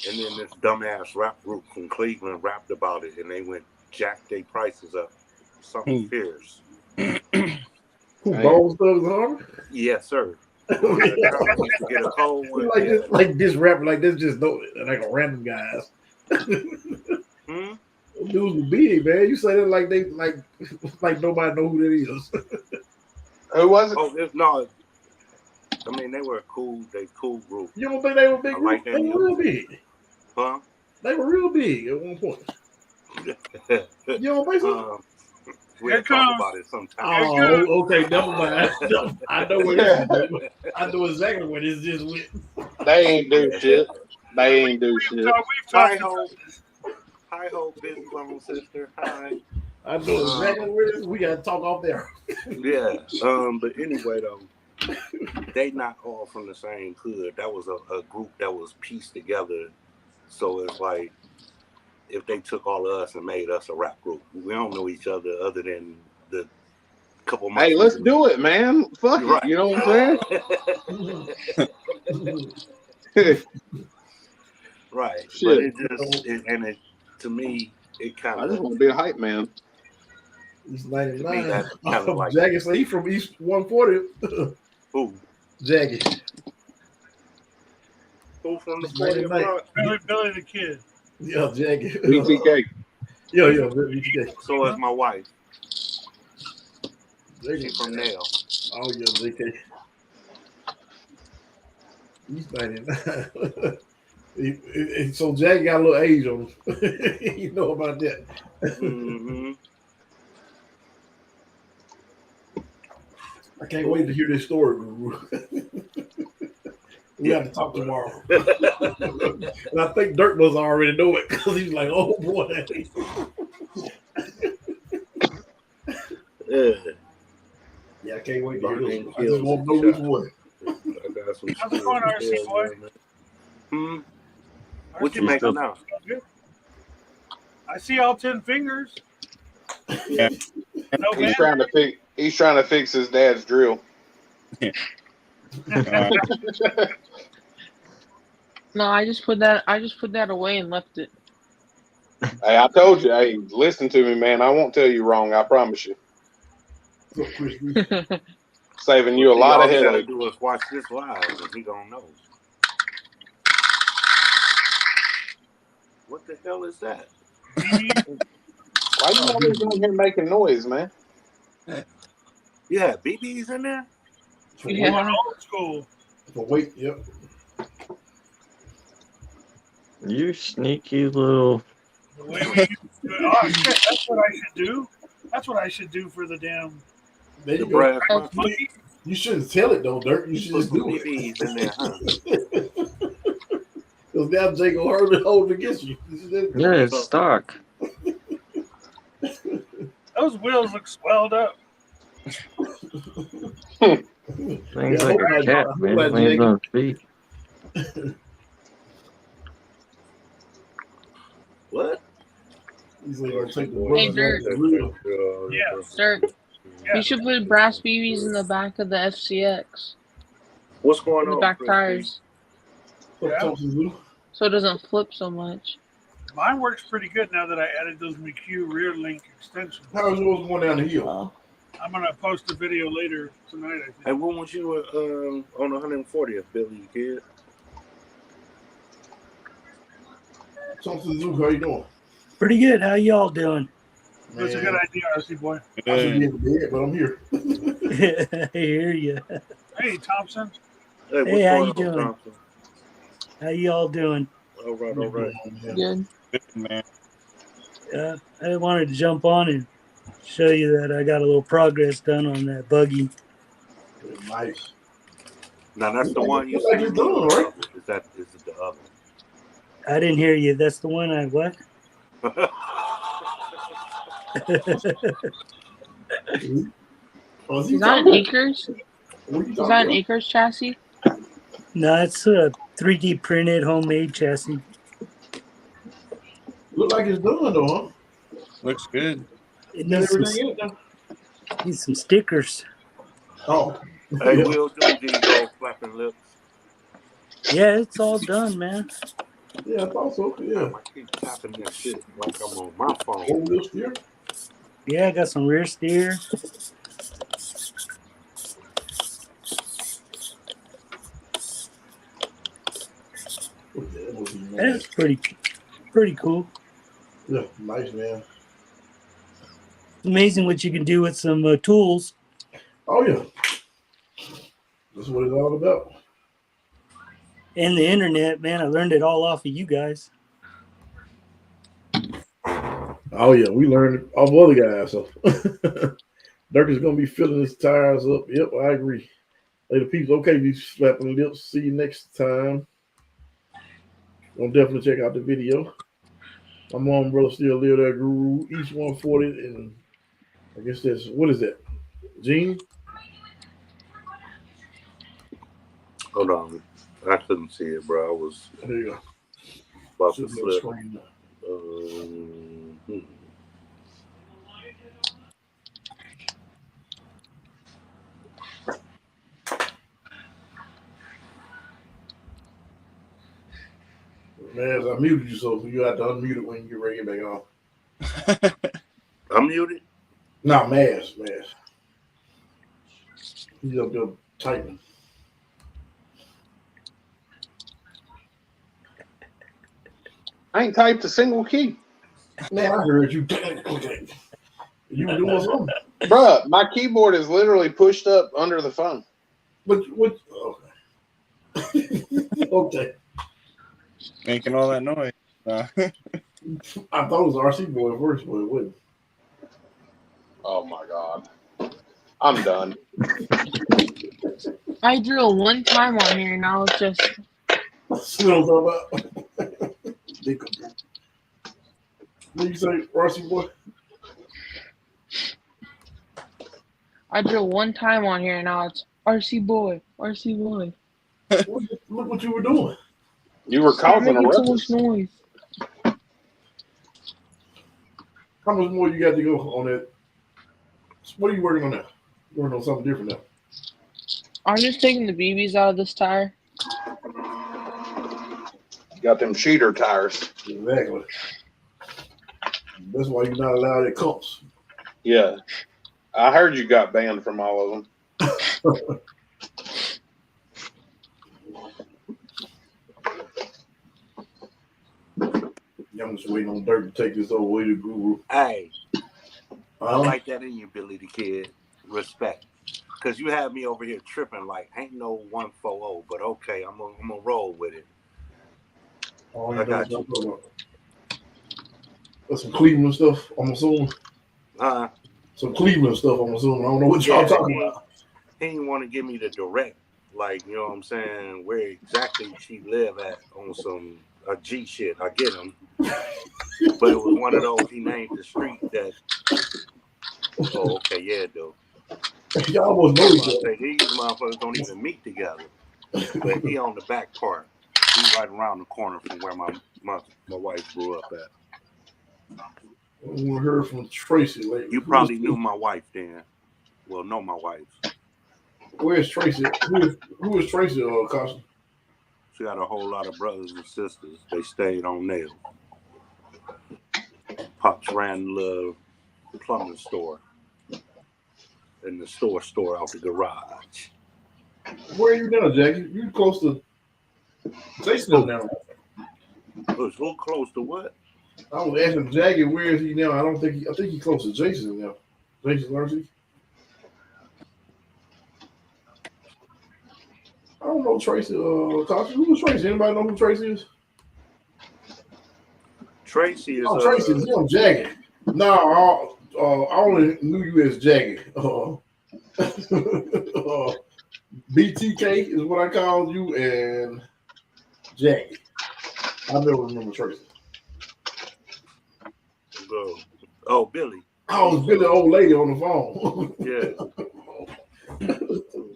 And then this dumbass rap group from Cleveland rapped about it, and they went jack their prices up. Something fierce. Who Bones Thugs Harmony? Yes, sir. Used to get a cold one. Like this rapper, like this, just like a random guys. Dudes were big, man. You say that like they like nobody know who that is. Who was it? Oh, no. I mean, they were a cool group. You don't think they were big? Like they were real big. Huh? They were real big at one point. You don't think so? We'll talk about it sometime. Oh, okay, never mind. I know what it is. I know exactly what it's just with. They ain't do shit. They ain't do shit. Hi ho, big little sister. Hi. I know exactly where it is. We gotta talk off there. Yeah. But anyway though, they not all from the same hood. That was a group that was pieced together. So it's like if they took all of us and made us a rap group. We don't know each other than the couple months. Hey, let's do it, man. Fuck right. it. You know what I'm saying? Right. Shit. But it just, to me, it kind of. I just want to be a hype man. He's 99. That's kind of like. Jaggy said he from East 140. Who? Jaggy. Who from the 40th block? Billy the Kid. Yeah, Jaggy. BTK. Yeah, BTK. So is my wife. She's from Nail. Oh, yeah, JK. He's 99. So Jaggy got a little age on him. You know about that. Mm-hmm. I can't wait to hear this story, Guru. We have to talk tomorrow. And I think Dirk must already know it because he's like, oh boy. Yeah, I can't wait to hear this. I just want to know which one. How's it going, RC boy? What you making now? I see all 10 fingers. Yeah. No He's trying to fix his dad's drill. No, I just put that away and left it. Hey, I told you. Hey, listen to me, man. I won't tell you wrong. I promise you. Saving you a lot of headache. Do is watch this live, and he gonna know. What the hell is that? Why you always in here making noise, man? Yeah, BB's in there. Yeah, old school. Wait, yep. You sneaky little. The way we used to, oh shit, that's what I should do. That's what I should do for the damn. There you go. You shouldn't tell it though, Dirk. You should just do it. BB's in there, huh? Because now Jake will hold it against you. Yeah, it's stock. Those wheels look swelled up. Things like a cat, man. Lands on feet. What? Hey, Dirk. Yeah. Dirk. You should put brass BBs in the back of the FCX. What's going on? The back tires. Yeah. So it doesn't flip so much. Mine works pretty good now that I added those McHugh rear link extensions. How's yours going down the hill? I'm gonna post a video later tonight, I think. Hey, when was you on 140th, Billy Kid? Something Zoo, how you doing? Pretty good. How y'all doing? That's a good idea, RC boy. I should be in bed, but I'm here. I hear you. Hey, Thompson. Hey, how you doing? Thompson? How y'all doing? All right, all right. Good. Good, man. I wanted to jump on and show you that I got a little progress done on that buggy. Nice. Now that's the one you said you're doing, right? Is it the other? I didn't hear you. That's the one I what? Is that an Acres? Is that an Acres chassis? No, it's a 3D printed homemade chassis. Look like it's done though, huh? Looks good. It needs some stickers. Oh. Hey, we'll do these old flapping lips. Yeah, it's all done, man. Yeah, I thought so. Yeah. I keep tapping that shit like I'm on my phone. Wheel steer? Yeah, I got some rear steer. That's pretty cool. Yeah, nice, man. Amazing what you can do with some tools. Oh yeah, that's what it's all about. And the internet, man. I learned it all off of you guys. Oh yeah, we learned it off other guys. So Dirk is gonna be filling his tires up. Yep, I agree. Later, peeps. Okay, be slapping lips. See you next time. Gonna definitely check out the video. My mom, brother, still live there. Guru East 140, and I guess that's what is that? Gene? Hold on. I couldn't see it, bro. I was There you go. about to flip. Man, I muted you, so you have to unmute it when you get ready to get back on. I'm muted? No, Maz. He's up there typing. I ain't typed a single key. Man, I heard you. You were doing something. Bruh, my keyboard is literally pushed up under the phone. What? Okay. Okay. Making all that noise. I thought it was RC boy first, but it wasn't. Oh my god. I'm done. I drilled one time on here, and now it's just. What you say, RC boy? I drilled one time on here, and now it's RC boy, RC boy. Look what you were doing. You were causing a so much noise. How much more you got to go on that? What are you working on now? Working on something different now. I'm just taking the BBs out of this tire. Got them cheater tires. Exactly. That's why you're not allowed at comps. Yeah. I heard you got banned from all of them. I'm just waiting on Dirt to take this over way to Guru. Hey, I like that in you, Billy the Kid. Respect. Because you have me over here tripping like, ain't no 140, but okay, I'm gonna roll with it. Oh, I got you. That's some Cleveland stuff, I'm assuming. Some Cleveland stuff, I'm assuming. I don't know what y'all talking about. He didn't want to give me the direct, like, you know what I'm saying, where exactly she live at on some G shit. I get him. But it was one of those, he named the street that, oh, okay, yeah, dude. Y'all almost know each other. These motherfuckers don't even meet together. But he on the back part. He's right around the corner from where my wife grew up at. We heard from Tracy lately. You probably knew my wife then. Well, know my wife. Where's Tracy? Who is Tracy, Carson? She got a whole lot of brothers and sisters. They stayed on nail. Pops ran the little plumbing store. And the store out the garage. Where are you now, Jackie? You close to Jason now. So close to what? I was asking Jackie, where is he now? I think he's close to Jason now. Jason RC. I don't know Tracy. Who is Tracy? Anybody know who Tracy is? Tracy is. Tracy is him, Jackie. No, I only knew you as Jackie. BTK is what I called you, and Jackie. I never remember Tracy. Oh, Billy. Oh, it was Billy, old lady on the phone. Yeah.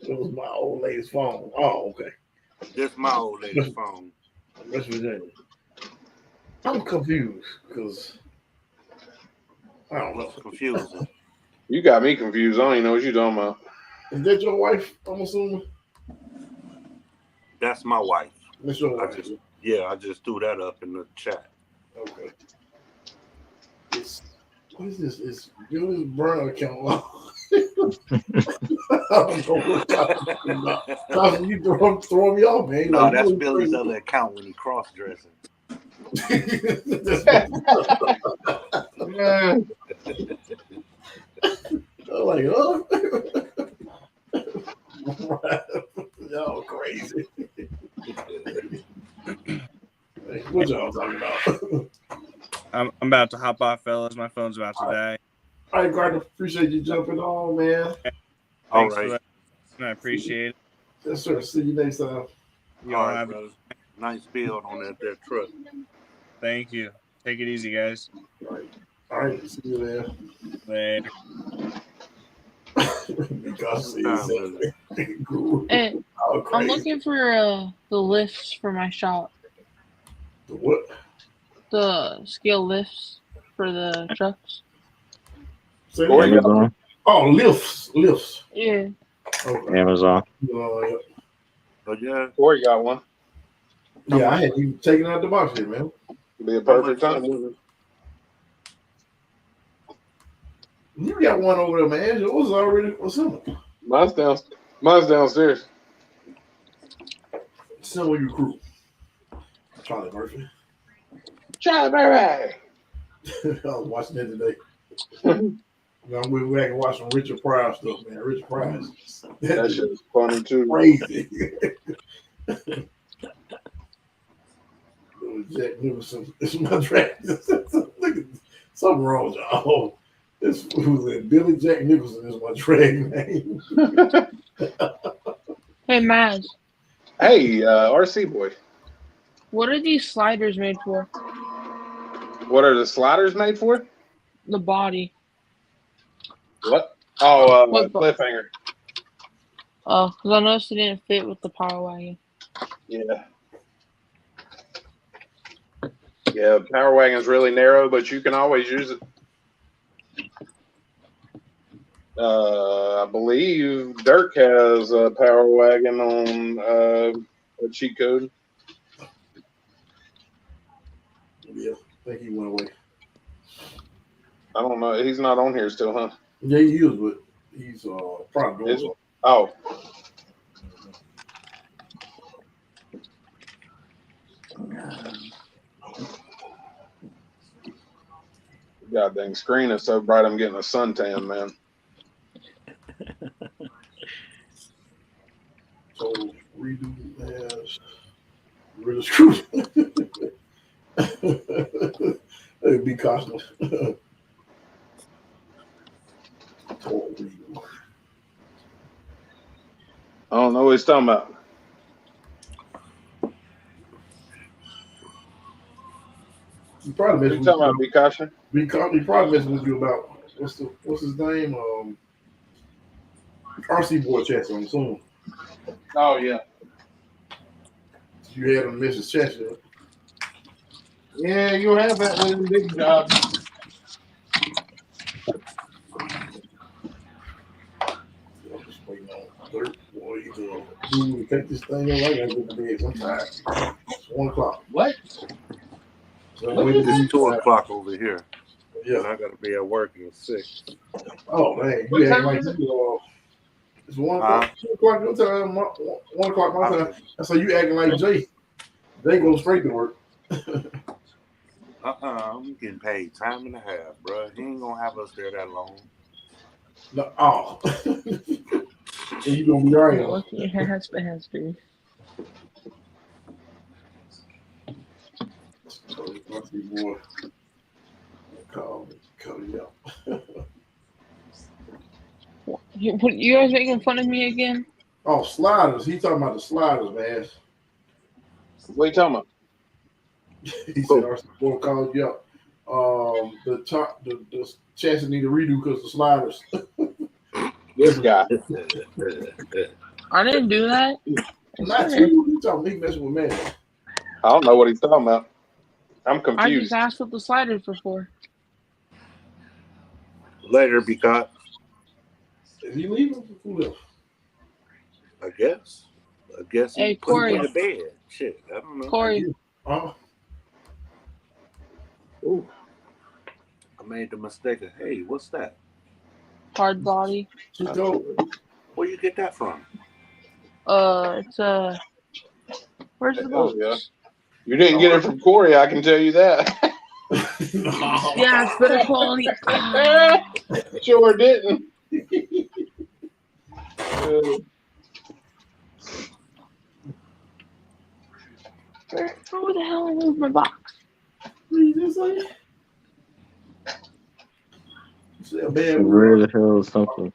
It was my old lady's phone. Oh, okay. That's my old lady's phone. West Virginia. I'm confused because I don't know. It's confusing. You got me confused. I don't even know what you're talking about. Is that your wife, I'm assuming? That's my wife. That's your wife. I just threw that up in the chat. Okay. What is this? It's Billy's burner account. I don't know what y'all you throw me off, man. No, that's Billy's other account when he cross-dressing. I'm like, oh. Y'all crazy. What y'all talking about? I'm about to hop off, fellas. My phone's about to die. All right, Gardner. Appreciate you jumping on, man. Thanks for that. I appreciate it. Yes, sir. See you next time. Y'all have a nice build on that truck. Thank you. Take it easy, guys. All right. See you there. Later. because Hey, I'm looking for the lifts for my shop. The what? The scale lifts for the trucks. Amazon. Oh, lifts. Yeah. Okay. Amazon. Oh yeah. Corey got one. Yeah, I had you taken out the box here, man. Be a perfect time. You got one over there, man. It was already assembled. Mine's downstairs. Send with your crew. Charlie Murphy. Charlie Murphy. I was watching that today. We had to watch some Richard Pryor stuff, man. Richard Pryor. That shit is funny too. Crazy. Jack Nicholson. It's my track. Look at something wrong with y'all. This was Billy Jack Nicholson is my drag name. Hey, Maz. Hey, RC boy. What are these sliders made for? What are the sliders made for? The body. What? Oh, cliffhanger. Oh, because I noticed it didn't fit with the Power Wagon. Yeah. Yeah, Power Wagon's really narrow, but you can always use it. I believe Dirk has a Power Wagon on a cheat code. Yeah, I think he went away. I don't know. He's not on here still, huh? Yeah, he is, but he's probably doing something. Oh. God dang, screen is so bright I'm getting a suntan, man. So redo has rid of screws. It'd be costly. I don't know what he's talking about. He probably what you talking about, Bikasha? He probably messing with you about what's his name? RC Boy Chats, I'm assuming. Oh yeah. You had him miss his chest. Yeah, you have that with him, big job. I'm just waiting on Dirt Boy to take this thing away. I gotta get to bed. I'm tired. It's 1 o'clock. What? So it's 2 o'clock over here. Yeah. And I gotta be at work at 6. Oh man, you act like it's 1 o'clock. 2 o'clock your time. 1 o'clock my time. That's how you acting like Jay. They go straight to work. I'm getting paid time and a half, bro. He ain't gonna have us there that long. No, oh. And you gonna be all right. Look at your husband, dude. Boy. Call you out. You guys making fun of me again? Oh, sliders. He talking about the sliders, man. What are you talking about? He said RC Boy called you out. The chassis need a redo because the sliders. This guy. I didn't do that. Not you. You talking? He messing with man. I don't know what he's talking about. I'm confused. I just asked what the sliders were for. Later, because is he leaving? Who left? I guess. Hey, he put Corey. him in the bed. Shit, I don't know. Corey. Ooh. I made the mistake of, hey, what's that? Hard body. Where you get that from? It's where's the box? Yeah. You didn't get it from Corey, I can tell you that. Yeah, it's better quality. Sure didn't. Where the hell I moved my box? What did you just say? Where the hell is something?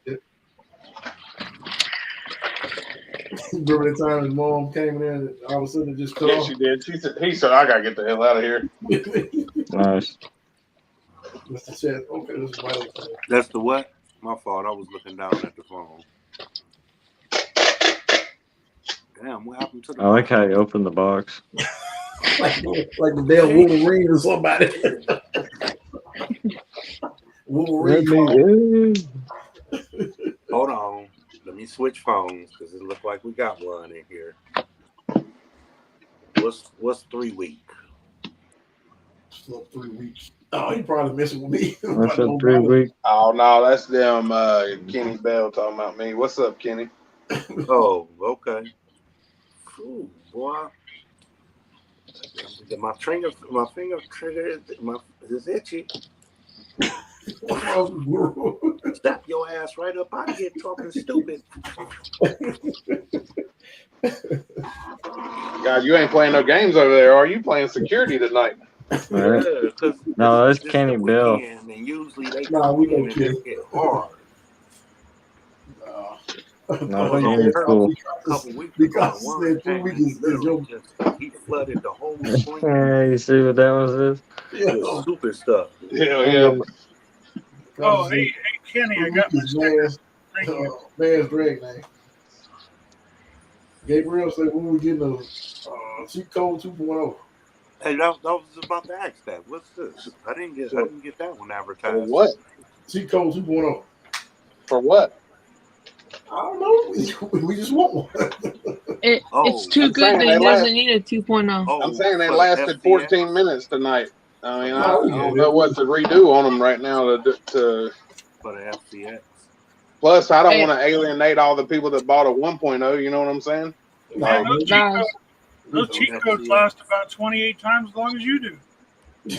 Remember the time his mom came in and all of a sudden it just cut off? She did. He said, I gotta get the hell out of here. Nice. Mr. Chet, okay, this is my That's the what? My fault. I was looking down at the phone. Damn, what happened to the I like how you opened the box. like the damn Wolverine or somebody. Wolverine. Hold on. Let me switch phones because it looked like we got one in here. What's 3 week? Still 3 weeks. Oh, he probably messing with me. That's a 3 week. Oh no, that's them Kenny Bell talking about me. What's up, Kenny? Oh, okay. Ooh, boy. My finger trigger is itchy. Stop your ass right up out of here talking stupid. God, you ain't playing no games over there, are you? Playing security tonight? Right. No, that's Kenny Bill. And usually they come in and they get hard. No, Kenny's cool. Couple weeks ago, he flooded the whole screen. Yeah, you see what that was? With stupid stuff. Yeah. Oh, hey, Kenny, I got my sticker. Thank you. Man's drag name. Gabriel said when we getting a cheat code 2.0. Hey, that was about to ask that. What's this? I didn't get that one advertised. For what? Cheat code 2.0. For what? I don't know. We just want one. It's too good that he doesn't need a 2.0. I'm saying they lasted 14 minutes tonight. I mean, I don't know what to redo on them right now to for the FCX. Plus, I don't want to alienate all the people that bought a 1.0. You know what I'm saying? Man, those cheat codes last about 28 times as long as you do.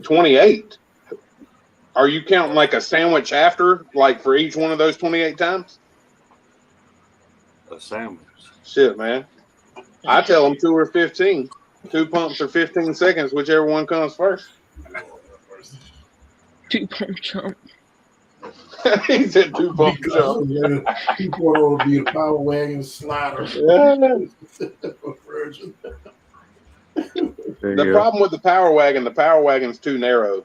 28? Are you counting like a sandwich after, like for each one of those 28 times? A sandwich. Shit, man. I tell them 2 or 15. 2 pumps or 15 seconds, whichever one comes first. 2 pump jump. He said 2 pump jump. 2.0 would be a power wagon slider. The problem with the power wagon's too narrow.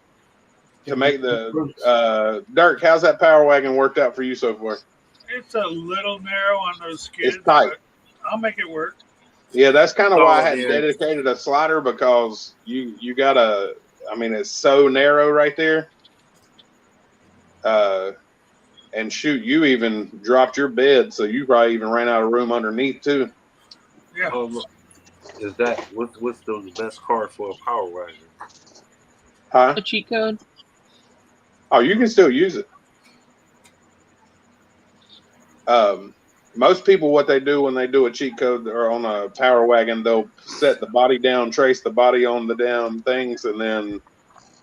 To make the Dirk, how's that power wagon worked out for you so far? It's a little narrow on those skids. It's tight. I'll make it work. Yeah, that's kind of why I had dedicated a slider, because you gotta. I mean, it's so narrow right there. And shoot, you even dropped your bed, so you probably even ran out of room underneath too. Yeah. Is that what's the best card for a power wagon? Huh? A cheat code. Oh, you can still use it. Most people, what they do when they do a cheat code or on a power wagon, they'll set the body down, trace the body on the damn things, and then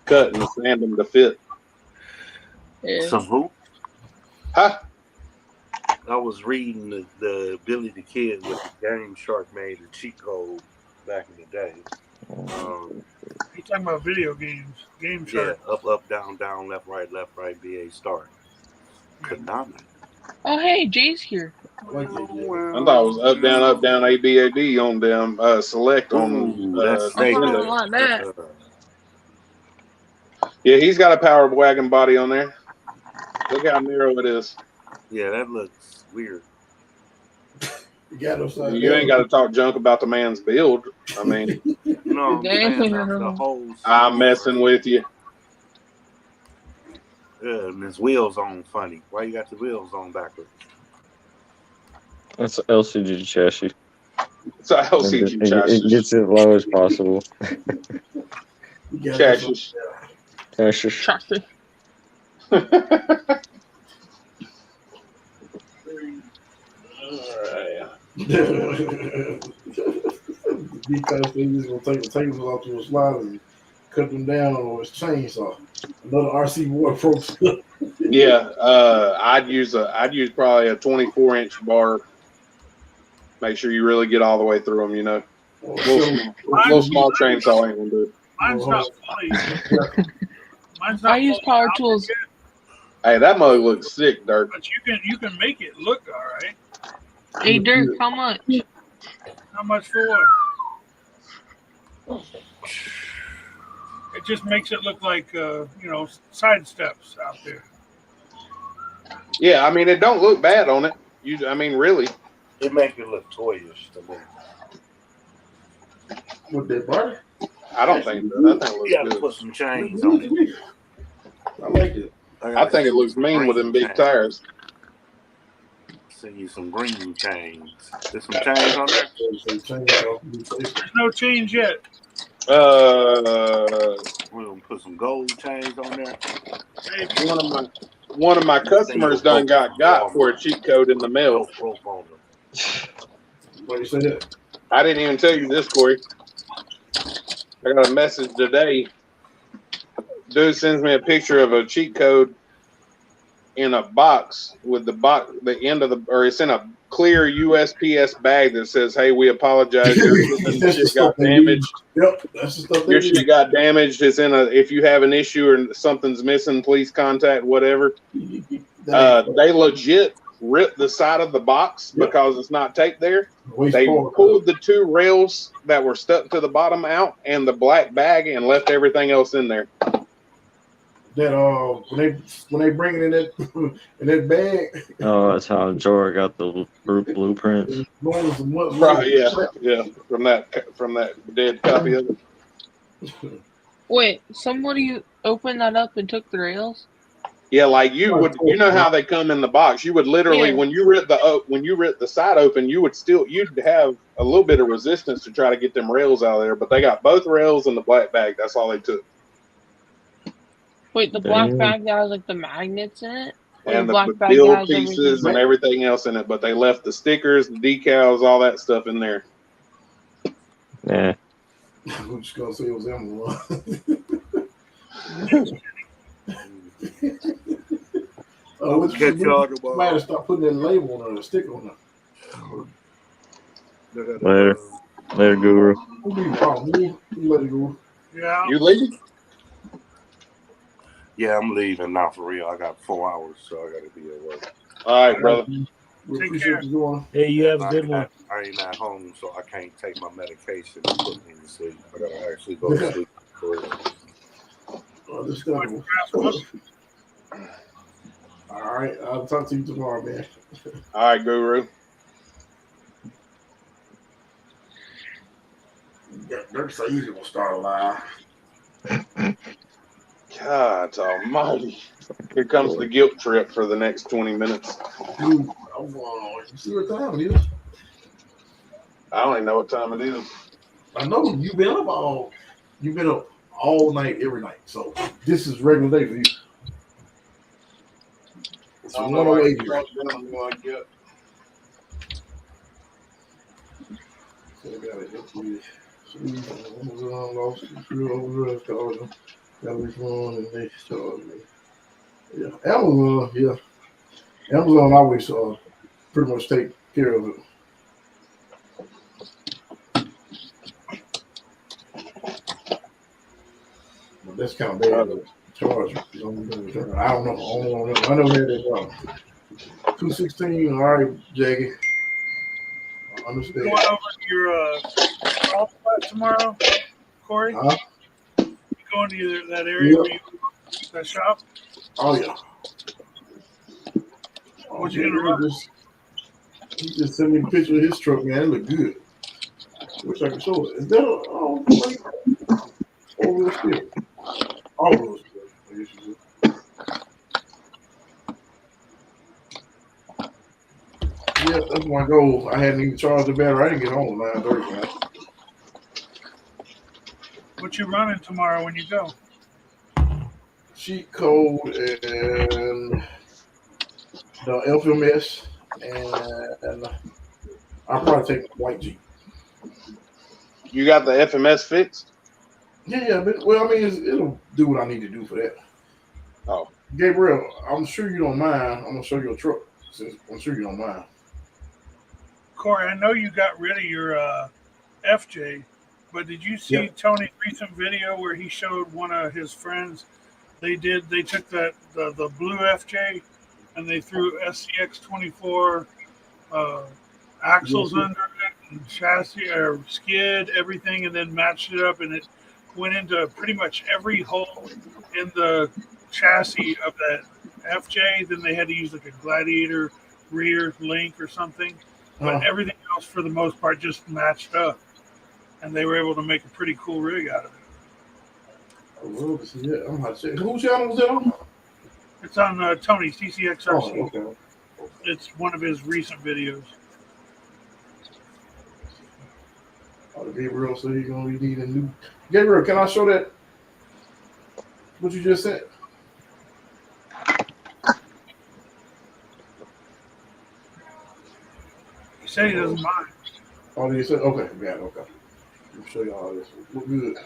cut and sand them to fit. Yeah. Some who? Huh? I was reading the Billy the Kid with the Game Shark made a cheat code back in the day. You're talking about video games. Game Shark. Yeah, up, down, left, right, BA start. Konami. Oh, hey, Jay's here. I thought it was up, down, ABAD on them select on that. Yeah, he's got a power wagon body on there. Look how narrow it is. Yeah, that looks weird. You ain't got to talk junk about the man's build. I mean, no, the whole. I'm messing with you. Yeah, and his wheels on funny. Why you got the wheels on backwards? That's an LCG chassis. It's an LCG chassis. It gets it low as possible. Chassis. Chassis. Because they just gonna take the tables off to a slider and cut them down on his chainsaw. Another RC War Pro. Yeah, I'd use probably a 24-inch bar. Make sure you really get all the way through them. You know, little small chainsaw ain't gonna do it. Mine's not fully. I use power tools. Hey, that mug looks sick, Dirk. But you can make it look all right. Hey, Dirk, how much? How much for what? It just makes it look like side steps out there. Yeah, I mean, it don't look bad on it. I mean, really. It makes it look toyish to me. With that body? I don't think so. That thing looks You gotta good. put some chains on it. I like it. I think it looks mean with them big tires. Send you some green chains. There's some chains on there. There's no change yet. We're gonna put some gold chains on there. One of my customers done got for a cheat code in the mail. What you say that? I didn't even tell you this, Corey. I got a message today. Dude sends me a picture of a cheat code in a box with the end of it's in a clear USPS bag that says, "Hey, we apologize. Your shit got damaged. Yep, that's the stuff. Your shit got damaged. It's in if you have an issue or something's missing, please contact whatever." They legit ripped the side of the box because it's not taped there. They pulled the two rails that were stuck to the bottom out and the black bag and left everything else in there. That when they bring it in that bag. Oh, that's how Jorah got the blueprints. Right? Yeah. From that dead copy of it. Wait, somebody opened that up and took the rails? Yeah, like you would, how they come in the box. You would literally, when you rip the side open, you'd have a little bit of resistance to try to get them rails out of there. But they got both rails in the black bag. That's all they took. Wait, the black bag that has like the magnets in it, and the bill pieces and everything else in it. But they left the stickers, the decals, all that stuff in there. Yeah. I'm just gonna say it was Amazon. Catch y'all tomorrow. Might have start putting that label on it, a sticker on it. Later, Guru. Yeah. You leaving? Yeah, I'm leaving now for real. I got 4 hours, so I got to be at work. All right, brother. Take care. Hey, you have a good one. I ain't at home, so I can't take my medication and put me to sleep. I got to actually go to sleep. All right, I'll talk to you tomorrow, man. All right, Guru. Dirk say he's gonna start live. God almighty. Here comes the guilt trip for the next 20 minutes. Dude, you see what time it is? I don't even know what time it is. I know you've been up all night, every night. So this is regular day for you. It's I don't know why you like that. Yeah, Amazon always pretty much take care of it. But that's kind of bad. Charge. I don't know. I know that problem. 216. All right, Jaggy. I understand. Going over to your golf class tomorrow, Corey? You going to that area where you that shop? Oh yeah. What you gonna run? He just sent me a picture of his truck, man. It looked good. Wish I could show it. Is that all-wheel steer? All-wheel steer. Yeah, that's my goal. I hadn't even charged the battery. I didn't get home at 9:30, man. What you running tomorrow when you go? Cheat code and the FMS, and I'll probably take white Jeep. You got the FMS fixed? Yeah, but well, I mean, it'll do what I need to do for that. Oh, Gabriel, I'm sure you don't mind. I'm gonna show you a truck. Since I'm sure you don't mind. Corey, I know you got rid of your FJ, but did you see Tony's recent video where he showed one of his friends? They took the blue FJ and they threw SCX 24 axles under it and chassis or skid everything, and then matched it up, and it went into pretty much every hole in the chassis of that FJ. Then they had to use like a Gladiator rear link or something. but everything else for the most part just matched up, and they were able to make a pretty cool rig out of it. I love to see that. I'm not saying whose channel was that on? It's on Tony CCXRC. Oh, okay. It's one of his recent videos. Gabriel said he's gonna be needing new. Gabriel, can I show that? What you just said? He said he doesn't mind. Oh, you said okay, yeah, okay. Let me show you all this. Look good.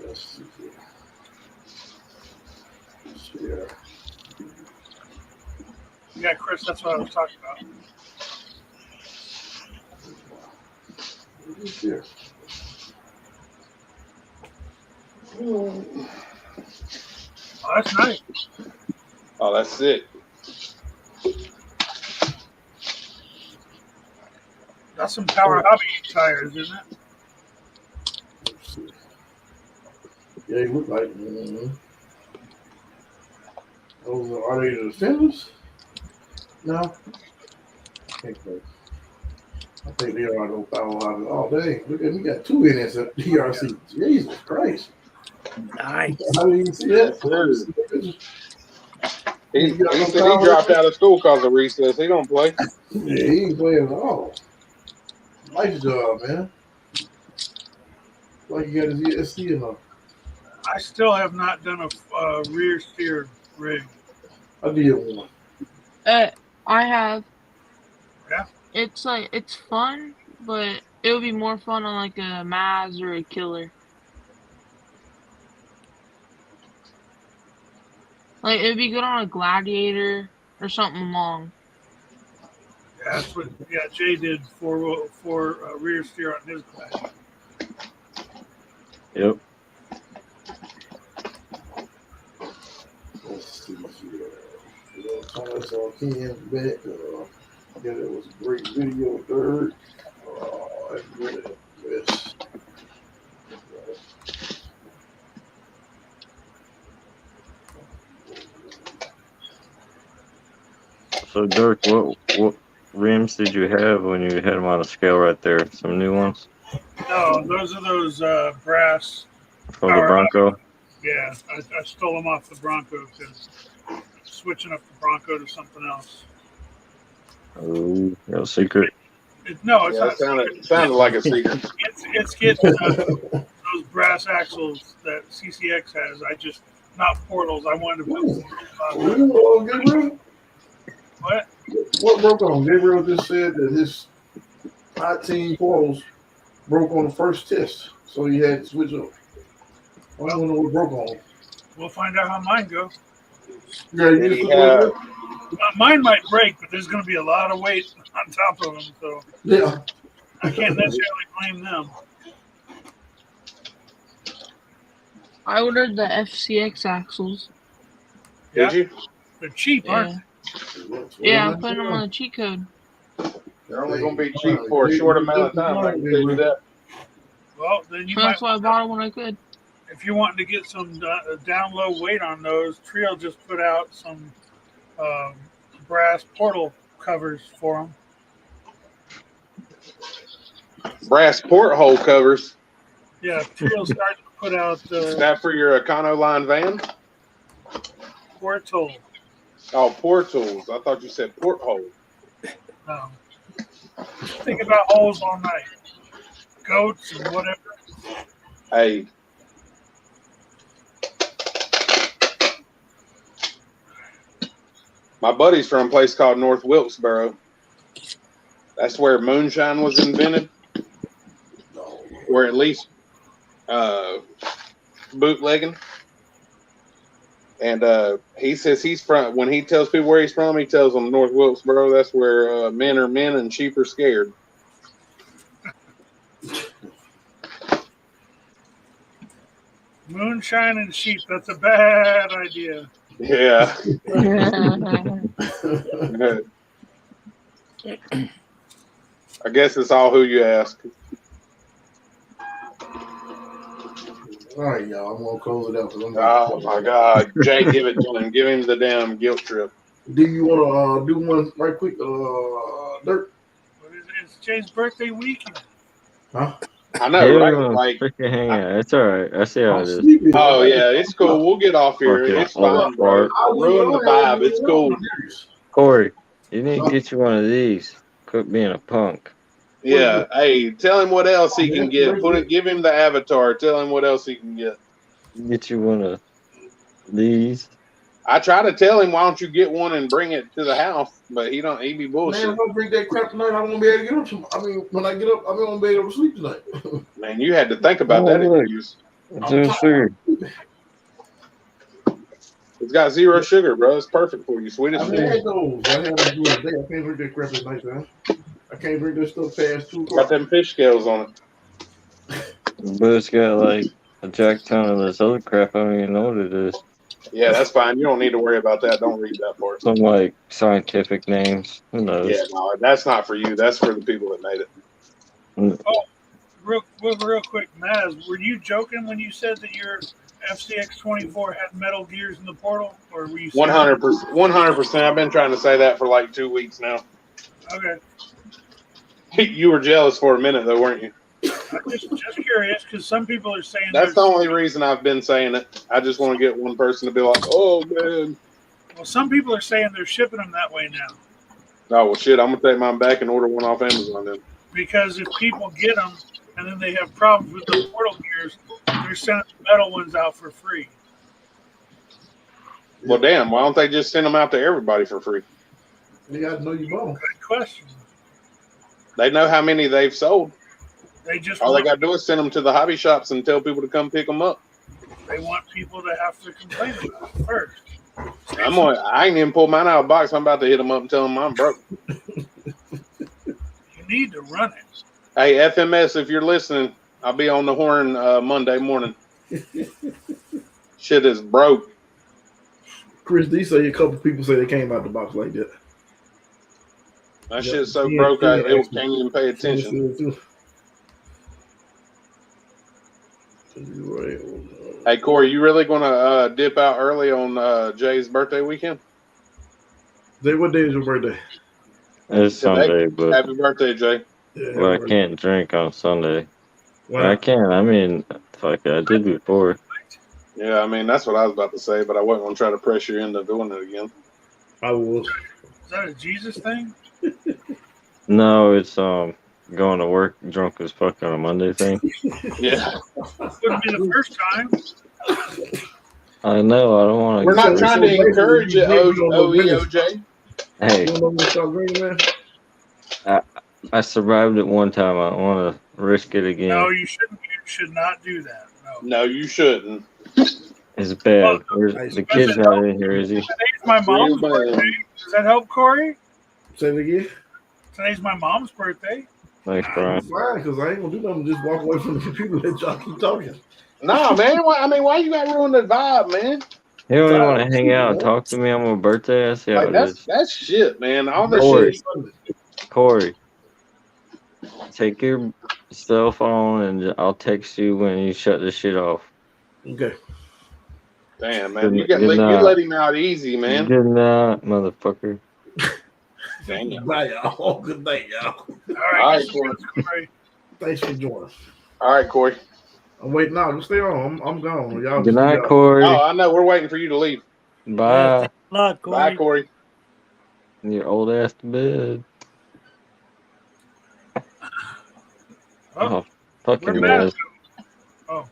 Let's see here. Share. Yeah, Chris, that's what I was talking about. Here. Oh, that's nice. Oh, that's it. That's some Power Hobby tires, isn't it? Yeah, they look like. Those are they the Defenders? No. I think they are those Power Hobby. Oh, dang. Look at we got two in this GRC. Jesus Christ. Nice. How do you see that? He said he dropped out of school because of recess. He don't play. Yeah, he ain't playing at all. Nice job, man. Like you got his ESC in there. I still have not done a rear steer rig. I did one. I have. Yeah. It's like it's fun, but it would be more fun on like a Maz or a Killer. Like it'd be good on a Gladiator or something long. Yeah, that's what. Yeah, Jay did for rear steer on his Gladiator. Yep. Let's see here. Thomas on Ken's back. Yeah, that was a great video. Third. Oh, that's good. Yes. So Dirk, what rims did you have when you had them on a scale right there? Some new ones? No, those are those brass. From the Bronco? Yeah, I stole them off the Bronco because switching up the Bronco to something else. Oh, no secret. It's not. Sounded like a secret. It's getting those brass axles that CCX has. I just not portals. I wanted to put Gabriel? What? What broke on? Gabriel just said that his 19 portals broke on the first test, so he had to switch up. I don't know what broke on. We'll find out how mine go. Yeah, mine might break, but there's going to be a lot of weight on top of them, so yeah, I can't necessarily blame them. I ordered the FCX axles. Did you? They're cheap, aren't they? Yeah, I'm putting them on the cheat code. They're only going to be cheap for a short amount of time. I can tell you that. Well, then you That's why I bought them when I could. If you're wanting to get some down low weight on those, Trio just put out some brass portal covers for them. Brass porthole covers. Yeah, Trio starting to put out. Is that for your Econoline van? Porthole. Oh, portals. I thought you said porthole. No. Think about holes all night. Goats and whatever. Hey. My buddy's from a place called North Wilkesboro. That's where moonshine was invented. Or at least bootlegging. And he says he's from, when he tells people where he's from, he tells them North Wilkesboro. That's where men are men and sheep are scared. Moonshine and sheep, that's a bad idea. Yeah. I guess it's all who you ask. All right, y'all. I'm gonna close it out. Oh my God, Jay, give it to him. Give him the damn guilt trip. Do you want to do one right quick, Dirt? It's Jay's birthday weekend. Huh? I know, right? Like, freaking hang out. It's all right. I see how it is. Oh yeah, it's cool. We'll get off here. Fucking It's fine, bro. Ruin the vibe. It's cool. Corey, you need to get you one of these. Quit being a punk. Yeah. Hey, tell him what else he can get. Give him the avatar. Tell him what else he can get. Get you one of these. I try to tell him, why don't you get one and bring it to the house? But he don't. He be bullshit. Man, if I drink that crap tonight, I won't be able to get up. When I get up, I won't be able to sleep tonight. Man, you had to think about that excuse. It's sugar. It's got 0 sugar, bro. It's perfect for you. Sweet as I had those. I had them the other day. I can't drink that crap at night, man. I can't drink this stuff past 2 o'clock. Got them fish scales on it. But it's got like a jack ton of this other crap. I don't even know what it is. Yeah, that's fine. You don't need to worry about that. Don't read that part. Some like scientific names. Who knows? Yeah, no, that's not for you. That's for the people that made it. Oh, real quick, Maz, were you joking when you said that your FCX24 had metal gears in the portal, or were you 100%? 100%. I've been trying to say that for like 2 weeks now. Okay. You were jealous for a minute, though, weren't you? I'm just curious, because some people are saying that's the only reason I've been saying it. I just want to get one person to be like, "Oh man." Well, some people are saying they're shipping them that way now. Oh well, shit! I'm gonna take mine back and order one off Amazon then. Because if people get them and then they have problems with the portal gears, they're sending the metal ones out for free. Well, damn! Why don't they just send them out to everybody for free? They got to know you bought them. Good question. They know how many they've sold. All they got to do is send them to the hobby shops and tell people to come pick them up. They want people to have to complain about it first. I ain't even pulled mine out of the box. I'm about to hit them up and tell them I'm broke. You need to run it. Hey, FMS, if you're listening, I'll be on the horn Monday morning. Shit is broke. Chris D say a couple people say they came out the box like that. That shit's so broke, I can't even pay attention. Hey, Corey, you really going to dip out early on Jay's birthday weekend? Jay, what day is your birthday? It's Sunday, but happy birthday, Jay. Well, I can't drink on Sunday. Well, I can. I mean, fuck it, I did before. Yeah, I mean, that's what I was about to say, but I wasn't going to try to pressure you into doing it again. I will. Is that a Jesus thing? No, it's going to work drunk as fuck on a Monday thing. Yeah. Wouldn't be the first time. I know. I don't want to. We're not trying to encourage it, OEOJ. Hey. I survived it one time. I don't want to risk it again. No, you shouldn't. You should not do that. No, you shouldn't. It's bad. The kid's not in here, is he? Today's my mom's birthday. Does that help, Corey? Say it again. Today's my mom's birthday. Thanks, Brian. Fine, because I ain't gonna do nothing. Just walk away from the computer and let y'all keep talking. Nah, man. Why you got to ruin the vibe, man? He don't even want to hang out and talk to me on my birthday. I see how it is. That's shit, man. All this shit. Corey, take your cell phone and I'll text you when you shut this shit off. Okay. Damn, man. You let him out easy, man. Good night, motherfucker. Damn. Good night, y'all. Good night, y'all. All right, Corey. Thanks for joining. All right, Corey. I'm waiting now. Just stay on. I'm gone. Y'all good night, Corey. Oh, I know. We're waiting for you to leave. Bye. Yeah, Corey. Bye, Corey. Your old ass to bed. Oh fucking man. Oh.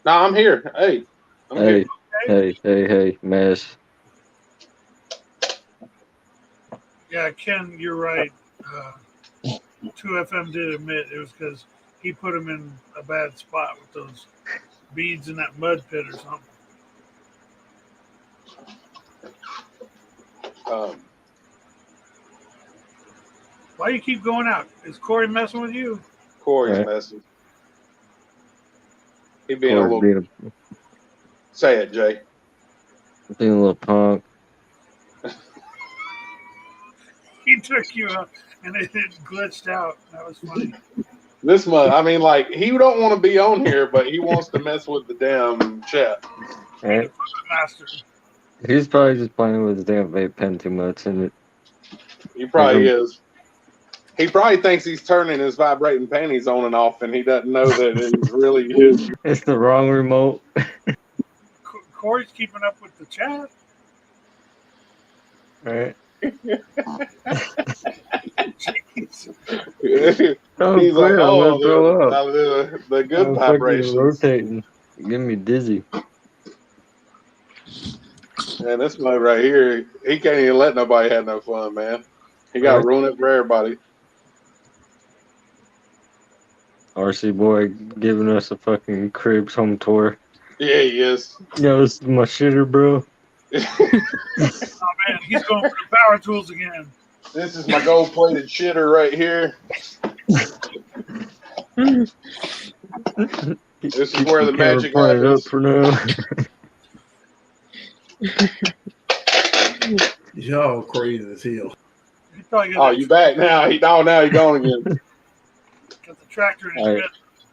No, I'm here. Hey. Hey, Mess. Yeah, Ken, you're right. 2FM did admit it was because he put him in a bad spot with those beads in that mud pit or something. Why you keep going out? Is Corey messing with you? Corey's messing. He being a little. Say it, Jay. Being a little punk. He took you out and it glitched out. That was funny. This month, I mean, like, he don't want to be on here, but he wants to mess with the damn chat. Right. He's probably just playing with his damn vape pen too much, and He probably is. He probably thinks he's turning his vibrating panties on and off, and he doesn't know that it's really his. It's the wrong remote. Corey's keeping up with the chat. All right. He's like, oh, the good vibrations. Rotating. Give me dizzy. Man, this one right here, he can't even let nobody have no fun, man. He got to ruin it for everybody. RC boy giving us a fucking cribs home tour. Yeah, he is. Yo, this is my shitter, bro. Oh man, he's going for the power tools again. This is my gold-plated shitter right here. This is where the magic happens. For now. Y'all crazy as hell. Oh, you back now? Now he's gone again. Got the tractor in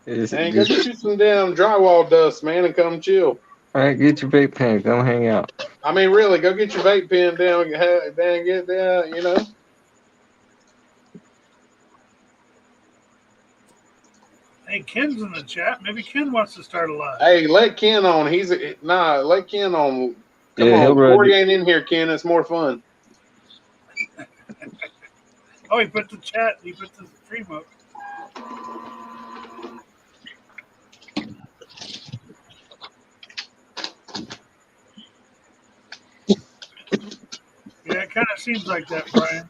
his bed. Man, go get you some damn drywall dust, man, and come chill. All right, get your vape pen. Come hang out. I mean, really, go get your vape pen down, get down, you know. Hey, Ken's in the chat. Maybe Ken wants to start a live. Hey, let Ken on. Let Ken on. Come on, Corey ain't in here, Ken. It's more fun. Oh, he put the chat. He put the stream up. Yeah, it kind of seems like that, Brian.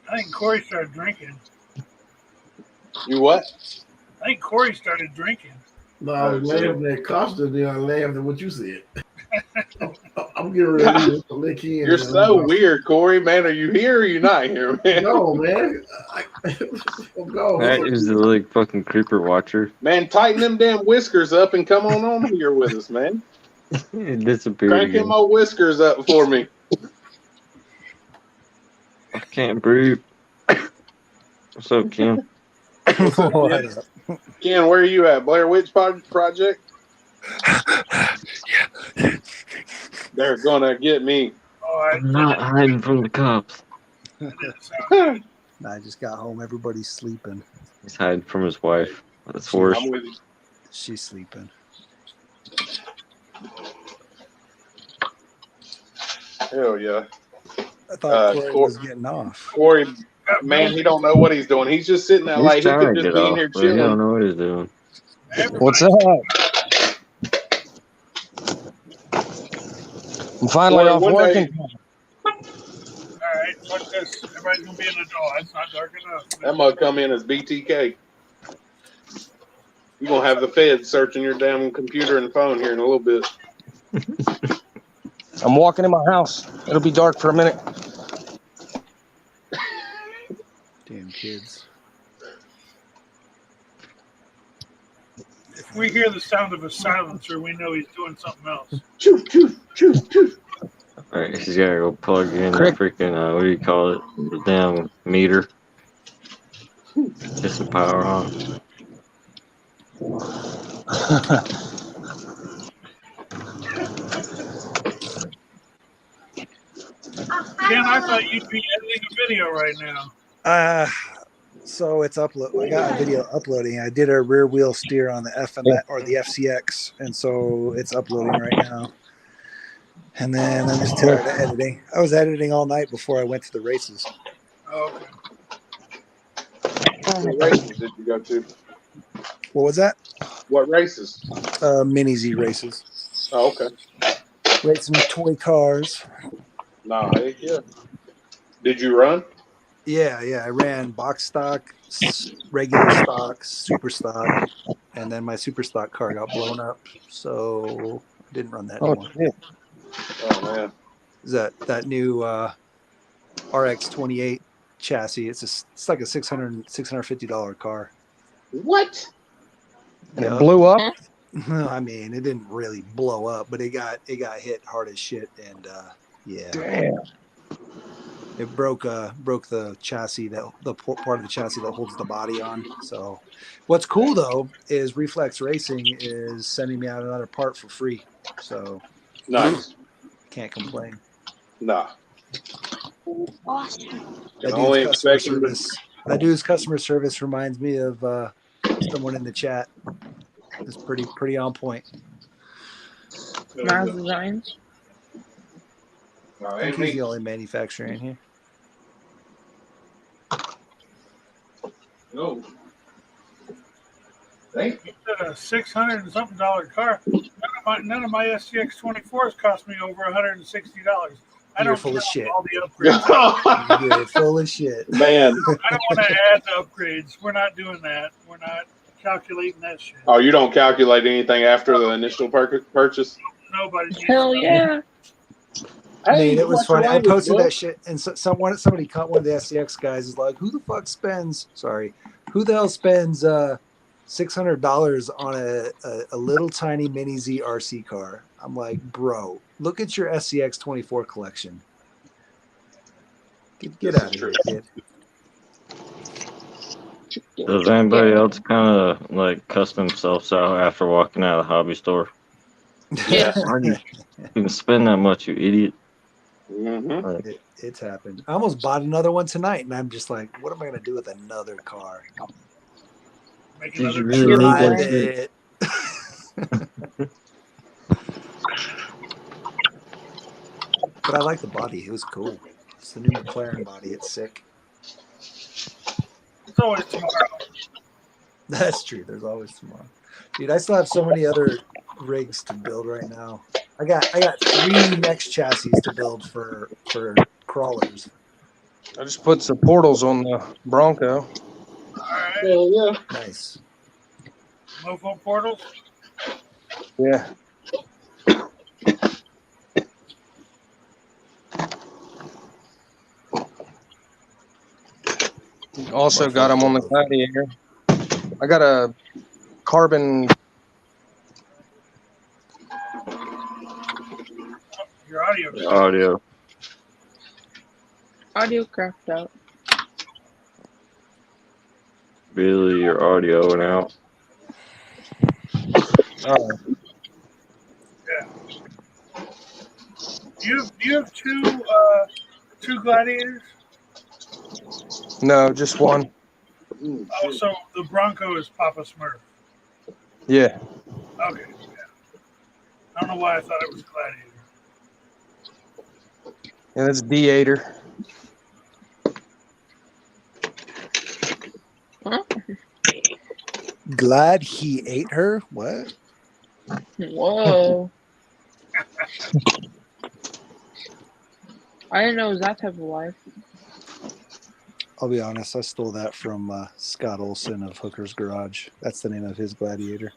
I think Corey started drinking. You what? I think Corey started drinking. No, I was laughing at Costa, then I laughed at what you said. I'm getting ready to let Ken. You're so weird, Corey, man. Are you here or are you not here, man? No, man. That is the like fucking creeper watcher. Man, tighten them damn whiskers up and come on here with us, man. It disappeared. Crank them old whiskers up for me. I can't breathe. What's up, Ken? Ken, where are you at? Blair Witch Project? They're gonna get me. I'm not hiding from the cops. I just got home. Everybody's sleeping. He's hiding from his wife. That's worse. I'm with you. She's sleeping. Hell yeah. I thought Corey was getting off. Corey, man, he don't know what he's doing. He's just sitting there like he could just be in here chilling. He don't know what he's doing. What's up? I'm finally off working. All right, fuck this. Everybody's gonna be in the door. It's not dark enough. That mug come in as BTK. You're gonna have the feds searching your damn computer and phone here in a little bit. I'm walking in my house. It'll be dark for a minute. Damn kids. If we hear the sound of a silencer, we know he's doing something else. All right, he's gotta go plug in the freaking what do you call it? The damn meter. Get some power on. Ken, I thought you'd be editing a video right now. So it's upload. I got a video uploading. I did a rear wheel steer on the FMX or the FCX, and so it's uploading right now. And then I'm just tired of editing. I was editing all night before I went to the races. Oh, okay. What races did you go to? What was that? What races? Mini Z races. Oh, okay. Racing toy cars. Nah, heck yeah. Did you run? Yeah. I ran box stock, regular stock, super stock, and then my super stock car got blown up, so I didn't run that anymore. Yeah. Oh man. Is that new RX-28 chassis? It's like a $650 car. What? And it blew up? I mean, it didn't really blow up, but it got hit hard as shit, and yeah. Damn. It broke the chassis, that the part of the chassis that holds the body on. So what's cool though is Reflex Racing is sending me out another part for free. So nice. Can't complain. Nah. Awesome. That dude's customer service. That dude's customer service reminds me of someone in the chat. It's pretty on point. Maz Designs. I think he's the only manufacturer in here. No. Thank you. A $600 and something car. None of my SCX 24s cost me over $160. You're full of shit. All the upgrades. You're full of shit, man. I don't want to add the upgrades. We're not doing that. We're not calculating that shit. Oh, you don't calculate anything after the initial purchase? Nobody. Hell yeah. I mean, it was funny. I posted that shit, and somebody caught one of the SCX guys is like, "Who the fuck spends? Sorry, who the hell spends $600 on a little tiny mini Z RC car?" I'm like, bro, look at your SCX 24 collection. Get out of here, kid. Does anybody else kind of like cuss themselves out after walking out of the hobby store? Yeah. You can spend that much, you idiot. Mm-hmm. It's happened. I almost bought another one tonight, and I'm just like, what am I going to do with another car? Did you really need that shit? But I like the body. It was cool. It's the new McLaren body. It's sick. It's always tomorrow. That's true. There's always tomorrow. Dude, I still have so many other rigs to build right now. I got 3 next chassis to build for crawlers. I just put some portals on the Bronco. All right. Hell yeah. Nice. Mofo portals. Yeah. Also got them on the Gladiator. I got a carbon. Your audio. Audio cracked out. Really, your audio went out. Oh. Yeah. Do you have two gladiators? No, just one. Oh, so the Bronco is Papa Smurf. Yeah. Okay. Yeah. I don't know why I thought it was Gladiator. Yeah, that's D-Ater. Huh? Glad he ate her? What? Whoa. I didn't know it was that type of life. I'll be honest, I stole that from Scott Olson of Hooker's Garage. That's the name of his Gladiator.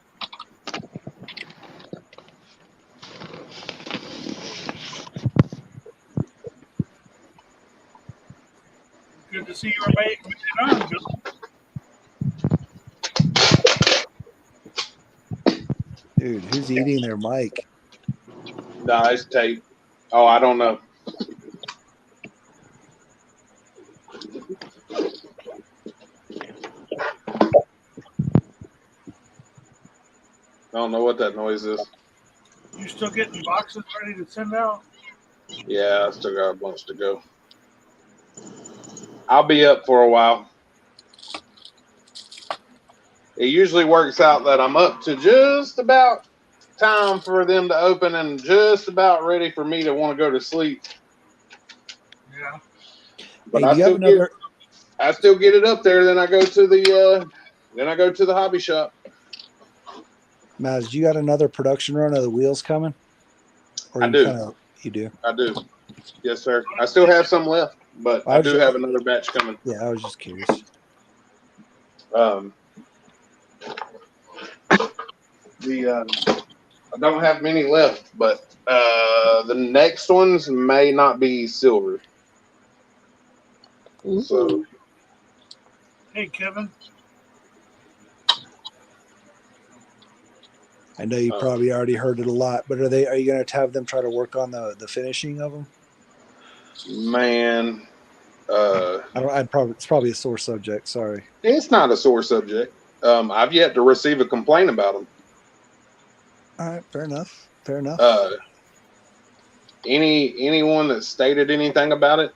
Good to see you were making it on, Bill. Dude, who's eating their mic? Nah, it's tape. Oh, I don't know. I don't know what that noise is. You still getting boxes ready to send out? Yeah, I still got a bunch to go. I'll be up for a while. It usually works out that I'm up to just about time for them to open and just about ready for me to want to go to sleep. Yeah. But Hey, I still get it up there. Then I go to the hobby shop. Maz, you got another production run of the wheels coming? Or I do. You do? I do. Yes, sir. I still have some left, but I do have another batch coming. Yeah, I was just curious. I don't have many left, but the next ones may not be silver. So, hey, Kevin. I know you probably already heard it a lot, but are you going to have them try to work on the finishing of them? Man, It's probably a sore subject. Sorry. It's not a sore subject. I've yet to receive a complaint about them. All right, fair enough. Fair enough. Anyone that stated anything about it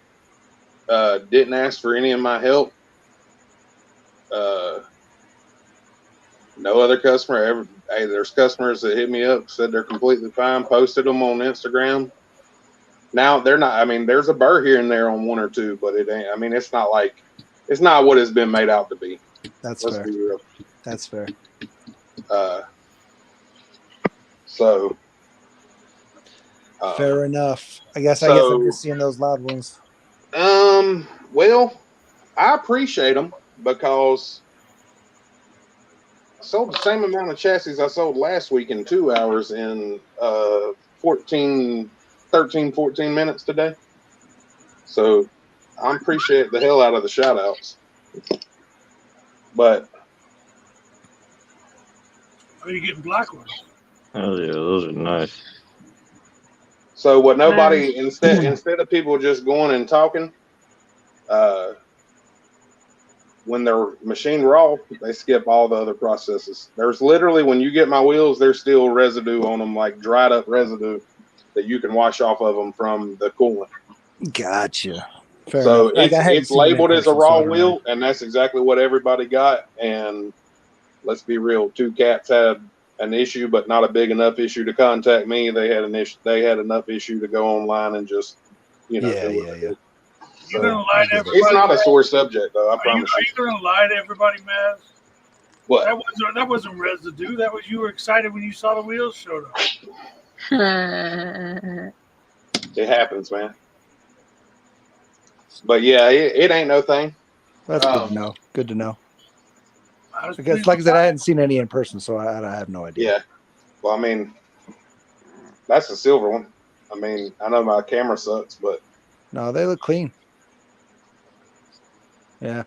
didn't ask for any of my help. No other customer ever. Hey, there's customers that hit me up, said they're completely fine, posted them on Instagram. Now they're not. I mean, there's a burr here and there on one or two, but it ain't. I mean, it's not what it's been made out to be. Let's fair. Be real. That's fair. So. Fair enough. I guess I'm just seeing those loud ones. Well, I appreciate them because I sold the same amount of chassis I sold last week in 2 hours in 14 minutes today. So I appreciate the hell out of the shout outs. But are you getting black ones? Oh yeah, those are nice. So what nobody instead of people just going and talking, when they're machine raw, they skip all the other processes. There's literally, when you get my wheels, there's still residue on them, like dried up residue that you can wash off of them from the coolant. Gotcha. Fair so enough. it's labeled as a raw wheel, and that's exactly what everybody got. And let's be real, two cats had an issue, but not a big enough issue to contact me. They had an issue. They had enough issue to go online and just, do what they do. You're gonna lie to everybody. It's not a sore subject, though. I promise you. Are you gonna lie to everybody, Maz? What? That wasn't residue. That was you were excited when you saw the wheels showed up. It happens, man. But yeah, it ain't no thing. That's good to know. Good to know. I guess, like I said, I hadn't seen any in person, so I have no idea. Yeah. Well, I mean, that's a silver one. I mean, I know my camera sucks, but no, they look clean. Yeah.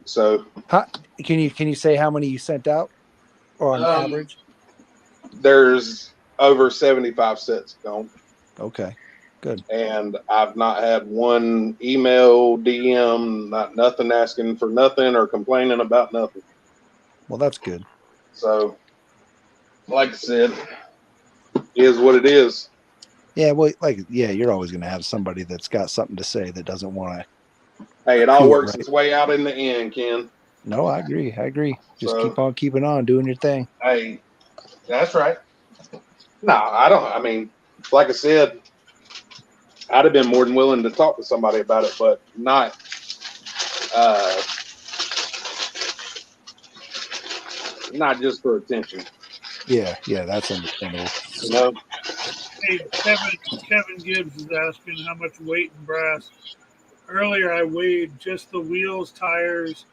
So can you say how many you sent out, or on average? There's over 75 sets gone. Okay, good. And I've not had one email, DM, nothing asking for nothing or complaining about nothing. Well, that's good. So, like I said, is what it is. Yeah, well, you're always going to have somebody that's got something to say that doesn't want to. Hey, it all works its way out in the end, Ken. No, I agree. Just keep on keeping on, doing your thing. Hey, that's right. No, I don't. I mean, like I said, I'd have been more than willing to talk to somebody about it, but not. Not just for attention. Yeah, that's understandable. Hey, Kevin Gibbs is asking how much weight in brass. Earlier, I weighed just the wheels, tires,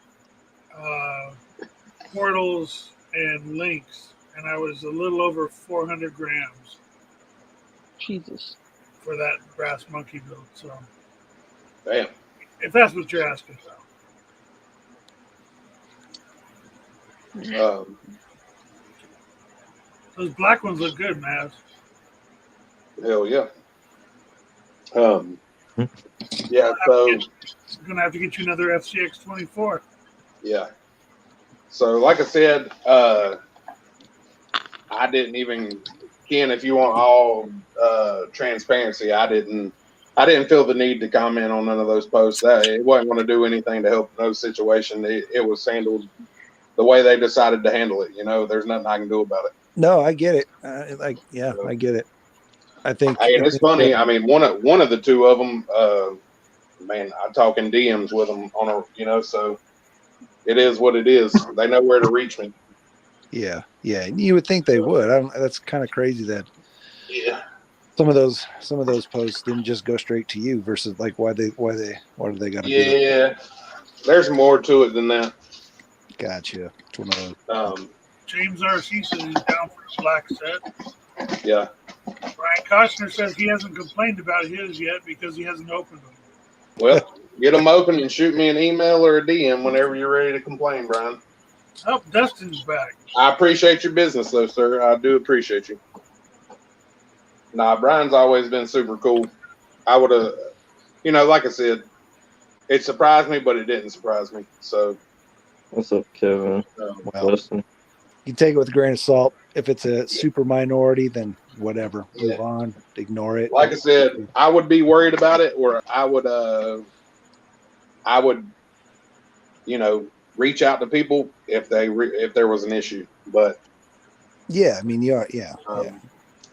portals, and links, and I was a little over 400 grams. Jesus. For that brass monkey build. So, damn. If that's what you're asking. Those black ones look good, Maz. Hell yeah. Yeah, so I'm gonna have to get you another FCX 24. Yeah. So, like I said, I didn't even, Ken, if you want all transparency, I didn't feel the need to comment on none of those posts. It wasn't going to do anything to help those situations. It was handled the way they decided to handle it. There's nothing I can do about it. No, I get it. I get it. I think. Hey, and it's funny. I mean, one of the two of them, man, I talk in DMs with them on so it is what it is. They know where to reach me. Yeah. You would think they would. That's kind of crazy that. Yeah. Some of those posts didn't just go straight to you versus like why do they got to? Yeah, there's more to it than that. Gotcha. It's one of those. James RC says he's down for the black set. Yeah. Brian Costner says he hasn't complained about his yet because he hasn't opened them. Well, get them open and shoot me an email or a DM whenever you're ready to complain, Brian. Oh, Dustin's back. I appreciate your business, though, sir. I do appreciate you. Nah, Brian's always been super cool. I would have, you know, like I said, it surprised me, but it didn't surprise me. So, what's up, Kevin? Well, you take it with a grain of salt. If it's a super minority, then whatever, move on, ignore it. Like I said, I would be worried about it, or I would, you know, reach out to people if if there was an issue. But yeah, I mean, yeah.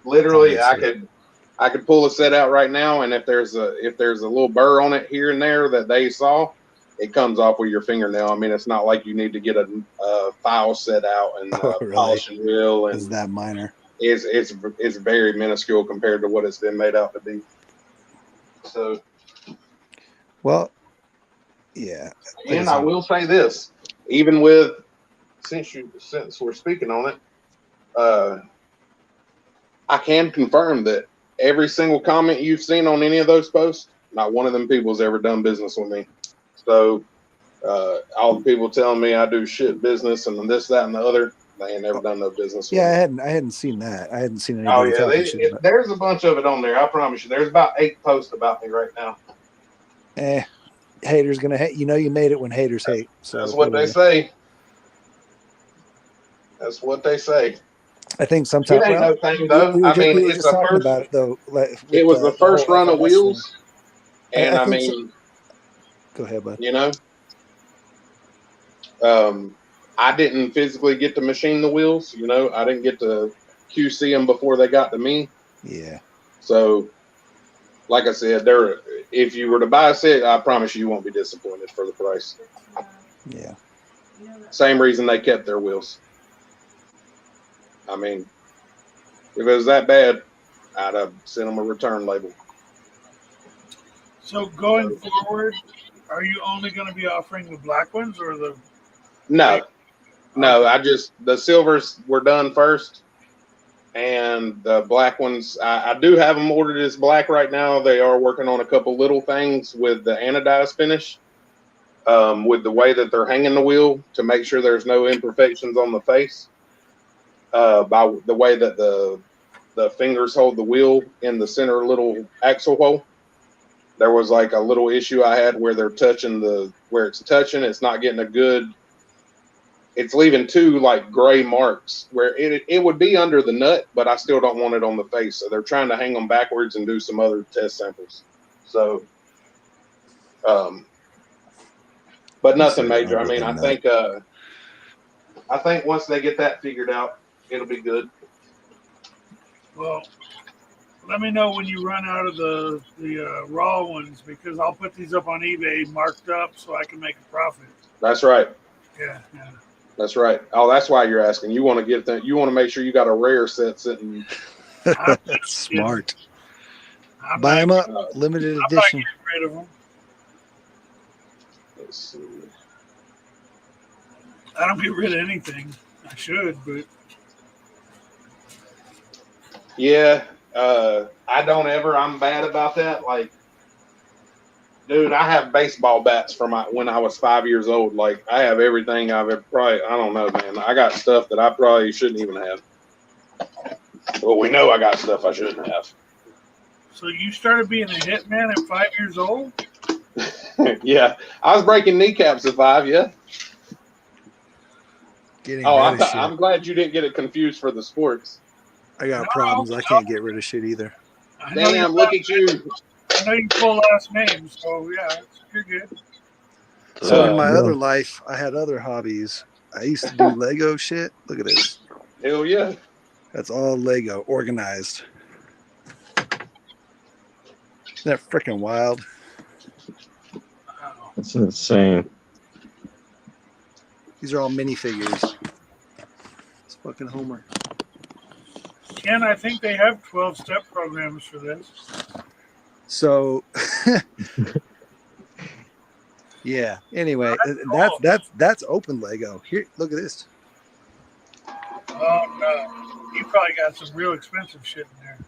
Literally, I could pull a set out right now, and if there's a little burr on it here and there that they saw, it comes off with your fingernail. I mean, it's not like you need to get a file set out and really? polish and wheel. And is that minor? It's very minuscule compared to what it's been made out to be. So, well, yeah. And I will say this, even with since we're speaking on it, I can confirm that every single comment you've seen on any of those posts, not one of them people has ever done business with me. So all the people telling me I do shit business and this, that, and the other, they ain't never done no business with me. I hadn't seen that. I hadn't seen anybody talking shit. There's a bunch of it on there. I promise you. There's about 8 posts about me right now. Haters gonna hate. You know, you made it when haters hate. So that's what they say. That's what they say. I think sometimes. It ain't no thing though. We were just talking about it though. It was the first run of wheels, and I mean, go ahead, bud. You know, I didn't physically get to machine the wheels. You know, I didn't get to QC them before they got to me. Yeah. So, like I said, if you were to buy a set, I promise you won't be disappointed for the price. Yeah. Same reason they kept their wheels. I mean, if it was that bad, I'd have sent them a return label. So going forward, are you only going to be offering the black ones or the? No. The silvers were done first, and the black ones, I do have them ordered as black right now. They are working on a couple little things with the anodized finish, with the way that they're hanging the wheel to make sure there's no imperfections on the face. By the way that the fingers hold the wheel in the center little axle hole. There was like a little issue I had where they're touching where it's touching, it's not getting a good, it's leaving 2 like gray marks where it would be under the nut, but I still don't want it on the face. So they're trying to hang them backwards and do some other test samples. So, but nothing major. I mean, I think once they get that figured out, it'll be good. Well, let me know when you run out of the raw ones, because I'll put these up on eBay marked up so I can make a profit. That's right. Yeah. That's right. Oh, that's why you're asking. You want to get that. You want to make sure you got a rare set sitting. That's smart. Buy them up, limited edition. I'm not getting rid of them. Let's see. I don't get rid of anything. I should, but yeah, I don't ever. I'm bad about that. Like, dude, I have baseball bats from when I was 5 years old. Like, I have everything I've ever probably. I don't know, man. I got stuff that I probably shouldn't even have. Well, we know I got stuff I shouldn't have. So you started being a hitman at 5 years old? Yeah, I was breaking kneecaps at 5. Yeah. I'm glad you didn't get it confused for the sports. I got problems. I can't get rid of shit either. Damn, look at you. I know you full last name, so yeah, you're good. So in my other life, I had other hobbies. I used to do Lego shit. Look at this. Hell yeah. That's all Lego, organized. Isn't that freaking wild? That's insane. These are all minifigures. It's fucking Homer. Ken, I think they have 12-step programs for this. So, yeah. Anyway, that's open Lego. Here, look at this. Oh no, you probably got some real expensive shit in there.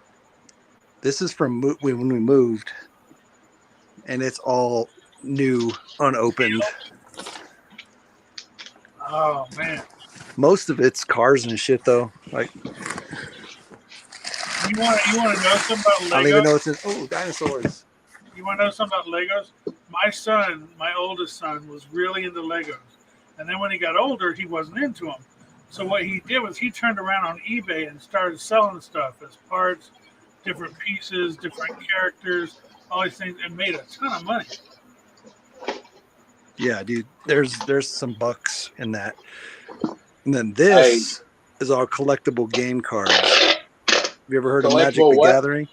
This is from when we moved, and it's all new, unopened. Oh man. Most of it's cars and shit, though. Like, you want to know something about Lego? I don't even know what's in. Oh, dinosaurs. You want to know something about Legos? My son, my oldest son, was really into Legos. And then when he got older, he wasn't into them. So what he did was he turned around on eBay and started selling stuff as parts, different pieces, different characters, all these things, and made a ton of money. Yeah, dude. There's some bucks in that. And then this is our collectible game cards. Have you ever heard of Magic the Gathering?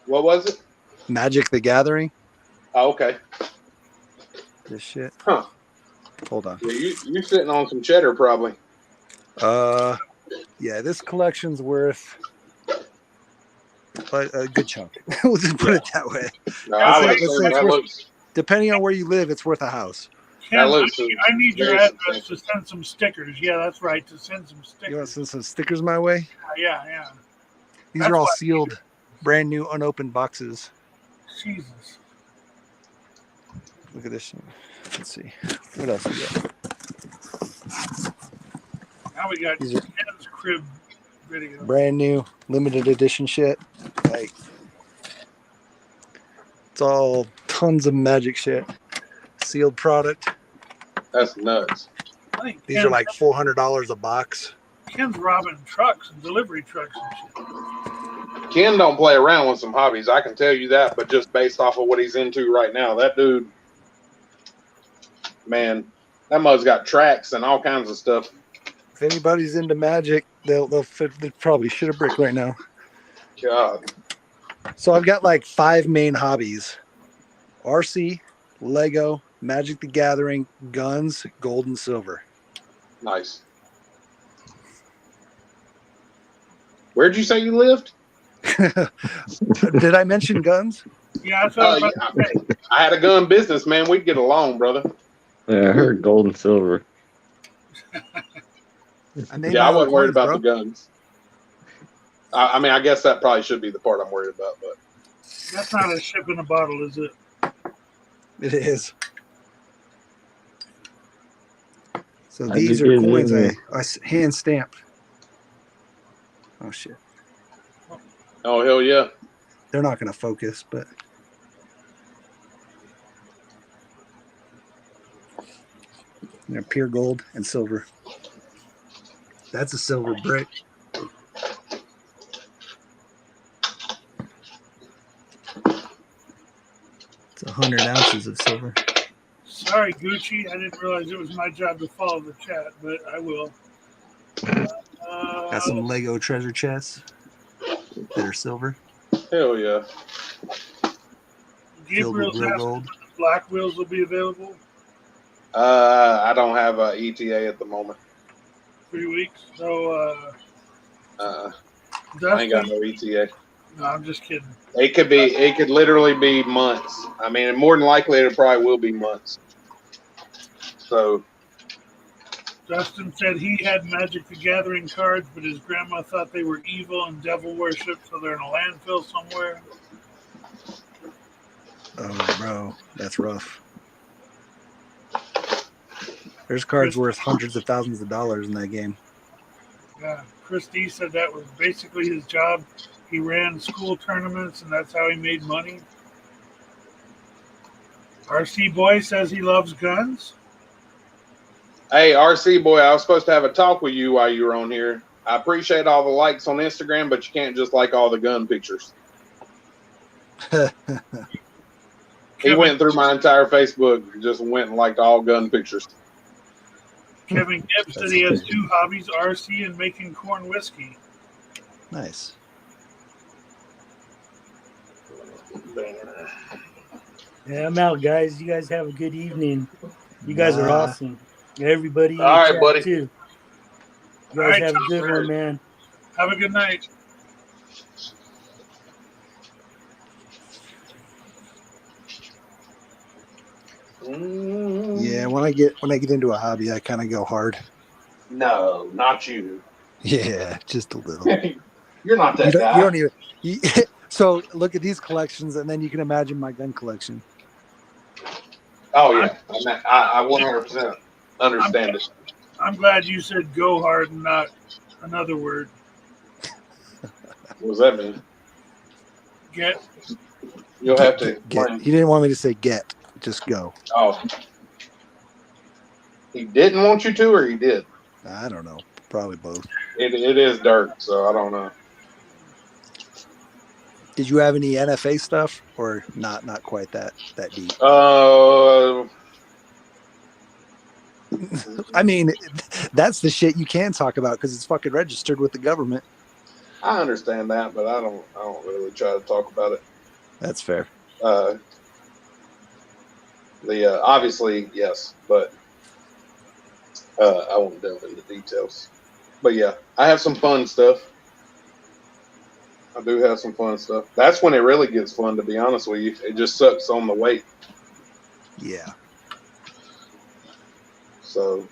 What was it? Magic the Gathering. Oh, okay. This shit. Huh. Hold on. Yeah, you're sitting on some cheddar probably. Yeah, this collection's worth a good chunk. We'll just put it that way. Depending on where you live, it's worth a house. Ken, I need your address to send some stickers. Yeah, that's right. To send some stickers. You want to send some stickers my way? Yeah. These are all sealed, brand new, unopened boxes. Jesus. Look at this. Let's see. What else we got? Now we got Ken's crib video. Brand new, limited edition shit. Like, it's all tons of Magic shit. Sealed product. That's nuts. These are like $400 a box. Ken's robbing trucks and delivery trucks and shit. Ken don't play around with some hobbies, I can tell you that, but just based off of what he's into right now, that dude, man, that mud's got tracks and all kinds of stuff. If anybody's into Magic, they'll probably shit a brick right now. God. So I've got like 5 main hobbies: RC, Lego, Magic the Gathering, guns, gold and silver. Nice. Where'd you say you lived? Did I mention guns? Yeah, that's what I had a gun business, man. We'd get along, brother. Yeah, I heard gold and silver. I wasn't worried about the guns. I mean, I guess that probably should be the part I'm worried about, but that's not a ship in a bottle, is it? It is. So these are coins I hand stamped. Oh shit. Oh hell yeah. They're not gonna focus, but they're pure gold and silver. That's a silver brick. It's 100 ounces of silver. Sorry, Gucci. I didn't realize it was my job to follow the chat, but I will. Got some Lego treasure chests that are silver. Hell yeah. Gabriel's asking if the black wheels will be available. I don't have a ETA at the moment. 3 weeks. So I ain't got no ETA. No, I'm just kidding. It could literally be months. I mean, more than likely it probably will be months. So Justin said he had Magic the Gathering cards, but his grandma thought they were evil and devil worship, so they're in a landfill somewhere. Oh, bro, that's rough. There's cards worth hundreds of thousands of dollars in that game. Yeah, Chris D said that was basically his job. He ran school tournaments, and that's how he made money. RC Boy says he loves guns. Hey, RC Boy, I was supposed to have a talk with you while you were on here. I appreciate all the likes on Instagram, but you can't just like all the gun pictures. He went through my entire Facebook, just went and liked all gun pictures. Kevin Gibbs said he has 2 hobbies, RC and making corn whiskey. Nice. Yeah, I'm out, guys. You guys have a good evening. You guys are awesome. Everybody. All right, buddy. Too. You guys have a good one, man. Have a good night. Yeah, when I get into a hobby, I kind of go hard. No, not you. Yeah, just a little. You're not that guy. You don't even. So look at these collections, and then you can imagine my gun collection. Oh yeah, I 100% understand it. I'm glad you said go hard and not another word. What does that mean? Get. You'll have to get. He didn't want me to say get. Just go. Oh. He didn't want you to, or he did? I don't know. Probably both. It is dirt, so I don't know. Did you have any NFA stuff, or not? Not quite that deep. I mean, that's the shit you can talk about because it's fucking registered with the government. I understand that, but I don't really try to talk about it. That's fair. Obviously yes, but I won't delve into details. But yeah, I have some fun stuff. I do have some fun stuff. That's when it really gets fun, to be honest with you. It just sucks on the weight. Yeah. So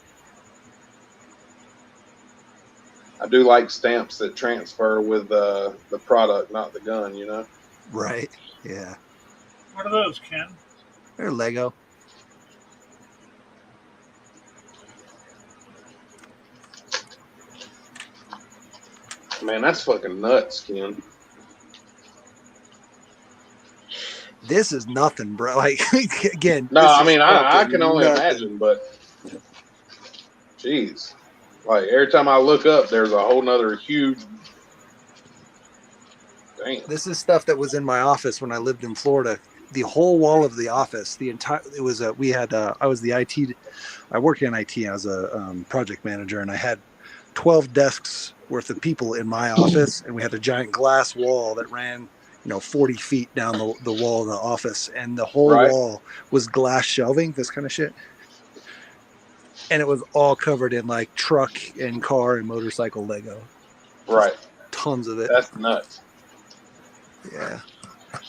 I do like stamps that transfer with the product, not the gun, you know? Right. Yeah. What are those, Ken? They're Lego. Man, that's fucking nuts, Ken. This is nothing, bro. Like, again. No, I mean, I can only imagine, but jeez. Like, every time I look up, there's a whole nother huge. Damn. This is stuff that was in my office when I lived in Florida. The whole wall of the office, I was the IT, I worked in IT as a project manager, and I had 12 desks worth of people in my office, and we had a giant glass wall that ran 40 feet down the wall of the office, and the whole wall was glass shelving, this kind of shit. And it was all covered in like truck and car and motorcycle Lego. Right. Just tons of it. That's nuts. Yeah.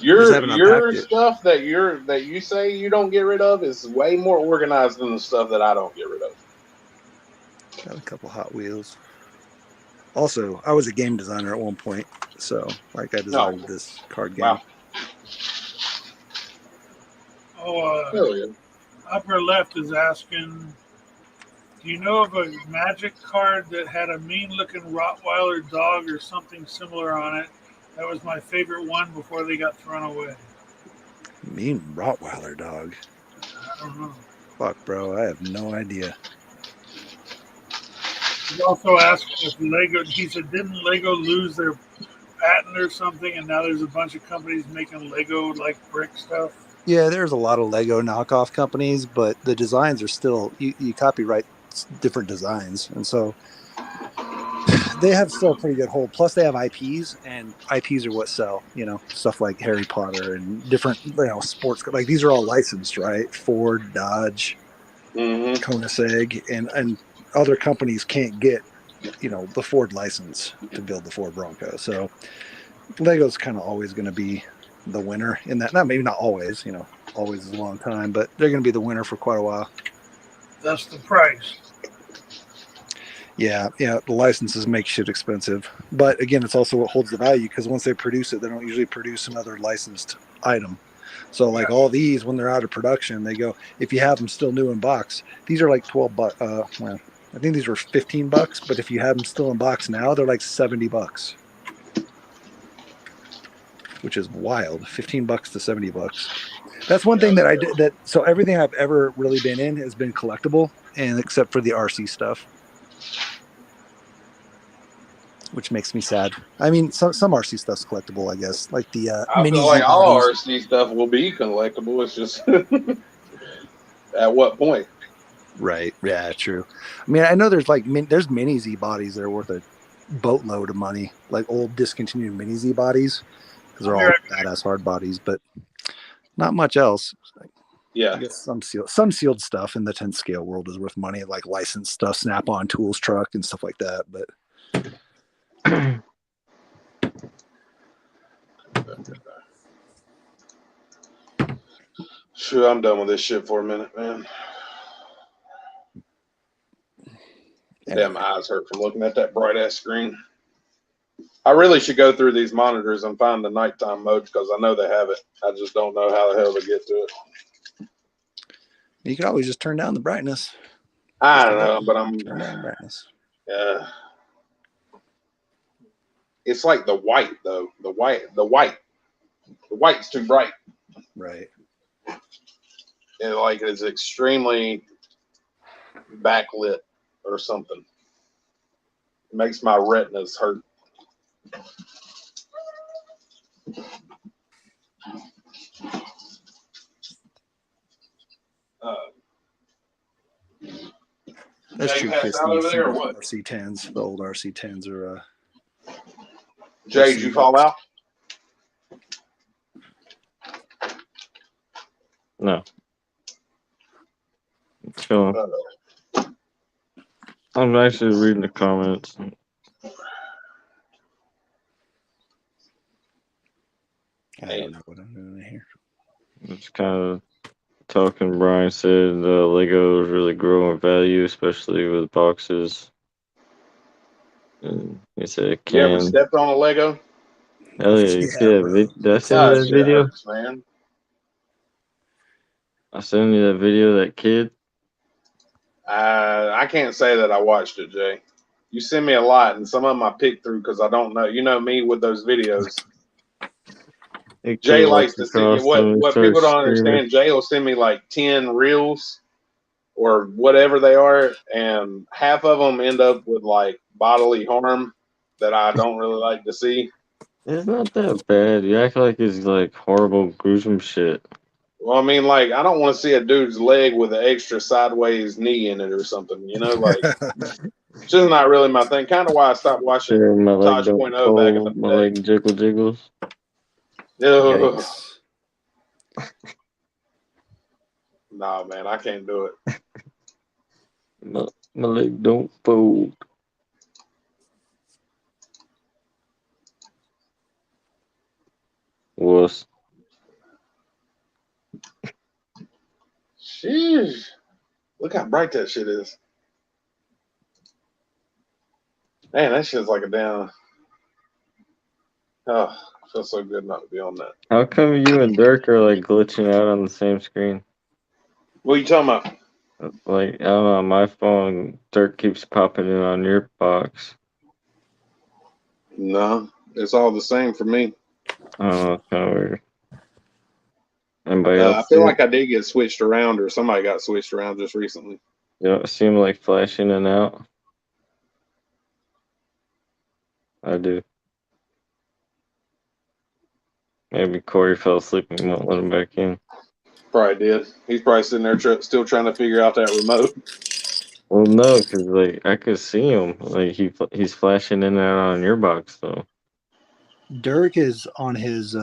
Your stuff that you say you don't get rid of is way more organized than the stuff that I don't get rid of. Got a couple Hot Wheels. Also, I was a game designer at one point, so like I designed this card game. Wow. Upper left is asking, do you know of a Magic card that had a mean-looking Rottweiler dog or something similar on it? That was my favorite one before they got thrown away. Mean Rottweiler dog? I don't know. Fuck, bro, I have no idea. He's also asking if Lego, he said, didn't Lego lose their patent or something, and now there's a bunch of companies making Lego-like brick stuff? Yeah, there's a lot of Lego knockoff companies, but the designs are still, you copyright different designs, and so they have still a pretty good hold. Plus they have IPs, and IPs are what sell, stuff like Harry Potter and different, sports. Like these are all licensed, right? Ford, Dodge, Koenigsegg, and other companies can't get, the Ford license to build the Ford Bronco. So Lego's kind of always going to be the winner in that. Maybe not always, always is a long time, but they're going to be the winner for quite a while. That's the price. Yeah, the licenses make shit expensive. But again, it's also what holds the value, because once they produce it, they don't usually produce another licensed item. So like all these, when they're out of production, they go, if you have them still new in box, these are like $12. Well, I think these were $15, but if you have them still in box now, they're like $70, which is wild. $15 to $70. That's one thing that I did. So everything I've ever really been in has been collectible, and except for the RC stuff, which makes me sad. I mean, some RC stuff's collectible, I guess, like the I feel like all RC stuff will be collectible. It's just at what point? Right. Yeah, true. I mean, I know there's there's mini Z bodies that are worth a boatload of money, like old discontinued mini Z bodies, because they're all badass hard bodies, but not much else. Yeah. I guess some sealed stuff in the 10th scale world is worth money, like licensed stuff, Snap-on Tools truck and stuff like that. But sure, I'm done with this shit for a minute, man. Damn, my eyes hurt from looking at that bright ass screen. I really should go through these monitors and find the nighttime mode, because I know they have it. I just don't know how the hell to get to it. You could always just turn down the brightness. I don't know, but I'm turn down the brightness. Yeah. It's like the white though. The white. The white's too bright. Right. And like it's extremely backlit or something. It makes my retinas hurt. That's Jay true, passed Chris. out over there or what? RC10s, the old RC10s are. Jay, did you fall out? No. Chilling. I'm actually reading the comments. I don't know what I'm doing here. It's kind of talking. Brian said Lego is really growing value, especially with boxes. And he said, You ever stepped on a Lego? Hell yeah, you see that did I send you that Shit video? hurts, man. I sent you that video of that kid. I can't say that I watched it, Jay. You send me a lot, and some of them I pick through because I don't know. You know me with those videos. Jay likes to see what people don't understand. Jay will send me like 10 reels or whatever they are, and half of them end up with like bodily harm that I don't really like to see. It's not that bad. You act like it's like horrible, gruesome shit. Well, I mean, like, I don't want to see a dude's leg with an extra sideways knee in it or something, you know? Like, it's just not really my thing. Kind of why I stopped watching Tosh.0 back in the day. My leg jiggles. Nah, man, I can't do it. My leg don't fold. Wuss. Sheesh. Look how bright that shit is. Man, that shit's like a damn. Oh, it feels so good not to be on that. How come you and Dirk are like glitching out on the same screen? What are you talking about? Like, I don't know, on my phone, Dirk keeps popping in on your box. No, it's all the same for me. I don't know, it's kind of weird. Anybody else? I feel like I did get switched around, or somebody got switched around just recently. You don't seem like flashing in and out. I do. Maybe Corey fell asleep and won't let him back in. Probably did. He's probably sitting there still trying to figure out that remote. Well, no, because like I could see him. Like he's flashing in and out on your box though. Dirk is on his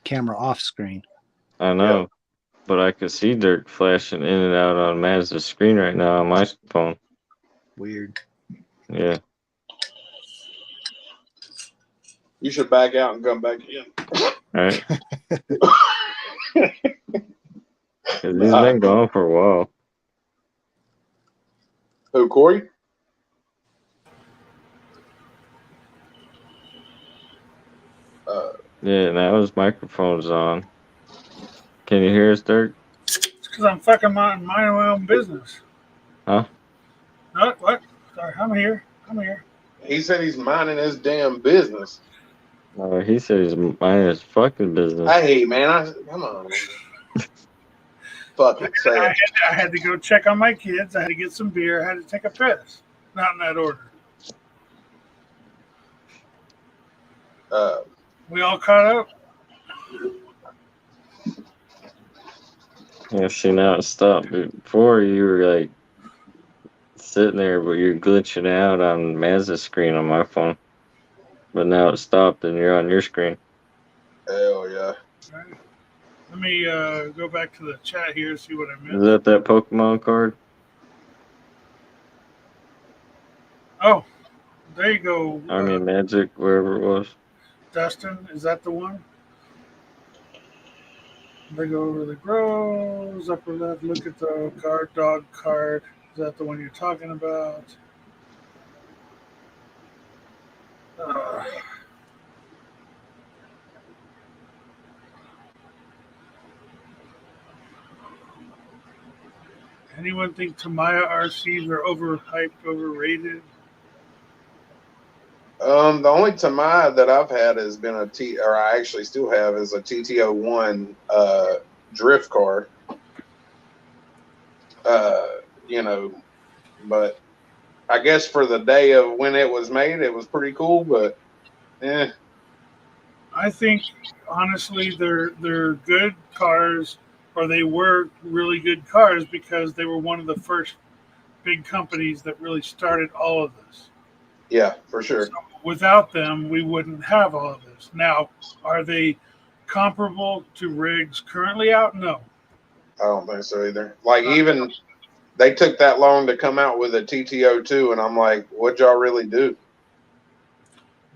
camera off screen. I know, but I could see Dirk flashing in and out on Maz's screen right now on my phone. Weird. Yeah. You should back out and come back in. All right. Because he's been gone for a while. Who, Corey? Yeah, now his microphone's on. Can you hear us, Dirk? It's because I'm fucking minding my own business. Huh? No, what? Sorry, I'm here. He said he's minding his damn business. No, he said he's minding his fucking business. Hey, man, come on. Fucking say it. I had to go check on my kids. I had to get some beer. I had to take a piss. Not in that order. We all caught up? Yeah, see, now it stopped. Before you were like sitting there, but you're glitching out on Maz's screen on my phone. But now it stopped and you're on your screen. Hell yeah. All right. Let me go back to the chat here and see what I missed. Is that Pokemon card? Oh, there you go. I mean, Magic, wherever it was. Dustin, is that the one? They go over the grows, upper left, look at the guard dog card. Is that the one you're talking about? Anyone think Tamiya RCs are overhyped, overrated? The only Tamiya that I've had has been or I actually still have, is a TT01 drift car. You know, but I guess for the day of when it was made, it was pretty cool. But I think honestly, they're good cars, or they were really good cars because they were one of the first big companies that really started all of this. Yeah, for sure. So without them, we wouldn't have all of this. Now, are they comparable to rigs currently out? No. I don't think so either. Like, even they took that long to come out with a TT02, and I'm like, what'd y'all really do?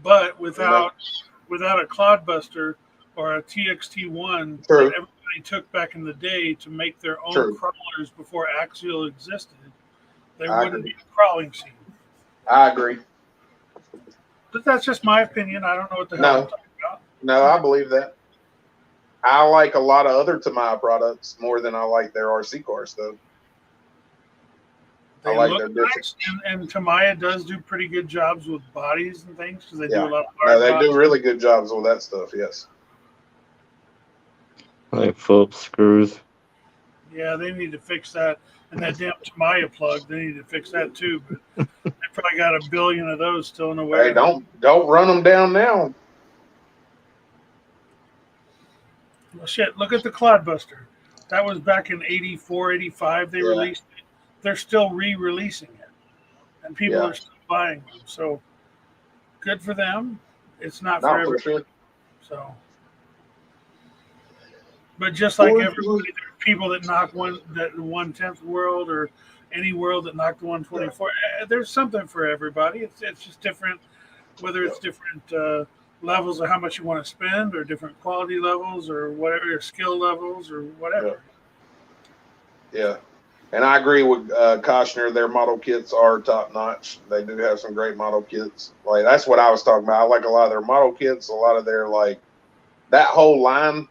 But without a clodbuster or a TXT1 True. that everybody took back in the day to make their own crawlers before Axial existed, they wouldn't be a crawling scene. I agree. But that's just my opinion. I don't know what the hell I'm talking about. No, I believe that. I like a lot of other Tamiya products more than I like their RC cars, though. They look nice, and Tamiya does do pretty good jobs with bodies and things because they do a lot of hard they bodies. do really good jobs with that stuff, yes. Like Phillips screws. Yeah, they need to fix that. And that damn Tamiya plug, they need to fix that too. But they probably got 1 billion of those still in the warehouse. Hey, don't run them down now. Well, shit, look at the Clodbuster. That was back in 84, 85 they released it. They're still re-releasing it. And people are still buying them. So, good for them. It's not for everybody. Sure. So, but just like everybody, there are people that knock the 1/10th world or any world that knocked the 124. There's something for everybody. It's just different, whether it's different levels of how much you want to spend, or different quality levels, or whatever your skill levels, or whatever. Yeah. And I agree with Koshner. Their model kits are top notch. They do have some great model kits. Like, that's what I was talking about. I like a lot of their model kits. A lot of their, like, that whole line,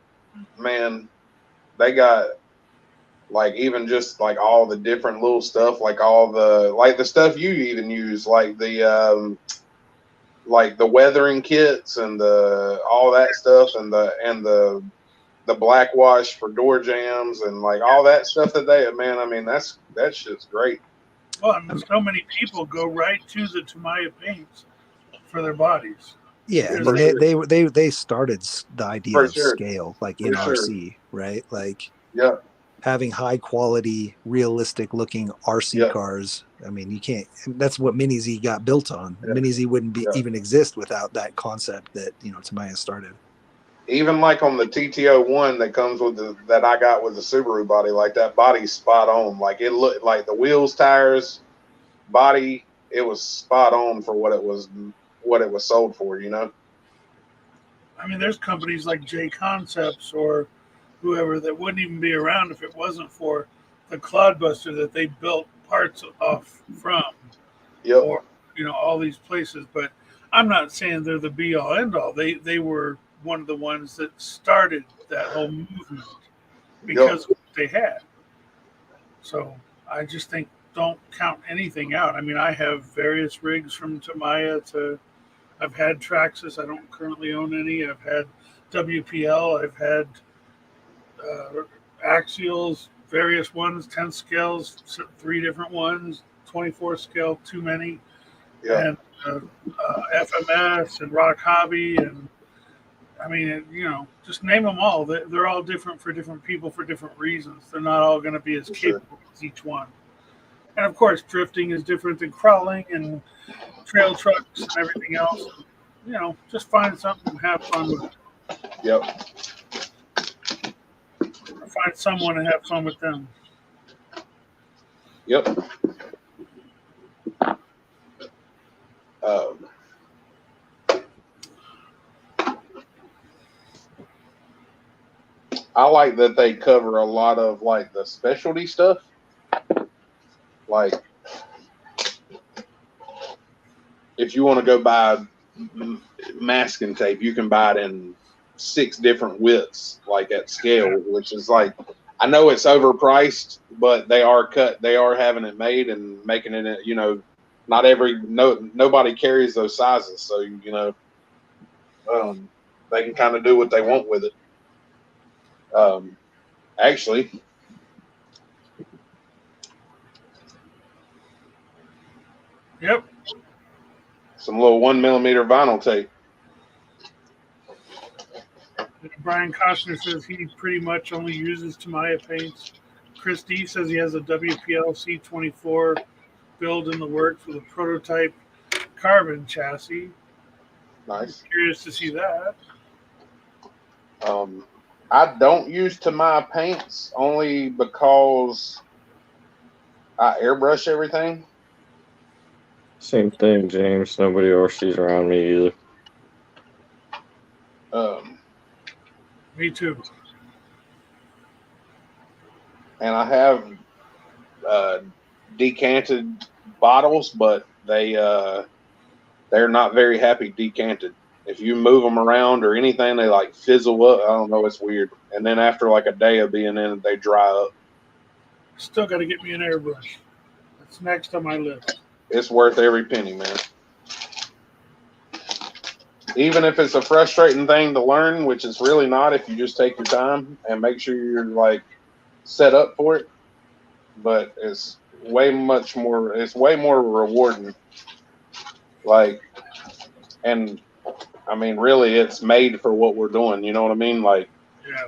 man. They got, like, even just like all the different little stuff, like all the, like the stuff you even use, like the weathering kits and all that stuff, and the black wash for door jams and like all that stuff that they, man, I mean, that shit's great. Well, I mean, so many people go right to the Tamiya paints for their bodies. Yeah, I mean, they started the idea of scale, like in RC, right? Like, having high quality, realistic looking RC cars. I mean, you can't. That's what Mini Z got built on. Yeah. Mini Z wouldn't even exist without that concept that Tamiya started. Even like on the TT01 that comes with that I got with the Subaru body, like that body's spot on. Like, it looked like the wheels, tires, body, it was spot on for what it was sold for, I mean, there's companies like J Concepts or whoever that wouldn't even be around if it wasn't for the Clodbuster that they built parts off from. Yep. Or, all these places. But I'm not saying they're the be all end all. They were one of the ones that started that whole movement because of what they had. So I just think, don't count anything out. I mean, I have various rigs from Tamiya I've had Traxxas. I don't currently own any. I've had WPL. I've had Axials, various ones, 10 scales, 3 different ones, 24 scale, too many, and FMS and Rock Hobby, and I mean, just name them all. They're all different for different people for different reasons. They're not all going to be as capable as each one. And of course, drifting is different than crawling and trail trucks and everything else. Just find something and have fun with it. Yep. Or find someone and have fun with them. Yep. I like that they cover a lot of like the specialty stuff. Like, if you want to go buy masking tape, you can buy it in 6 different widths, like at scale, which is like, I know it's overpriced, but they are having it made and making it, nobody carries those sizes, so they can kind of do what they want with it. Actually, yep, some little 1 millimeter vinyl tape. Brian Costner says he pretty much only uses Tamiya paints. Chris D says he has a WPL C24 build in the works with a prototype carbon chassis. Nice. I'm curious to see that. I don't use Tamiya paints only because I airbrush everything. Same thing, James. Nobody RCs around me either. Me too. And I have decanted bottles, but they're not very happy decanted. If you move them around or anything, they like fizzle up. I don't know, it's weird. And then after like a day of being in, they dry up. Still got to get me an airbrush. That's next on my list. It's worth every penny, man. Even if it's a frustrating thing to learn, which it's really not if you just take your time and make sure you're like set up for it. But it's way more rewarding. Like, and I mean, really, it's made for what we're doing. You know what I mean? Like,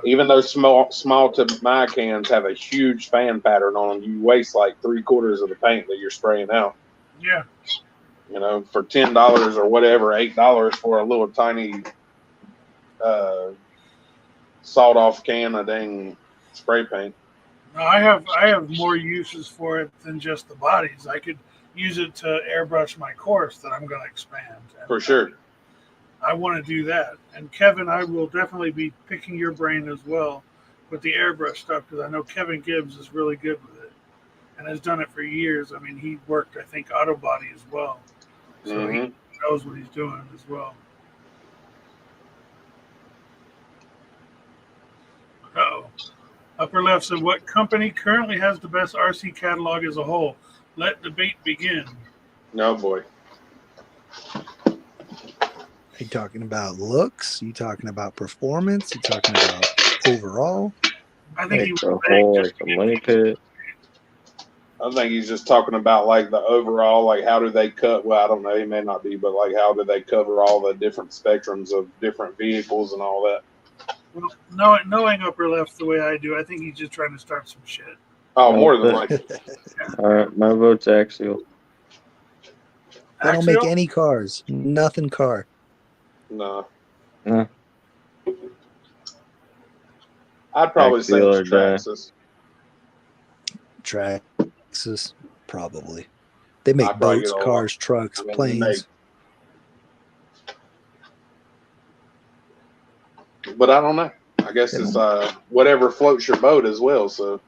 even those small to my cans have a huge fan pattern on them, you waste like 3/4 of the paint that you're spraying out. Yeah. For $10 or whatever, $8 for a little tiny sawed off can of dang spray paint. No, I have more uses for it than just the bodies. I could use it to airbrush my course that I'm going to expand. For sure. I want to do that. And Kevin, I will definitely be picking your brain as well with the airbrush stuff, because I know Kevin Gibbs is really good with it and has done it for years. I mean, he worked, I think, auto body as well. So he knows what he's doing as well. Uh-oh. Upper left said, what company currently has the best RC catalog as a whole? Let debate begin. No, boy. Are you talking about looks? You talking about performance? You talking about overall? I think he was like a money pit. I think he's just talking about like the overall, like how do they cut? Well, I don't know, he may not be, but like how do they cover all the different spectrums of different vehicles and all that? Well, knowing upper left the way I do, I think he's just trying to start some shit. Oh, more than likely. All right, my vote's Axial. They don't make any cars. Nothing car. No. No. I'd probably say Axial it's or die. Traxxas, probably. They make boats, cars, trucks, planes. But I don't know. I guess it's whatever floats your boat as well. So,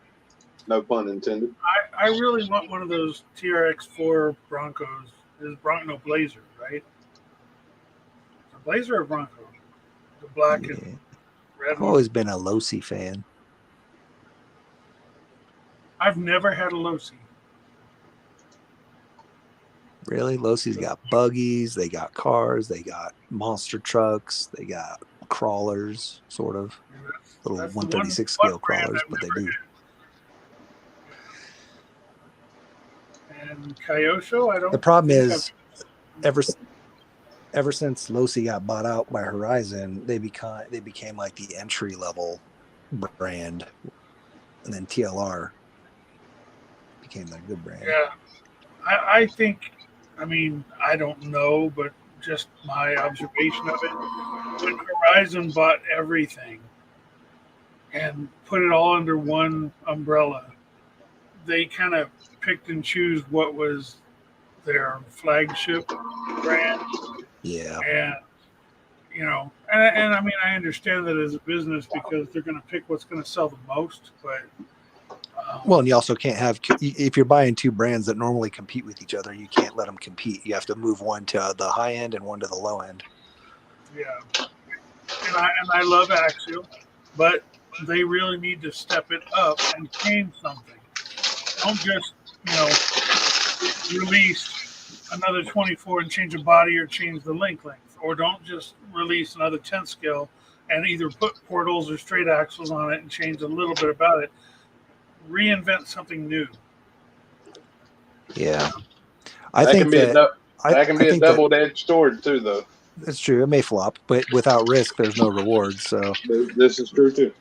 no pun intended. I really want one of those TRX4 Broncos. Is Bronco Blazer, right? A Blazer or Bronco? The black and red. I've always been a Losi fan. I've never had a Losi. Really? Losi's got buggies, they got cars, they got monster trucks, they got crawlers, sort of. Little 136 scale crawlers, but they do. And Kyosho, I don't. The problem is, ever since Losi got bought out by Horizon, they became like the entry level brand, and then TLR became the good brand. Yeah, I think. I mean, I don't know, but just my observation of it. When Horizon bought everything and put it all under one umbrella, they kind of picked and choose what was their flagship brand. Yeah. And, and I mean, I understand that as a business because they're going to pick what's going to sell the most, but. Well, and you also can't have, if you're buying two brands that normally compete with each other, you can't let them compete. You have to move one to the high end and one to the low end. Yeah. And I love Axial, but they really need to step it up and change something. Don't just, release another 24 and change a body or change the link length, or don't just release another 10 scale and either put portals or straight axles on it and change a little bit about it. Reinvent something new. Yeah, I think that can be a double-edged sword too, though. It's true. It may flop, but without risk, there's no reward. So this is true too.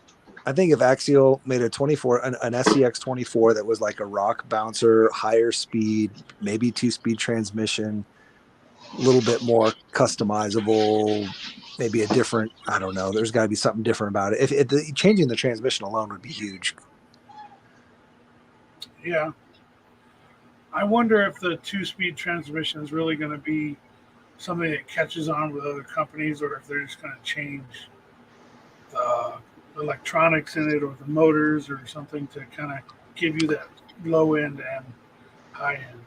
I think if Axial made a 24, an SCX 24 that was like a rock bouncer, higher speed, maybe 2-speed transmission, a little bit more customizable, maybe a different, I don't know. There's got to be something different about it. If changing the transmission alone would be huge. Yeah. I wonder if the 2-speed transmission is really going to be something that catches on with other companies, or if they're just going to change the electronics in it or the motors or something to kind of give you that low end and high end.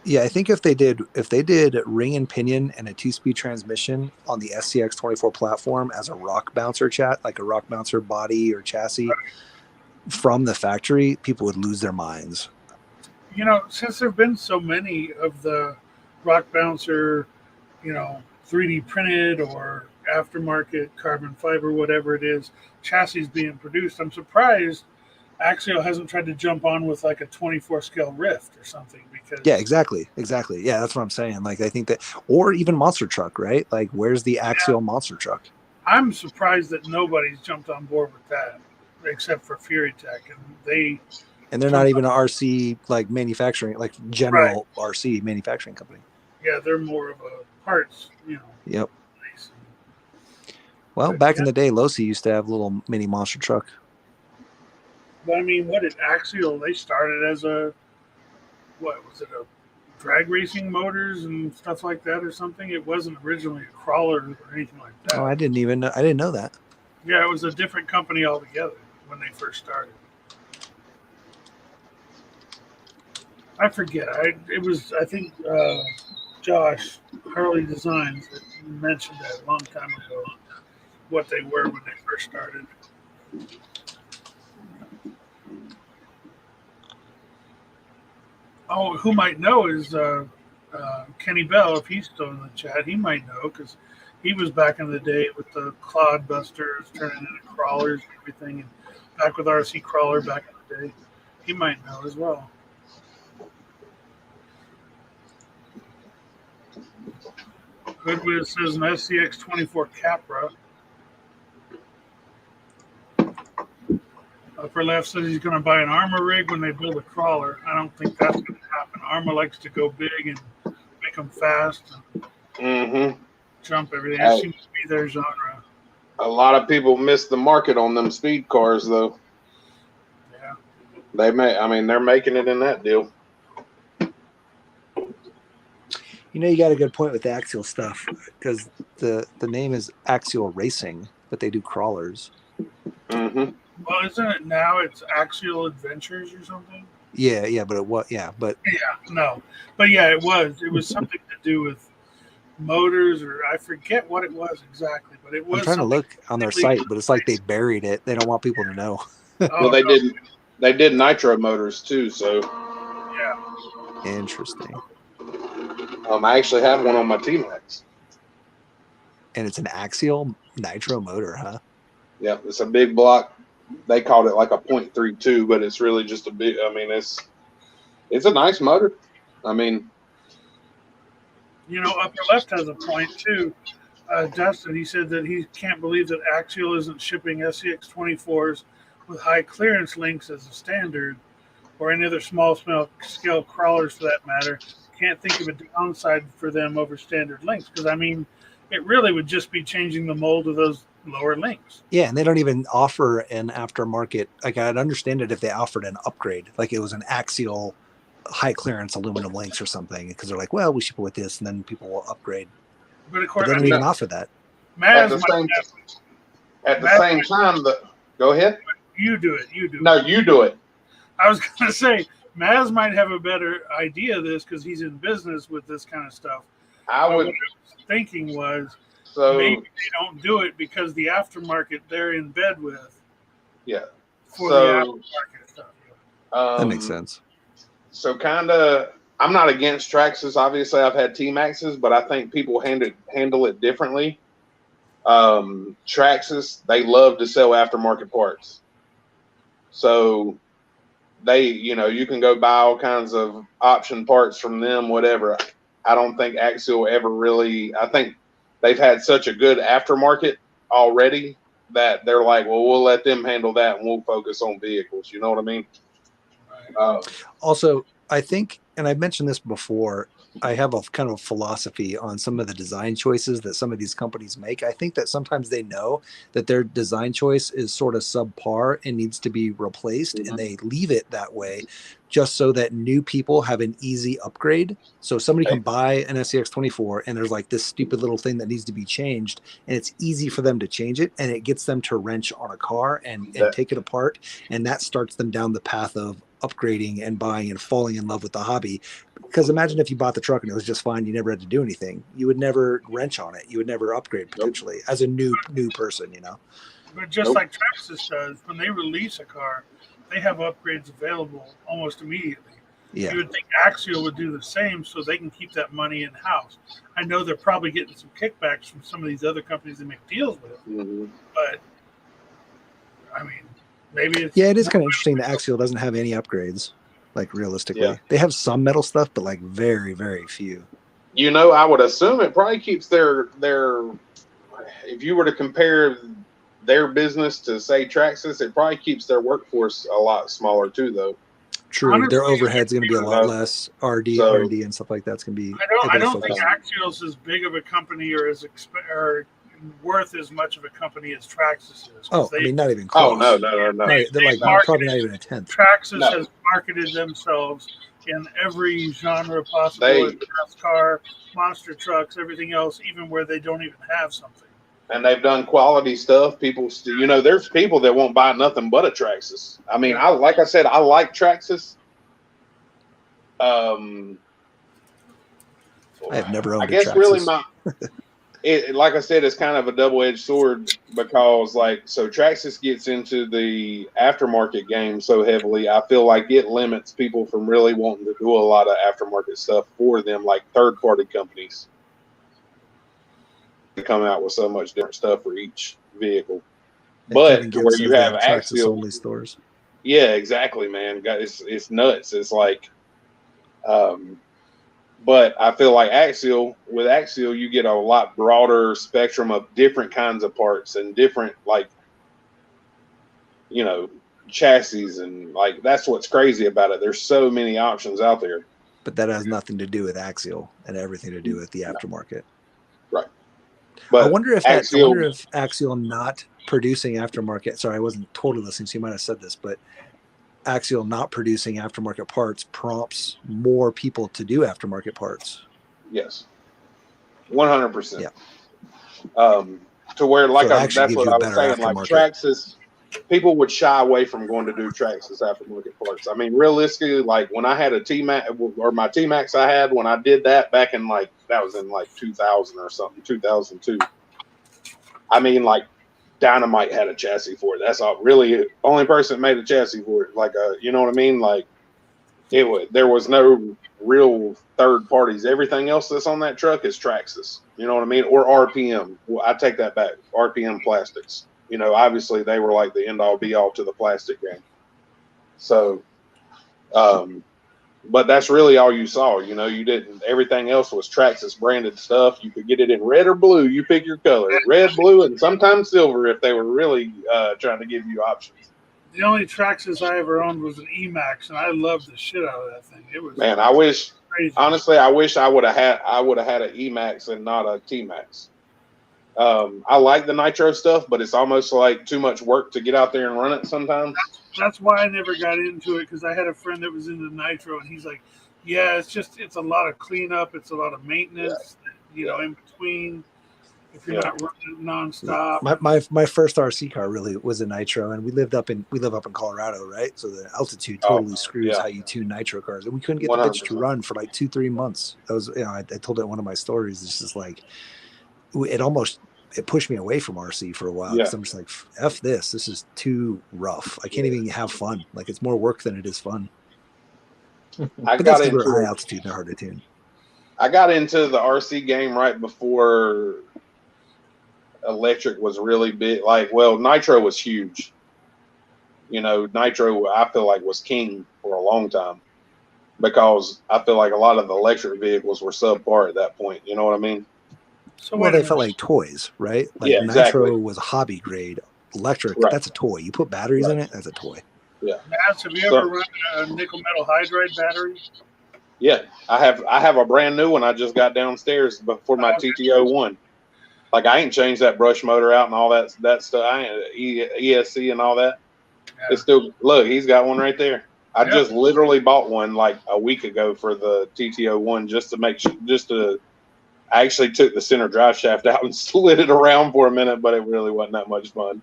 Yeah, I think if they did ring and pinion and a 2-speed transmission on the SCX 24 platform as a rock bouncer like a rock bouncer body or chassis from the factory, people would lose their minds. You know, since there have been so many of the rock bouncer, 3D printed or aftermarket carbon fiber, whatever it is, chassis being produced, I'm surprised Axial hasn't tried to jump on with like a 24 scale Rift or something. Because exactly. Yeah, that's what I'm saying. Like, I think that, or even monster truck, right? Like, where's the Axial monster truck? I'm surprised that nobody's jumped on board with that, except for Fury Tech, and they're not even an RC like manufacturing, like general RC manufacturing company. Yeah, they're more of a parts, Yep. Well, back in the day, Losi used to have a little mini monster truck. But I mean, what did Axial? They started as a drag racing motors and stuff like that or something? It wasn't originally a crawler or anything like that. Oh, I didn't know that. Yeah, it was a different company altogether when they first started. I forget. I think Josh Harley Designs that mentioned that a long time ago, what they were when they first started. Oh, who might know is Kenny Bell. If he's still in the chat, he might know because he was back in the day with the Clod Busters turning into crawlers and everything, and back with RC Crawler back in the day. He might know as well. Goodwill says an SCX 24 Capra. Upper left says he's going to buy an Armor rig when they build a crawler. I don't think that's going to happen. Armor likes to go big and make them fast and jump everything. That seems to be their genre. A lot of people miss the market on them speed cars, though. Yeah. They're making it in that deal. You got a good point with the Axial stuff because the name is Axial Racing, but they do crawlers. Mm-hmm. Well, isn't it now? It's Axial Adventures or something. Yeah, but it was but it was. It was something to do with motors, or I forget what it was exactly. But it was. I'm trying to look on their site, but it's like they buried it. They don't want people to know. Well, they did. They did nitro motors too. So. Yeah. Interesting. I actually have one on my T-Max. And it's an Axial nitro motor, huh? Yeah, it's a big block. They called it like a 0.32, but it's really just a big. It's a nice motor. Upper left has a point too. Dustin, he said that he can't believe that Axial isn't shipping SCX 24s with high clearance links as a standard, or any other small scale crawlers for that matter. Can't think of a downside for them over standard links because it really would just be changing the mold of those lower links. Yeah, and they don't even offer an aftermarket. Like, I'd understand it if they offered an upgrade, like it was an Axial high clearance aluminum links or something, because they're like, well, we ship it with this, and then people will upgrade. But of course, they don't even offer that. At the same time, go ahead. You do it. No, you do it. I was going to say, Maz might have a better idea of this because he's in business with this kind of stuff. What I was thinking was maybe they don't do it because the aftermarket they're in bed with. Yeah. For the aftermarket stuff. That makes sense. So kind of I'm not against Traxxas. Obviously, I've had T-Maxes, but I think people handle it differently. Traxxas, they love to sell aftermarket parts. So they, you can go buy all kinds of option parts from them, whatever. I don't think Axial ever really, I think they've had such a good aftermarket already that they're like, well, we'll let them handle that and we'll focus on vehicles. You know what I mean? Also, I think, and I've mentioned this before, I have a kind of a philosophy on some of the design choices that some of these companies make. I think that sometimes they know that their design choice is sort of subpar and needs to be replaced, and they leave it that way just so that new people have an easy upgrade. So somebody can buy an SCX 24 and there's like this stupid little thing that needs to be changed, and it's easy for them to change it, and it gets them to wrench on a car and take it apart, and that starts them down the path of upgrading and buying and falling in love with the hobby. Because imagine if you bought the truck and it was just fine, you never had to do anything, you would never wrench on it, you would never upgrade potentially as a new person, But just like Traxxas does, when they release a car, they have upgrades available almost immediately. Yeah. You would think Axial would do the same so they can keep that money in house. I know they're probably getting some kickbacks from some of these other companies they make deals with, but I mean, maybe it's it is kind of interesting that Axial doesn't have any upgrades. Like realistically, they have some metal stuff, but like very, very few. I would assume it probably keeps their. If you were to compare their business to say Traxxas, it probably keeps their workforce a lot smaller too, though. True, honestly, their overhead's going to be a lot less. R&D and stuff like that's going to be. I don't think Axial's as big of a company or or worth as much of a company as Traxxas is. I mean, not even close. Oh, no. They're like probably not even a tenth. Traxxas has marketed themselves in every genre possible. NASCAR, monster trucks, everything else, even where they don't even have something. And they've done quality stuff. People still, there's people that won't buy nothing but a Traxxas. I mean, like I said, I like Traxxas. I have never owned I guess really like I said, it's kind of a double-edged sword because, Traxxas gets into the aftermarket game so heavily. I feel like it limits people from really wanting to do a lot of aftermarket stuff for them, like third-party companies. They come out with so much different stuff for each vehicle. But where you have Axial only stores. Yeah, exactly, man. It's nuts. It's like, but I feel like with Axial, you get a lot broader spectrum of different kinds of parts and different, chassis. And that's what's crazy about it. There's so many options out there. But that has nothing to do with Axial and everything to do with the aftermarket. Right. But I wonder if Axial not producing aftermarket, sorry, I wasn't totally listening, so you might have said this, but Axial not producing aftermarket parts prompts more people to do aftermarket parts. Yes, 100%. Yeah. To where, that's what I was saying. Like Traxxas, people would shy away from going to do Traxxas aftermarket parts. I mean, realistically, when I had a T-Max or my T-Max I had when I did that back in that was in 2000 or something, 2002. I mean, Dynamite had a chassis for it. That's all. Really, only person that made a chassis for it. You know what I mean? There was no real third parties. Everything else that's on that truck is Traxxas. You know what I mean? Or RPM. Well, I take that back. RPM Plastics. Obviously they were the end all be all to the plastic game. So, but that's really all you saw. You didn't. Everything else was Traxxas branded stuff. You could get it in red or blue. You pick your color: red, blue, and sometimes silver if they were really trying to give you options. The only Traxxas I ever owned was an E-Max, and I loved the shit out of that thing. It was I wish I would have had an E-Max and not a T-Max. I like the nitro stuff, but it's almost too much work to get out there and run it sometimes. That's why I never got into it, because I had a friend that was into nitro, and he's like, yeah, it's a lot of cleanup. It's a lot of maintenance, in between. If you're not running nonstop. My first RC car really was a nitro, and we live up in Colorado, right? So the altitude totally screws how you tune nitro cars, and we couldn't get 100%. The bitch to run for 2-3 months. That was, I told it in one of my stories. It's just it pushed me away from RC for a while because I'm just like, F this. This is too rough. I can't even have fun. It's more work than it is fun. But that's because we're high altitude, they're hard to tune. I got into the RC game right before electric was really big. Like, well, nitro was huge. You know, nitro I feel like was king for a long time because I feel like a lot of the electric vehicles were subpar at that point. You know what I mean? So well, they felt like toys, right? Like yeah, exactly. nitro was a hobby grade. Electric, that's a toy. You put batteries in it, that's a toy. Yeah. Mads, have you ever run a nickel metal hydride battery? Yeah, I have a brand new one I just got downstairs before my TTO 1. Like I ain't changed that brush motor out and all that stuff. I ain't ESC and all that. Yeah. It's still look. He's got one right there. I just literally bought one like a week ago for the TTO 1 just to make sure. I actually took the center drive shaft out and slid it around for a minute, but it really wasn't that much fun.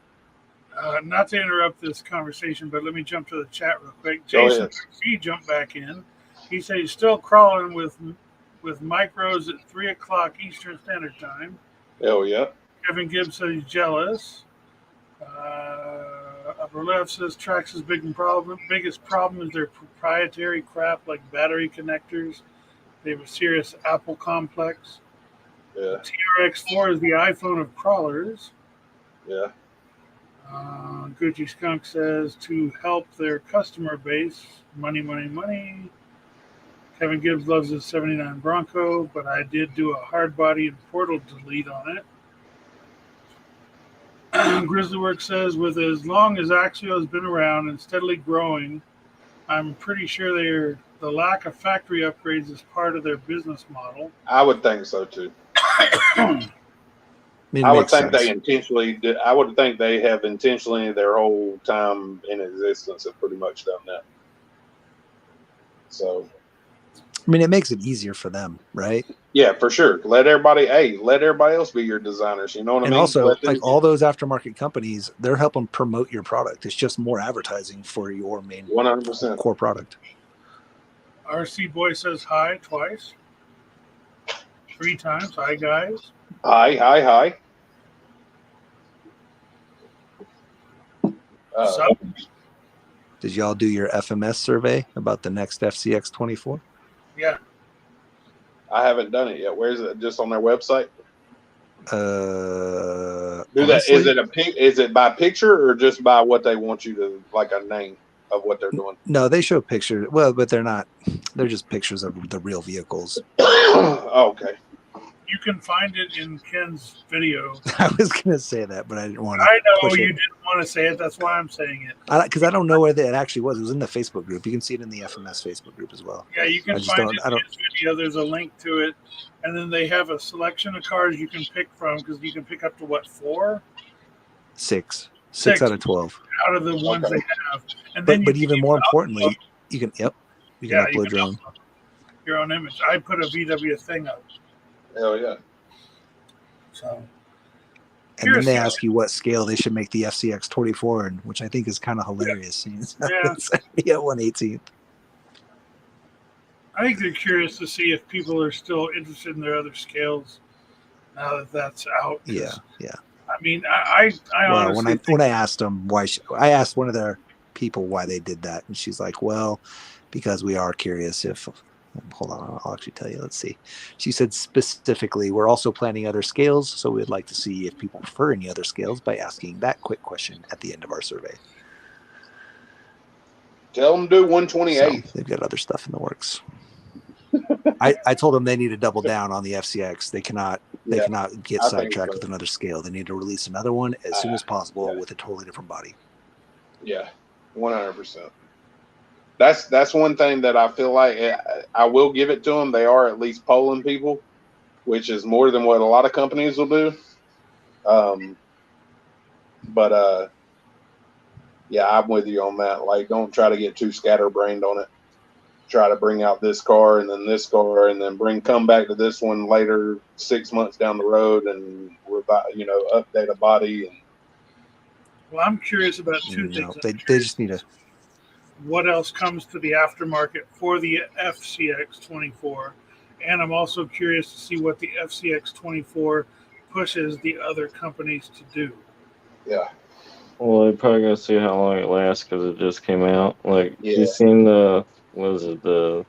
Not to interrupt this conversation, but let me jump to the chat real quick. Jason C jumped back in. He said he's still crawling with micros at 3:00 Eastern Standard Time. Hell yeah. Kevin Gibbs said he's jealous. Upper left says Trax's biggest problem is their proprietary crap like battery connectors. They have a serious Apple complex. Yeah. TRX4 is the iPhone of crawlers. Yeah. Gucci Skunk says to help their customer base, money, money, money. Kevin Gibbs loves his 79 Bronco, but I did do a hard body and portal delete on it. Grizzlyworks says, with as long as Axio has been around and steadily growing, I'm pretty sure the lack of factory upgrades is part of their business model. I would think so too. I would think they intentionally did. I would think they have intentionally their whole time in existence have pretty much done that. So, I mean, it makes it easier for them, right? Yeah, for sure. Let everybody else be your designers. You know what I mean? And also, like all those aftermarket companies, they're helping promote your product. It's just more advertising for your main 100% core product. RC Boy says hi twice. 3 times. Hi, guys. Hi. Did y'all do your FMS survey about the next FCX 24? Yeah. I haven't done it yet. Where is it? Just on their website? Honestly, is it by picture or just by what they want you to, like a name of what they're doing? No, they show pictures. Well, but they're not. They're just pictures of the real vehicles. Oh, okay. You can find it in Ken's video. I was going to say that, but I didn't want to. I know you didn't want to say it. That's why I'm saying it. Because I don't know where it actually was. It was in the Facebook group. You can see it in the FMS Facebook group as well. Yeah, you can find it in his video. There's a link to it. And then they have a selection of cars you can pick from because you can pick up to what, 4? 6 out of 12. Out of the ones they have. And then but even more importantly, you can upload your own image. I put a VW thing up. Hell yeah. So, and then they ask you what scale they should make the FCX 24 in, which I think is kind of hilarious. Yeah. Yeah, 1/18. I think they're curious to see if people are still interested in their other scales now that that's out. Yeah. I mean, I honestly when I asked them I asked one of their people why they did that, and she's like, "Well, because we are curious if." Hold on, I'll actually tell you. Let's see. She said specifically, we're also planning other scales, so we'd like to see if people prefer any other scales by asking that quick question at the end of our survey. Tell them to do 128. So they've got other stuff in the works. I told them they need to double down on the FCX. They cannot get sidetracked with another scale. They need to release another one as soon as possible with a totally different body. Yeah, 100%. That's one thing that I feel like I will give it to them. They are at least polling people, which is more than what a lot of companies will do. Yeah, I'm with you on that. Like, don't try to get too scatterbrained on it. Try to bring out this car and then this car and then come back to this one later, 6 months down the road and update a body. Well, I'm curious about two things. They just need to. What else comes to the aftermarket for the FCX 24? And I'm also curious to see what the FCX 24 pushes the other companies to do. Yeah. Well, they're probably going to see how long it lasts because it just came out. Like, you seen the was it the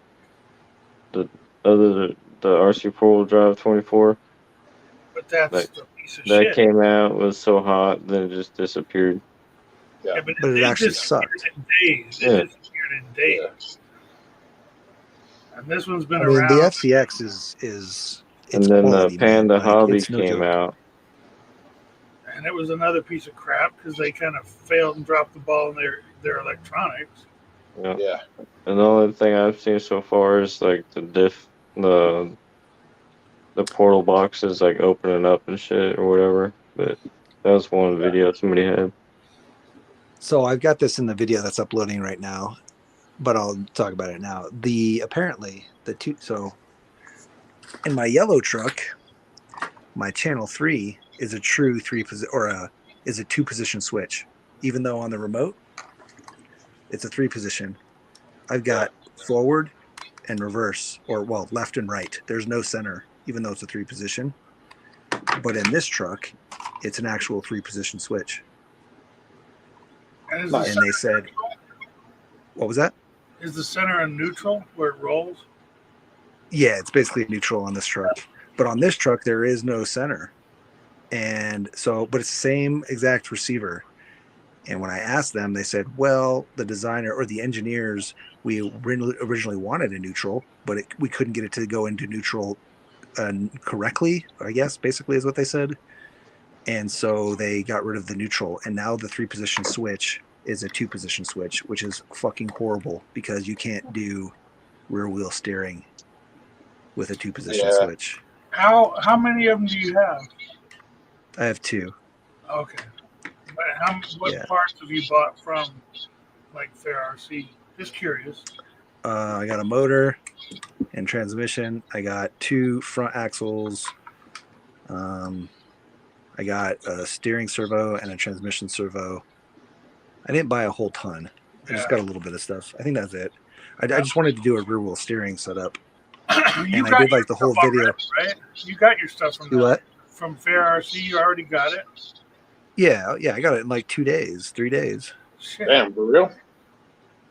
other the RC 4-wheel drive 24? But that's Like, the piece of that shit. came out, was so hot, then it just disappeared. Yeah, but it actually disappeared sucked. in days. It Yeah. disappeared in days. And this one's been I mean, around. the FCX is it's And then quality, the Panda man. Like, Hobby it's no came joke. out. And it was another piece of crap because they kind of failed and dropped the ball in their electronics. Yeah. And the only thing I've seen so far is like the portal boxes like opening up and shit or whatever. But that was one video somebody had. So I've got this in the video that's uploading right now, but I'll talk about it now. Apparently the two. So in my yellow truck, my channel 3 is a true is a 2-position switch. Even though on the remote it's a 3-position. I've got forward and reverse, or well, left and right. There's no center, even though it's a 3-position. But in this truck, it's an actual 3-position switch. And they said, what was that? Is the center a neutral where it rolls? Yeah, it's basically neutral on this truck. But on this truck, there is no center. And so, but it's the same exact receiver. And when I asked them, they said, well, the designer or the engineers, we originally wanted a neutral, but we couldn't get it to go into neutral correctly, I guess, basically is what they said. And so they got rid of the neutral. And now the 3-position switch is a 2-position switch, which is fucking horrible because you can't do rear wheel steering with a 2-position switch. How many of them do you have? I have 2. Okay. But what parts have you bought from, like, Fair RC? Just curious. I got a motor and transmission. I got 2 front axles. I got a steering servo and a transmission servo. I didn't buy a whole ton. I just got a little bit of stuff. I think that's it. I just wanted to do a rear wheel steering setup. And I did like the whole video. Already, right? You got your stuff from what? From Fair RC. You already got it. Yeah, I got it in like 2 days, 3 days. Shit. Damn, for real?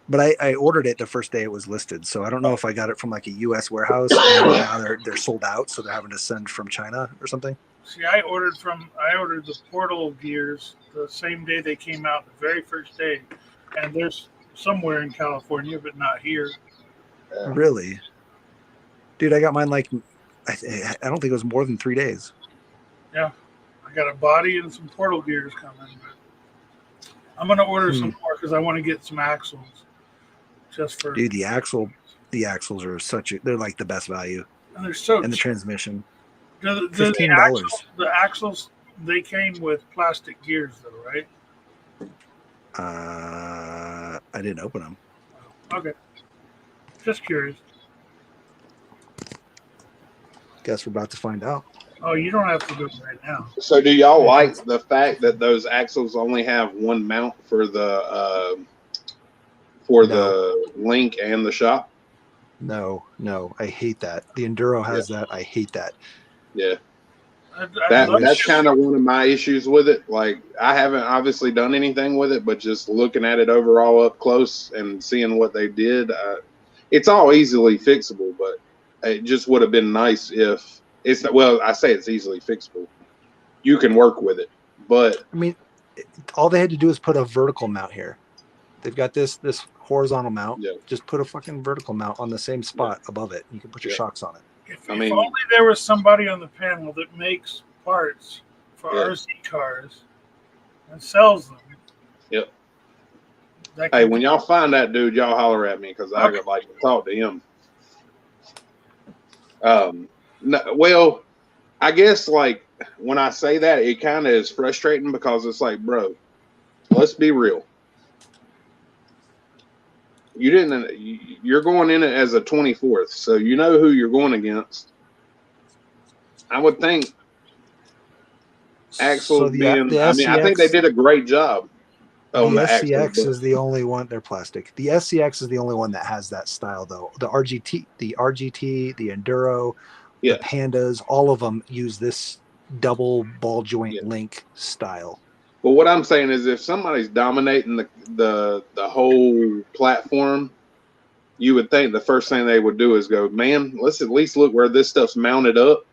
But I ordered it the first day it was listed, so I don't know if I got it from like a U.S. warehouse and now they're sold out, so they're having to send from China or something. See, I ordered the portal gears the same day they came out, the very first day, and there's somewhere in California, but not here. Really, dude, I got mine like I don't think it was more than 3 days. Yeah, I got a body and some portal gears coming, but I'm gonna order some more because I want to get some axles. Just for dude, the axles are they're like the best value, and they're so and the transmission. $15. The axles they came with plastic gears though, right? I didn't open them. Okay, just curious. Guess we're about to find out. Oh, you don't have to do it right now. So, do y'all like the fact that those axles only have one mount for the link and the shop? No, I hate that. The Enduro has that. I hate that. Yeah. That's kind of one of my issues with it. Like, I haven't obviously done anything with it, but just looking at it overall up close and seeing what they did, it's all easily fixable, but it just would have been nice if it's, well, I say it's easily fixable. You can work with it, but I mean, all they had to do is put a vertical mount here. They've got this horizontal mount. Yeah. Just put a fucking vertical mount on the same spot above it. You can put your shocks on it. If only there was somebody on the panel that makes parts for RC cars and sells them. Yep. Hey, when y'all find that dude, y'all holler at me because I would like to talk to him. Well, I guess like when I say that, it kind of is frustrating because it's like, bro, let's be real. You're going in it as a 24th, so you know who you're going against. I would think axles being, I mean, I think they did a great job. The SCX is the only one, they're plastic. The SCX is the only one that has that style though. The RGT, the Enduro, the Pandas, all of them use this double ball joint link style. But what I'm saying is if somebody's dominating the whole platform, you would think the first thing they would do is go, man, let's at least look where this stuff's mounted up.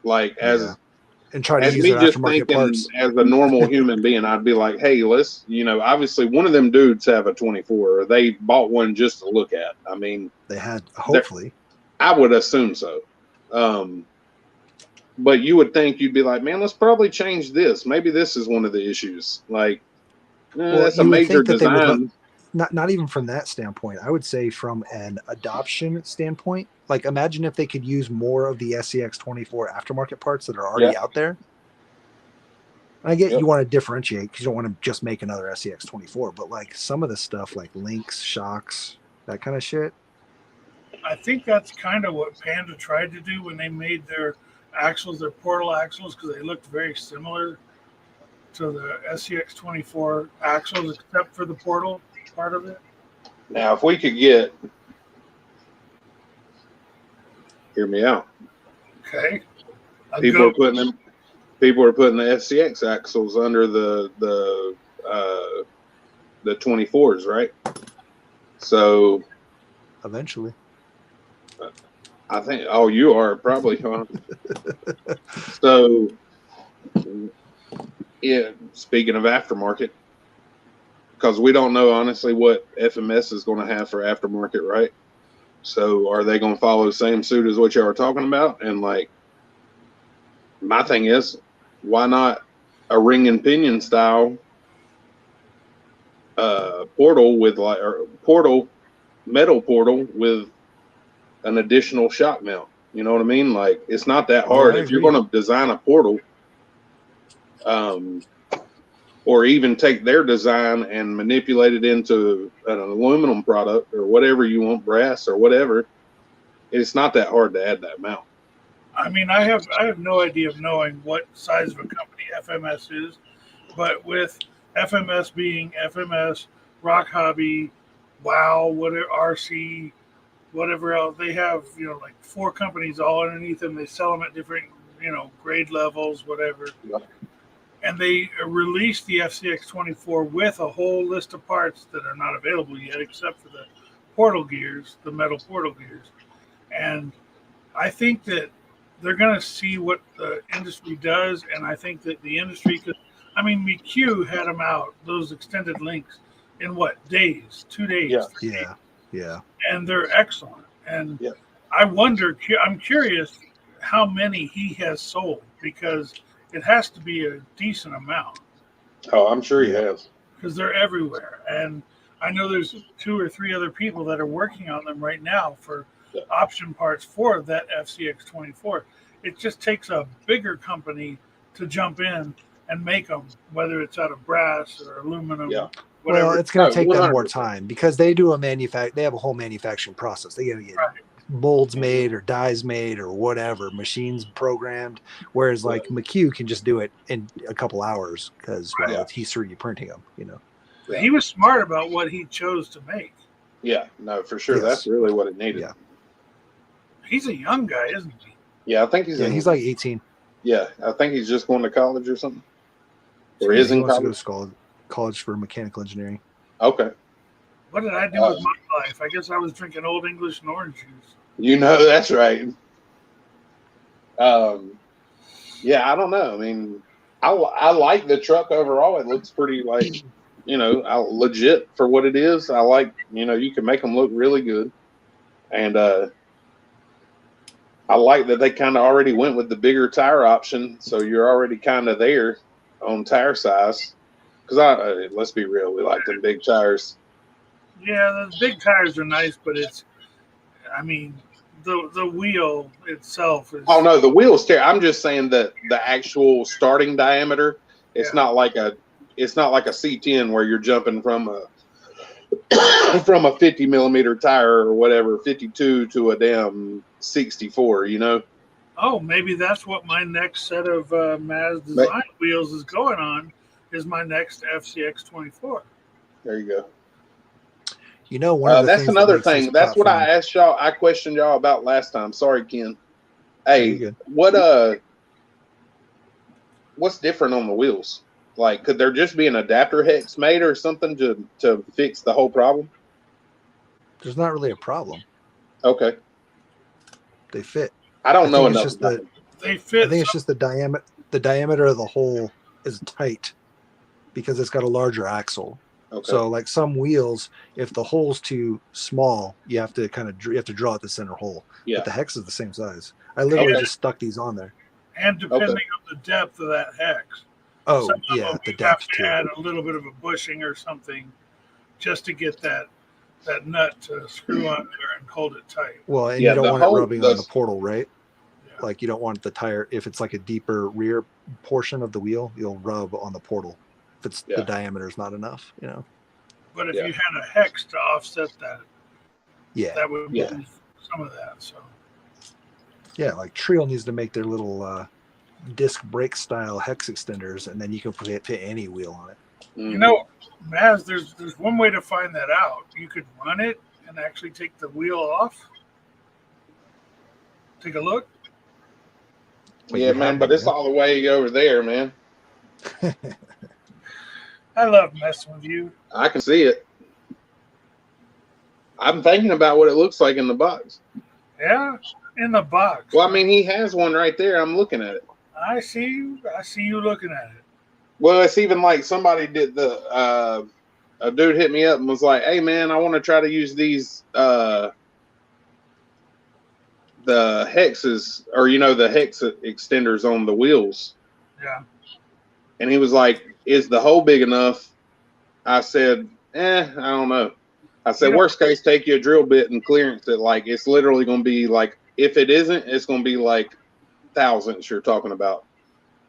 Like and try to as use me their just aftermarket thinking parts. as a normal human being, I'd be like, hey, let's, obviously one of them dudes have a 24, or they bought one just to look at. I mean, they had, hopefully. I would assume so. But you would think you'd be like, man, let's probably change this. Maybe this is one of the issues. Like, that's a major design. Not even from that standpoint. I would say from an adoption standpoint. Like, imagine if they could use more of the SCX24 aftermarket parts that are already out there. And I get you want to differentiate because you don't want to just make another SCX24, but like some of the stuff like links, shocks, that kind of shit. I think that's kind of what Panda tried to do when they made their axles, their portal axles, because they looked very similar to the SCX24 axles, except for the portal part of it. Now, if we could get, hear me out. Okay. People are putting the SCX axles under the 24s, right? So eventually, I think. Oh, you are probably, huh? So, yeah. Speaking of aftermarket, because we don't know honestly what FMS is going to have for aftermarket, right? So, are they going to follow the same suit as what y'all are talking about? And like, my thing is, why not a ring and pinion style portal with like, or metal portal with an additional shock mount? You know what I mean? Like, it's not that hard. If you're going to design a portal, or even take their design and manipulate it into an aluminum product or whatever you want, brass or whatever, it's not that hard to add that mount. I mean, I have no idea of knowing what size of a company FMS is, but with FMS being FMS, Rock Hobby, Wow, whatever, RC, whatever else, they have, like 4 companies all underneath them. They sell them at different, grade levels, whatever. Yeah. And they released the FCX24 with a whole list of parts that are not available yet, except for the portal gears, the metal portal gears. And I think that they're going to see what the industry does, and I think that the industry could. I mean, McHugh had them out, those extended links, in what, days? 2 days? Yeah. And they're excellent. And I'm curious how many he has sold, because it has to be a decent amount. Oh, I'm sure he has. Because they're everywhere. And I know there's 2 or 3 other people that are working on them right now for option parts for that FCX24. It just takes a bigger company to jump in and make them, whether it's out of brass or aluminum. Yeah. Whatever. Well, it's going to take them more time because they do they have a whole manufacturing process. They got to get molds made or dies made or whatever, machines programmed. Whereas like McHugh can just do it in a couple hours because he's 3D printing them, Yeah. He was smart about what he chose to make. Yeah, no, for sure. Yes. That's really what it needed. Yeah. He's a young guy, isn't he? Yeah, I think he's like 18. Yeah, I think he's just going to college or something. Or is in college. He wants to go to college for mechanical engineering. Okay. What did I do with my life? I guess I was drinking Old English and orange juice. That's right. Yeah, I don't know. I mean, I like the truck overall. It looks pretty like, legit for what it is. I like, you can make them look really good. And I like that they kind of already went with the bigger tire option. So you're already kind of there on tire size. Because let's be real, we like them big tires. Yeah, the big tires are nice, but the wheel itself is. Oh no, the wheel's I'm just saying that the actual starting diameter, it's not like a C10 where you're jumping from a 50 millimeter tire or whatever, 52 to a damn 64. Oh, maybe that's what my next set of Maz design wheels is going on. Is my next FCX24. There you go. One of the that's another thing. That's what I asked y'all. I questioned y'all about last time. Sorry, Ken. Hey, what's different on the wheels? Like, could there just be an adapter hex made or something to fix the whole problem? there's not really a problem. Okay. They fit. I don't know it's enough. Just they fit. I think it's just the diameter. The diameter of the hole is tight because it's got a larger axle. Okay. So like some wheels, if the hole's too small, you have to draw at the center hole. Yeah. But the hex is the same size. I literally just stuck these on there. And depending on the depth of that hex. Oh, some yeah, of them the you depth have to too. add a little bit of a bushing or something just to get that nut to screw on there and hold it tight. Well, and you don't want it rubbing on the portal, right? Yeah. Like you don't want the tire, if it's like a deeper rear portion of the wheel, you'll rub on the portal if it's the diameter is not enough, you know. But if you had a hex to offset that, that would move some of that. So yeah, like Trio needs to make their little disc brake style hex extenders, and then you can fit any wheel on it. You know, Maz, there's one way to find that out. You could run it and actually take the wheel off. Take a look. Yeah, man, but it's all the way over there, man. I love messing with you. I can see it. I'm thinking about what it looks like in the box. Yeah, in the box. Well, I mean, he has one right there. I'm looking at it. I see you. I see you looking at it. Well, it's even like somebody did a dude hit me up and was like, "Hey, man, I want to try to use these the hexes, or the hex extenders on the wheels." Yeah. And he was like, "Is the hole big enough?" I said, I don't know. I said, worst case, take you a drill bit and clearance it. Like, it's literally going to be like, if it isn't, it's going to be like thousandths you're talking about.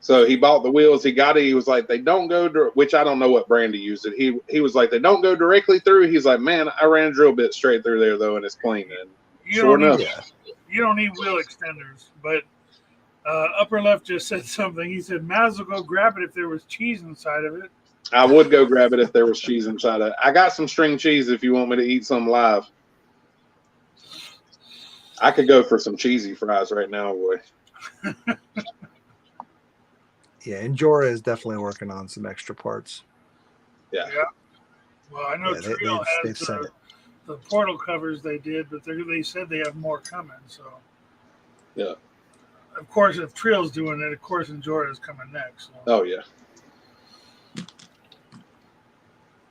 So he bought the wheels. He got it. He was like, they don't go, which I don't know what brand he used it. He was like, they don't go directly through. He's like, man, I ran a drill bit straight through there, though, and it's clean. And you don't need wheel extenders, but upper left just said something. He said, Maz will go grab it if there was cheese inside of it. I would go grab it if there was cheese inside of it. I got some string cheese if you want me to eat some live. I could go for some cheesy fries right now, boy. Yeah, and Jora is definitely working on some extra parts. Yeah. Well, I know Trio has the portal covers they did, but they said they have more coming. So. Yeah. Of course, if Trio's doing it, of course, Jora is coming next. So. Oh yeah.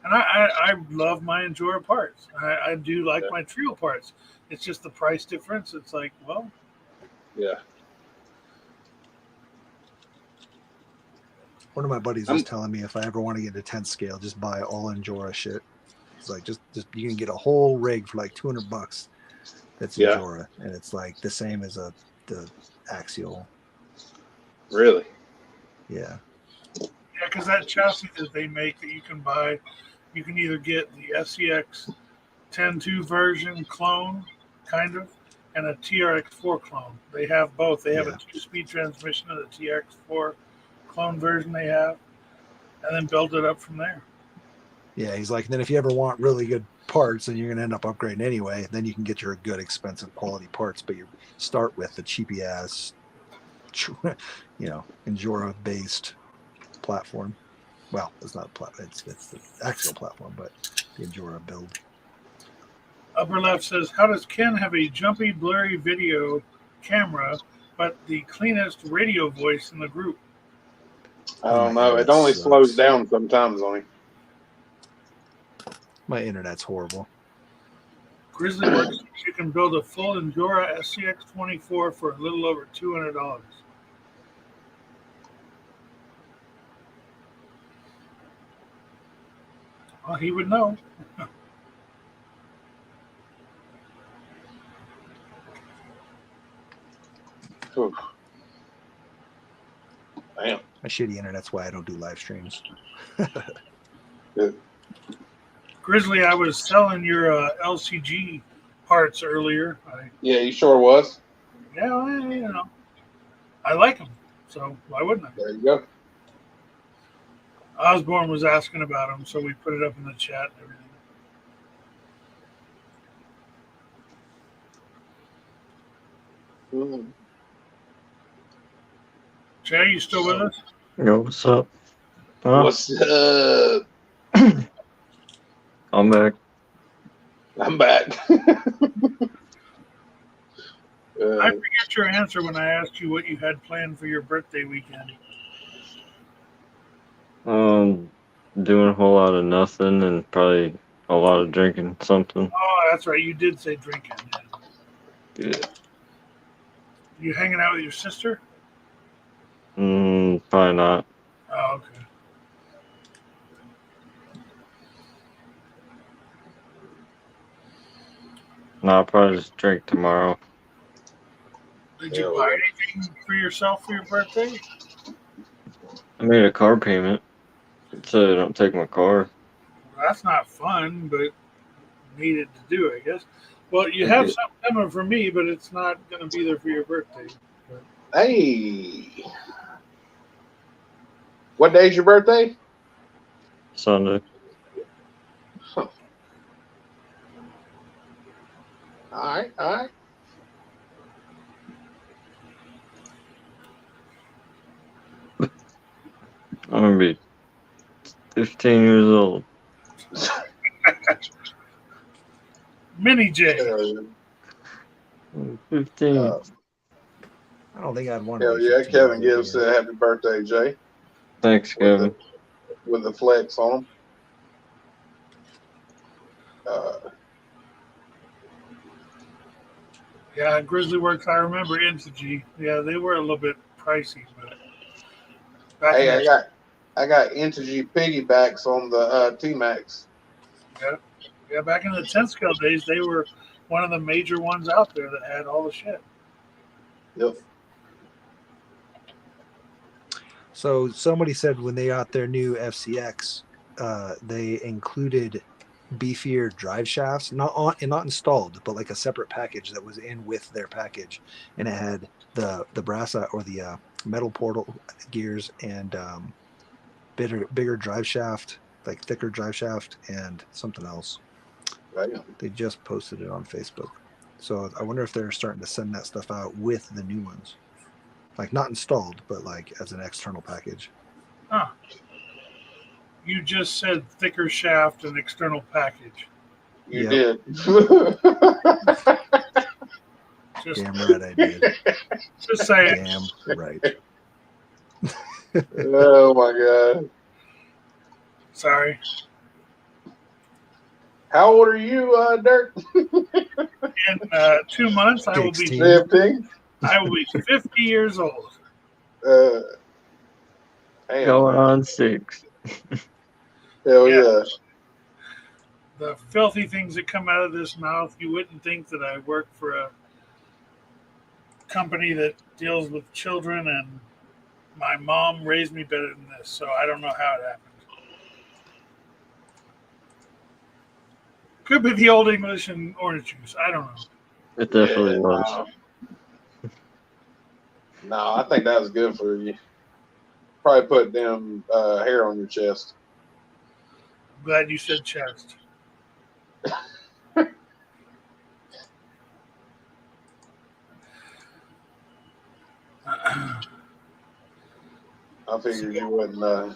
And I love my Enjora parts. I do like my Trio parts. It's just the price difference. It's like, well. Yeah. One of my buddies was telling me if I ever want to get a 10 scale, just buy all Enjora shit. It's like just you can get a whole rig for like $200. That's Enjora, and it's like the same as the axial. Really? Yeah. Yeah, because that chassis that they make that you can buy, you can either get the SCX 10.2 version clone, kind of, and a TRX4 clone. They have both. They have a 2-speed transmission of the TRX4 clone version they have, and then build it up from there. Yeah, he's like, and then if you ever want really good parts, and you're going to end up upgrading anyway, then you can get your good, expensive quality parts, but you start with the cheapy ass, Enjora-based platform. Well, it's not a platform, it's the axial platform, but the Enjora build. Upper left says, how does Ken have a jumpy, blurry video camera, but the cleanest radio voice in the group? I don't know. It only slows down sometimes on me. My internet's horrible. Grizzly Works, you can build a full Enjora SCX24 for a little over $200. Well, he would know. Damn. My shitty internet's why I don't do live streams. Good. Grizzly, I was selling your LCG parts earlier. Yeah, you sure was. Yeah, I like them, so why wouldn't I? There you go. Osborne was asking about them, so we put it up in the chat and everything. Jay, you still with us? Yo, what's up? What's up? I'm back. I'm back. I forget your answer when I asked you what you had planned for your birthday weekend. Doing a whole lot of nothing and probably a lot of drinking something. Oh, that's right. You did say drinking. Yeah. You hanging out with your sister? Probably not. Oh, okay. No, I'll probably just drink tomorrow. Did you buy anything for yourself for your birthday? I made a car payment, so I don't take my car. Well, that's not fun, but needed to do, I guess. Well, you have something coming for me, but it's not going to be there for your birthday. Hey. What day's your birthday? Sunday. Huh. All right. I'm gonna be 15 years old. Mini J. 15. I don't think I'd want Hell to. yeah, Kevin Gibbs said happy birthday, Jay. Thanks, Kevin. With the flex on him. Yeah, Grizzly Works, I remember Integy. Yeah, they were a little bit pricey, but Hey, I got Integy piggybacks on the T-Max. Yeah, back in the 10 scale days, they were one of the major ones out there that had all the shit. Yep. So somebody said when they got their new FCX, they included beefier drive shafts, not installed, but like a separate package that was in with their package, and it had the brass or the metal portal gears and bigger drive shaft, like thicker drive shaft, and something else. Right. They just posted it on Facebook, so I wonder if they're starting to send that stuff out with the new ones, like not installed, but like as an external package. Huh. You just said thicker shaft and external package. You did. Damn right I did. Just say it. Damn right. Oh my god. Sorry. How old are you, Dirk? In 2 months, I will be 15. I will be 50 years old. Going on 6. Hell yeah. The filthy things that come out of this mouth, you wouldn't think that I work for a company that deals with children, and my mom raised me better than this, so I don't know how it happened. Could be the old English and orange juice. I don't know. It definitely was. No, I think that was good for you. Probably put them hair on your chest. I'm glad you said chest. I figured you wouldn't. I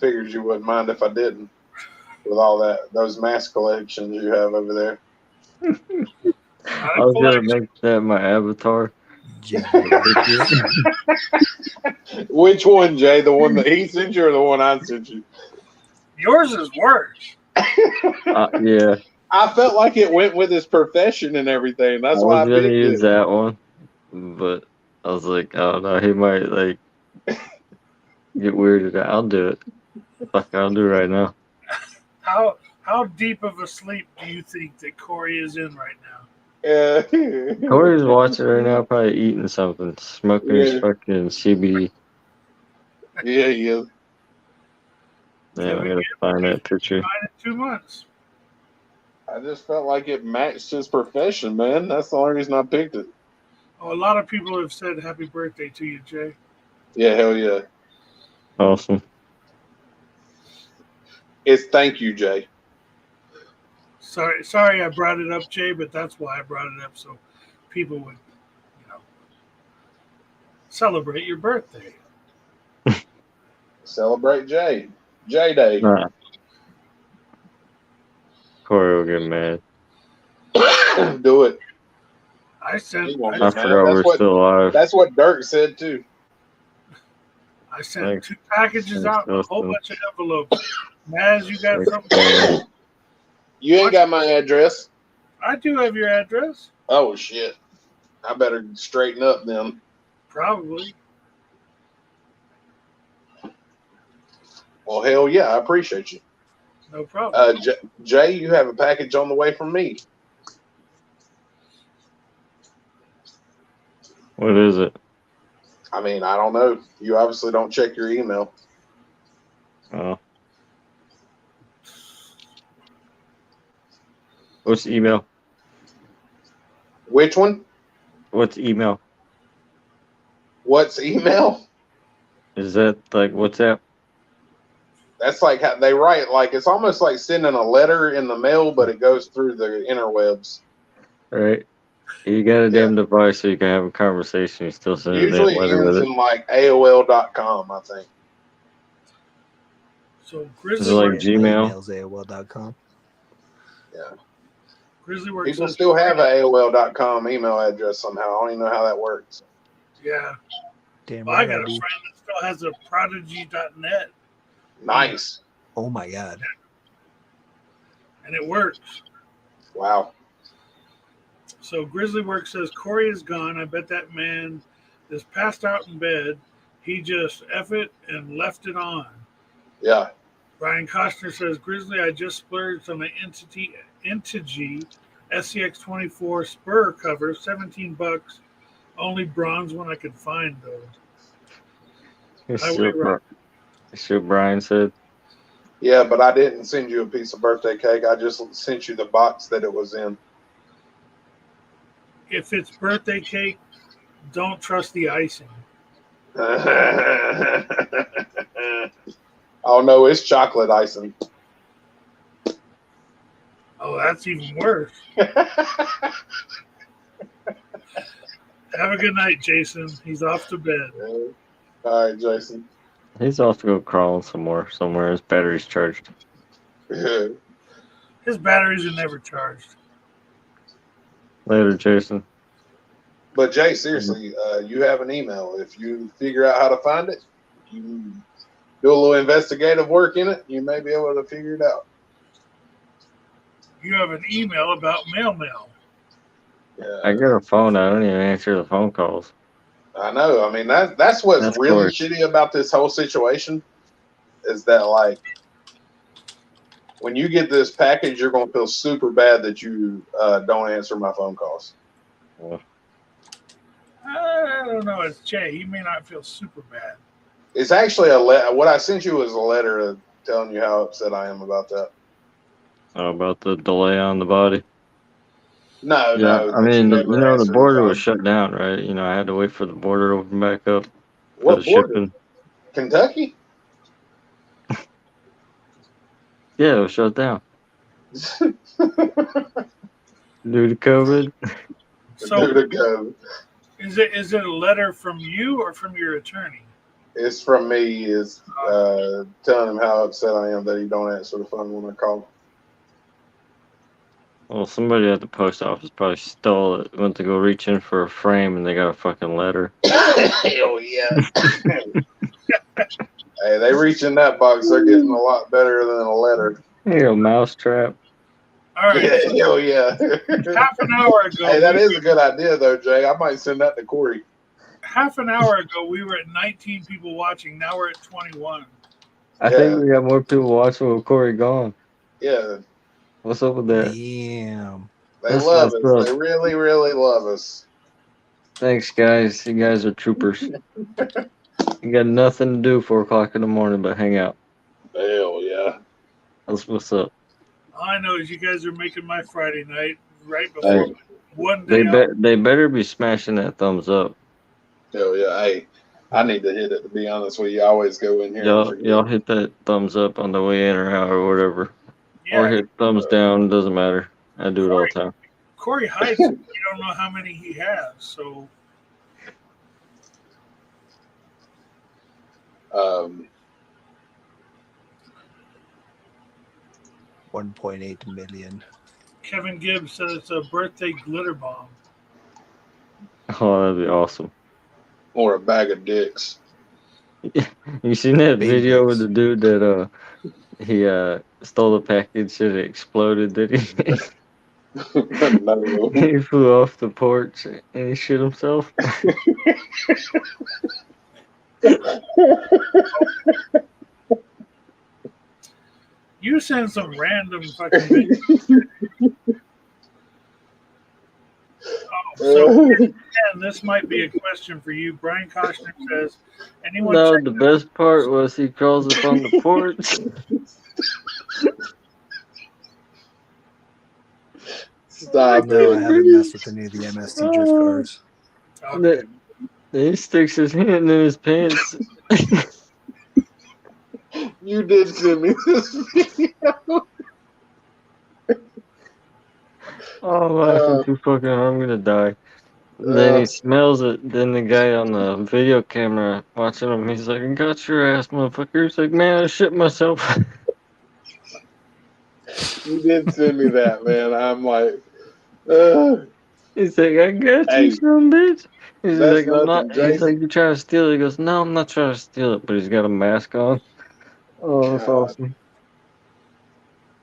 figured you wouldn't mind if I didn't. With all those mask collections you have over there. I was gonna make that my avatar. Which one, Jay? The one that he sent you, or the one I sent you? Yours is worse. Yeah. I felt like it went with his profession and everything. That's why I was gonna picked use it. that one, but I was like, I don't know, he might like get weirded out. I'll do it. Fuck, I'll do it right now. How deep of a sleep do you think that Corey is in right now? Corey's watching right now, probably eating something, smoking his fucking CBD. Yeah, he is. Yeah, I'm gonna find that picture. 2 months. I just felt like it matched his profession, man. That's the only reason I picked it. Oh, a lot of people have said happy birthday to you, Jay. Yeah, hell yeah. Awesome. It's thank you, Jay. Sorry I brought it up, Jay, but that's why I brought it up, so people would, celebrate your birthday. Celebrate Jay. Jay Day. Nah. Corey will get mad. Do it. I sent. I forgot we're still alive. That's what Dirk said too. I sent 2 packages out and a whole bunch of envelopes. Maz, you got something? You ain't got my address. I do have your address. Oh shit! I better straighten up then. Probably. Well, hell yeah, I appreciate you. No problem. Jay, you have a package on the way from me. What is it? I mean, I don't know. You obviously don't check your email. Oh. What's email? Which one? What's email? What's email? Is that like WhatsApp? That's like how they write. Like it's almost like sending a letter in the mail, but it goes through the interwebs. Right. You got a damn device so you can have a conversation. You still send a damn Usually it letter ends with it. in like AOL.com, I think. So Grizzly Is it like Works. Gmail? Emails AOL.com. Yeah. Grizzly Works People says still have an AOL.com email address somehow. I don't even know how that works. Yeah. Damn Well, right I got I a do. friend that still has a prodigy.net. Nice. Oh my god. And it works. Wow. So Grizzly Works says Corey is gone. I bet that man is passed out in bed. He just F it and left it on. Yeah. Brian Costner says, Grizzly, I just splurged on the Integy SCX24 Spur cover, $17. Only bronze one I could find, though. That's what Brian said. Yeah, but I didn't send you a piece of birthday cake. I just sent you the box that it was in. If it's birthday cake, don't trust the icing. Oh, no, it's chocolate icing. Oh, that's even worse. Have a good night, Jason. He's off to bed. All right, Jason. He's off to go crawling somewhere. His battery's charged. His batteries are never charged. Later, Jason. But Jay, seriously, you have an email. If you figure out how to find it, you do a little investigative work in it, you may be able to figure it out. You have an email about mail. Yeah. I get a phone. I don't even answer the phone calls. I know. I mean, that's what's really shitty about this whole situation is that, like, when you get this package, you're going to feel super bad that you don't answer my phone calls. Yeah. I don't know. It's Jay. He may not feel super bad. It's actually what I sent you was a letter telling you how upset I am about that. Oh, about the delay on the body? No. I mean, the border was shut down, right? I had to wait for the border to open back up for What the border? shipping. Kentucky? Yeah, it was shut down. Due to COVID? So, Due to COVID. Is it a letter from you or from your attorney? It's from me. Is telling him how upset I am that he don't answer the phone when I call. Well, somebody at the post office probably stole it, went to go reach in for a frame, and they got a fucking letter. Hell yeah. Hey, they reach in that box, they're getting a lot better than a letter. Hey, a mousetrap. All right. Yeah, hell yeah. Half an hour ago. Hey, that is a good idea, though, Jay. I might send that to Corey. Half an hour ago, we were at 19 people watching. Now we're at 21. I think we got more people watching with Corey gone. Yeah. What's up with that? Damn. They love us. They really, really love us. Thanks, guys. You guys are troopers. You got nothing to do 4 o'clock in the morning but hang out. Hell yeah. That's what's up. All I know is you guys are making my Friday night right before one day. They better be smashing that thumbs up. Hell yeah. Hey, I need to hit it, to be honest with you. I always go in here. Y'all hit that thumbs up on the way in or out or whatever. Yeah. Or hit thumbs down. Doesn't matter. I do it all the time. Corey hides it. You don't know how many he has, so. 1.8 million. Kevin Gibbs said it's a birthday glitter bomb. Oh, that'd be awesome. Or a bag of dicks. You seen that Baby video dicks. with the dude that he stole the package and it exploded, did he? No. He flew off the porch and he shit himself. You send some random fucking videos. So, and this might be a question for you. Brian Koshner says, anyone No, check the best part was he crawls up on the porch. Stop No, I it. haven't messed with any of the MST drift cars. Okay. Then he sticks his hand in his pants. You did send me this video. Oh, I'm laughing too fucking hard. I'm gonna die. Then he smells it. Then the guy on the video camera watching him, he's like, I got your ass, motherfucker. He's like, man, I shit myself. You did send me that, man. I'm like, he's like, I got hey, you, son bitch. He's that's like, I'm not. nothing, He's Jason. like, you trying to steal it? He goes, no, I'm not trying to steal it. But he's got a mask on. Oh, that's God. awesome.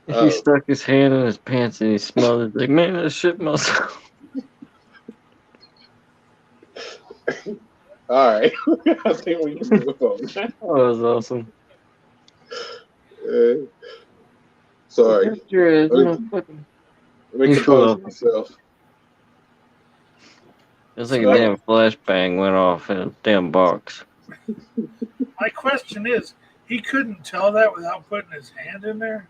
He stuck his hand in his pants and he smelled it. Like, man, I shit myself. All right. I think we can move on. Oh, that was awesome. Sorry. Let me compose myself. It's like a damn flashbang went off in a damn box. My question is, he couldn't tell that without putting his hand in there?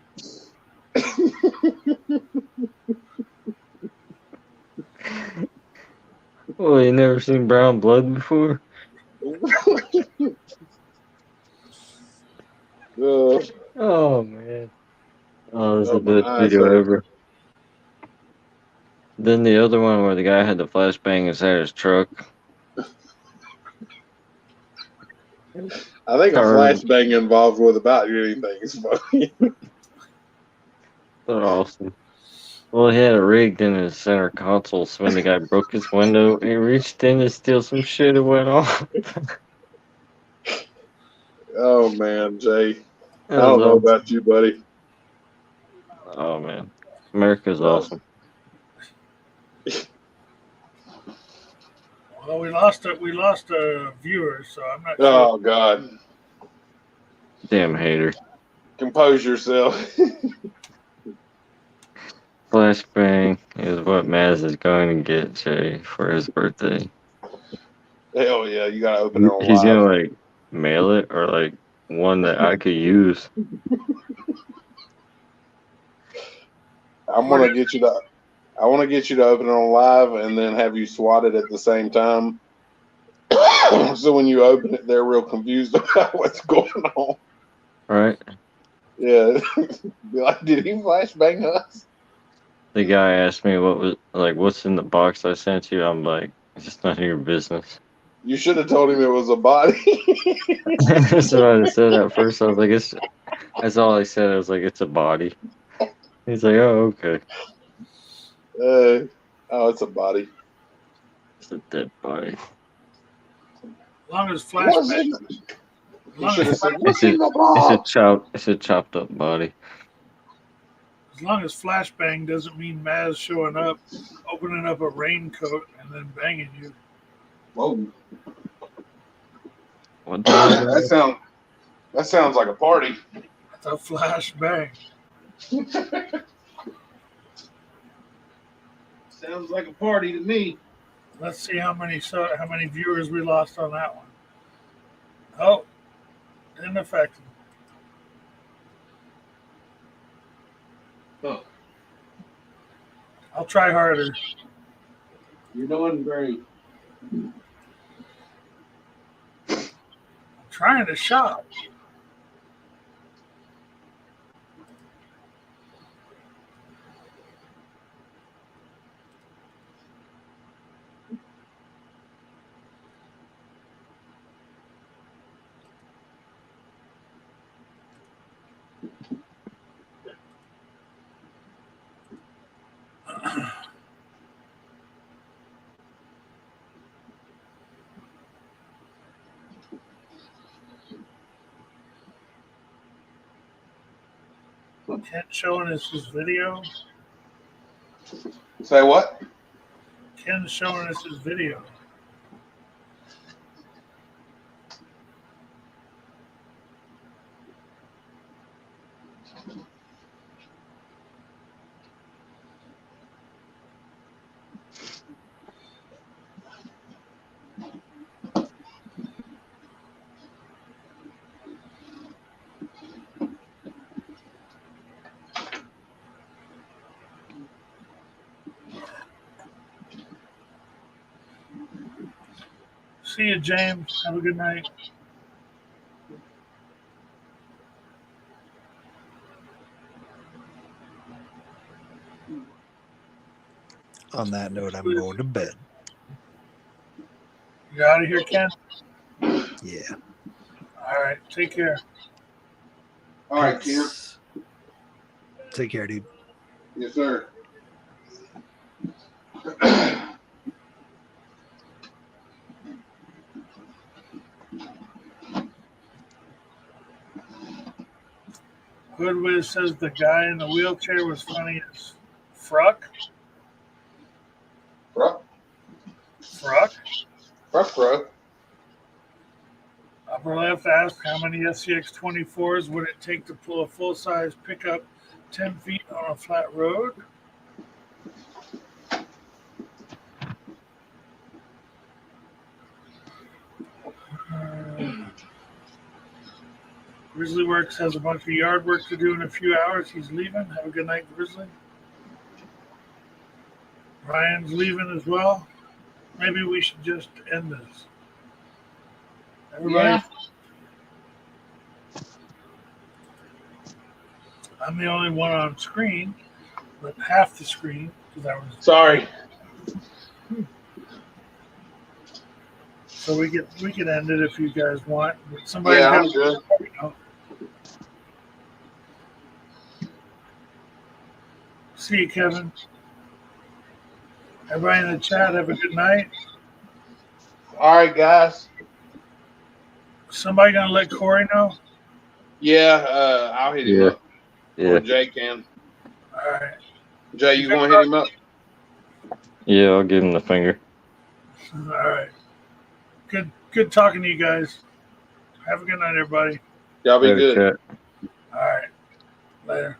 Oh, you never seen brown blood before? Oh, man. Oh, this is the best video ever. Then the other one where the guy had the flashbang inside his truck. I think a flashbang involved with about anything is funny. They're awesome. Well, he had it rigged in his center console, so when the guy broke his window, he reached in to steal some shit and went off. Oh, man, Jay. I That don't was know awesome. about you, buddy. Oh, man. America's awesome. Well, we lost a viewer, so I'm not sure. Oh, God. Damn hater. Compose yourself. Flashbang is what Maz is going to get Jay for his birthday. Hell yeah, you gotta open it on He's live. gonna like mail it or like one that I could use. I want to get you to open it on live and then have you swat it at the same time. So when you open it, they're real confused about what's going on. Right? Yeah. Be like, did he flashbang us? The guy asked me what's in the box I sent you. I'm like, it's just none of your business. You should have told him it was a body. That's what I said at first. I was like, that's all I said. I was like, it's a body. He's like, oh, okay. It's a body. It's a dead body. As long as flashbang. It's a chopped up body. As long as flashbang doesn't mean Maz showing up, opening up a raincoat, and then banging you. Whoa. That sounds like a party. That's a flashbang. Sounds like a party to me. Let's see how many viewers we lost on that one. Oh, ineffective. Oh. I'll try harder. You're doing great. I'm trying to shop. Ken showing us his video. Say what? Ken's showing us his video. See you, James. Have a good night. On that note, I'm going to bed. You out of here, Ken? Yeah. All right. Take care. All right, Ken. Take care, dude. Yes, sir. Goodwill says the guy in the wheelchair was funny as Fruck. Fruck? Fruck? Fruck. Upper left asked how many SCX 24s would it take to pull a full-size pickup 10 feet on a flat road? Grizzly Works has a bunch of yard work to do in a few hours. He's leaving. Have a good night, Grizzly. Ryan's leaving as well. Maybe we should just end this. Everybody. Yeah. I'm the only one on screen, but half the screen because I was sorry. So we can end it if you guys want. But somebody Yeah, have I'm good. You know. See you, Kevin. Everybody in the chat, have a good night. All right, guys. Somebody gonna let Corey know? Yeah, I'll hit him up. Yeah. Or Jay can. All right. Jay, you gonna hit him up? Yeah, I'll give him the finger. All right. Good talking to you guys. Have a good night, everybody. Y'all be Later, good. chat. All right. Later.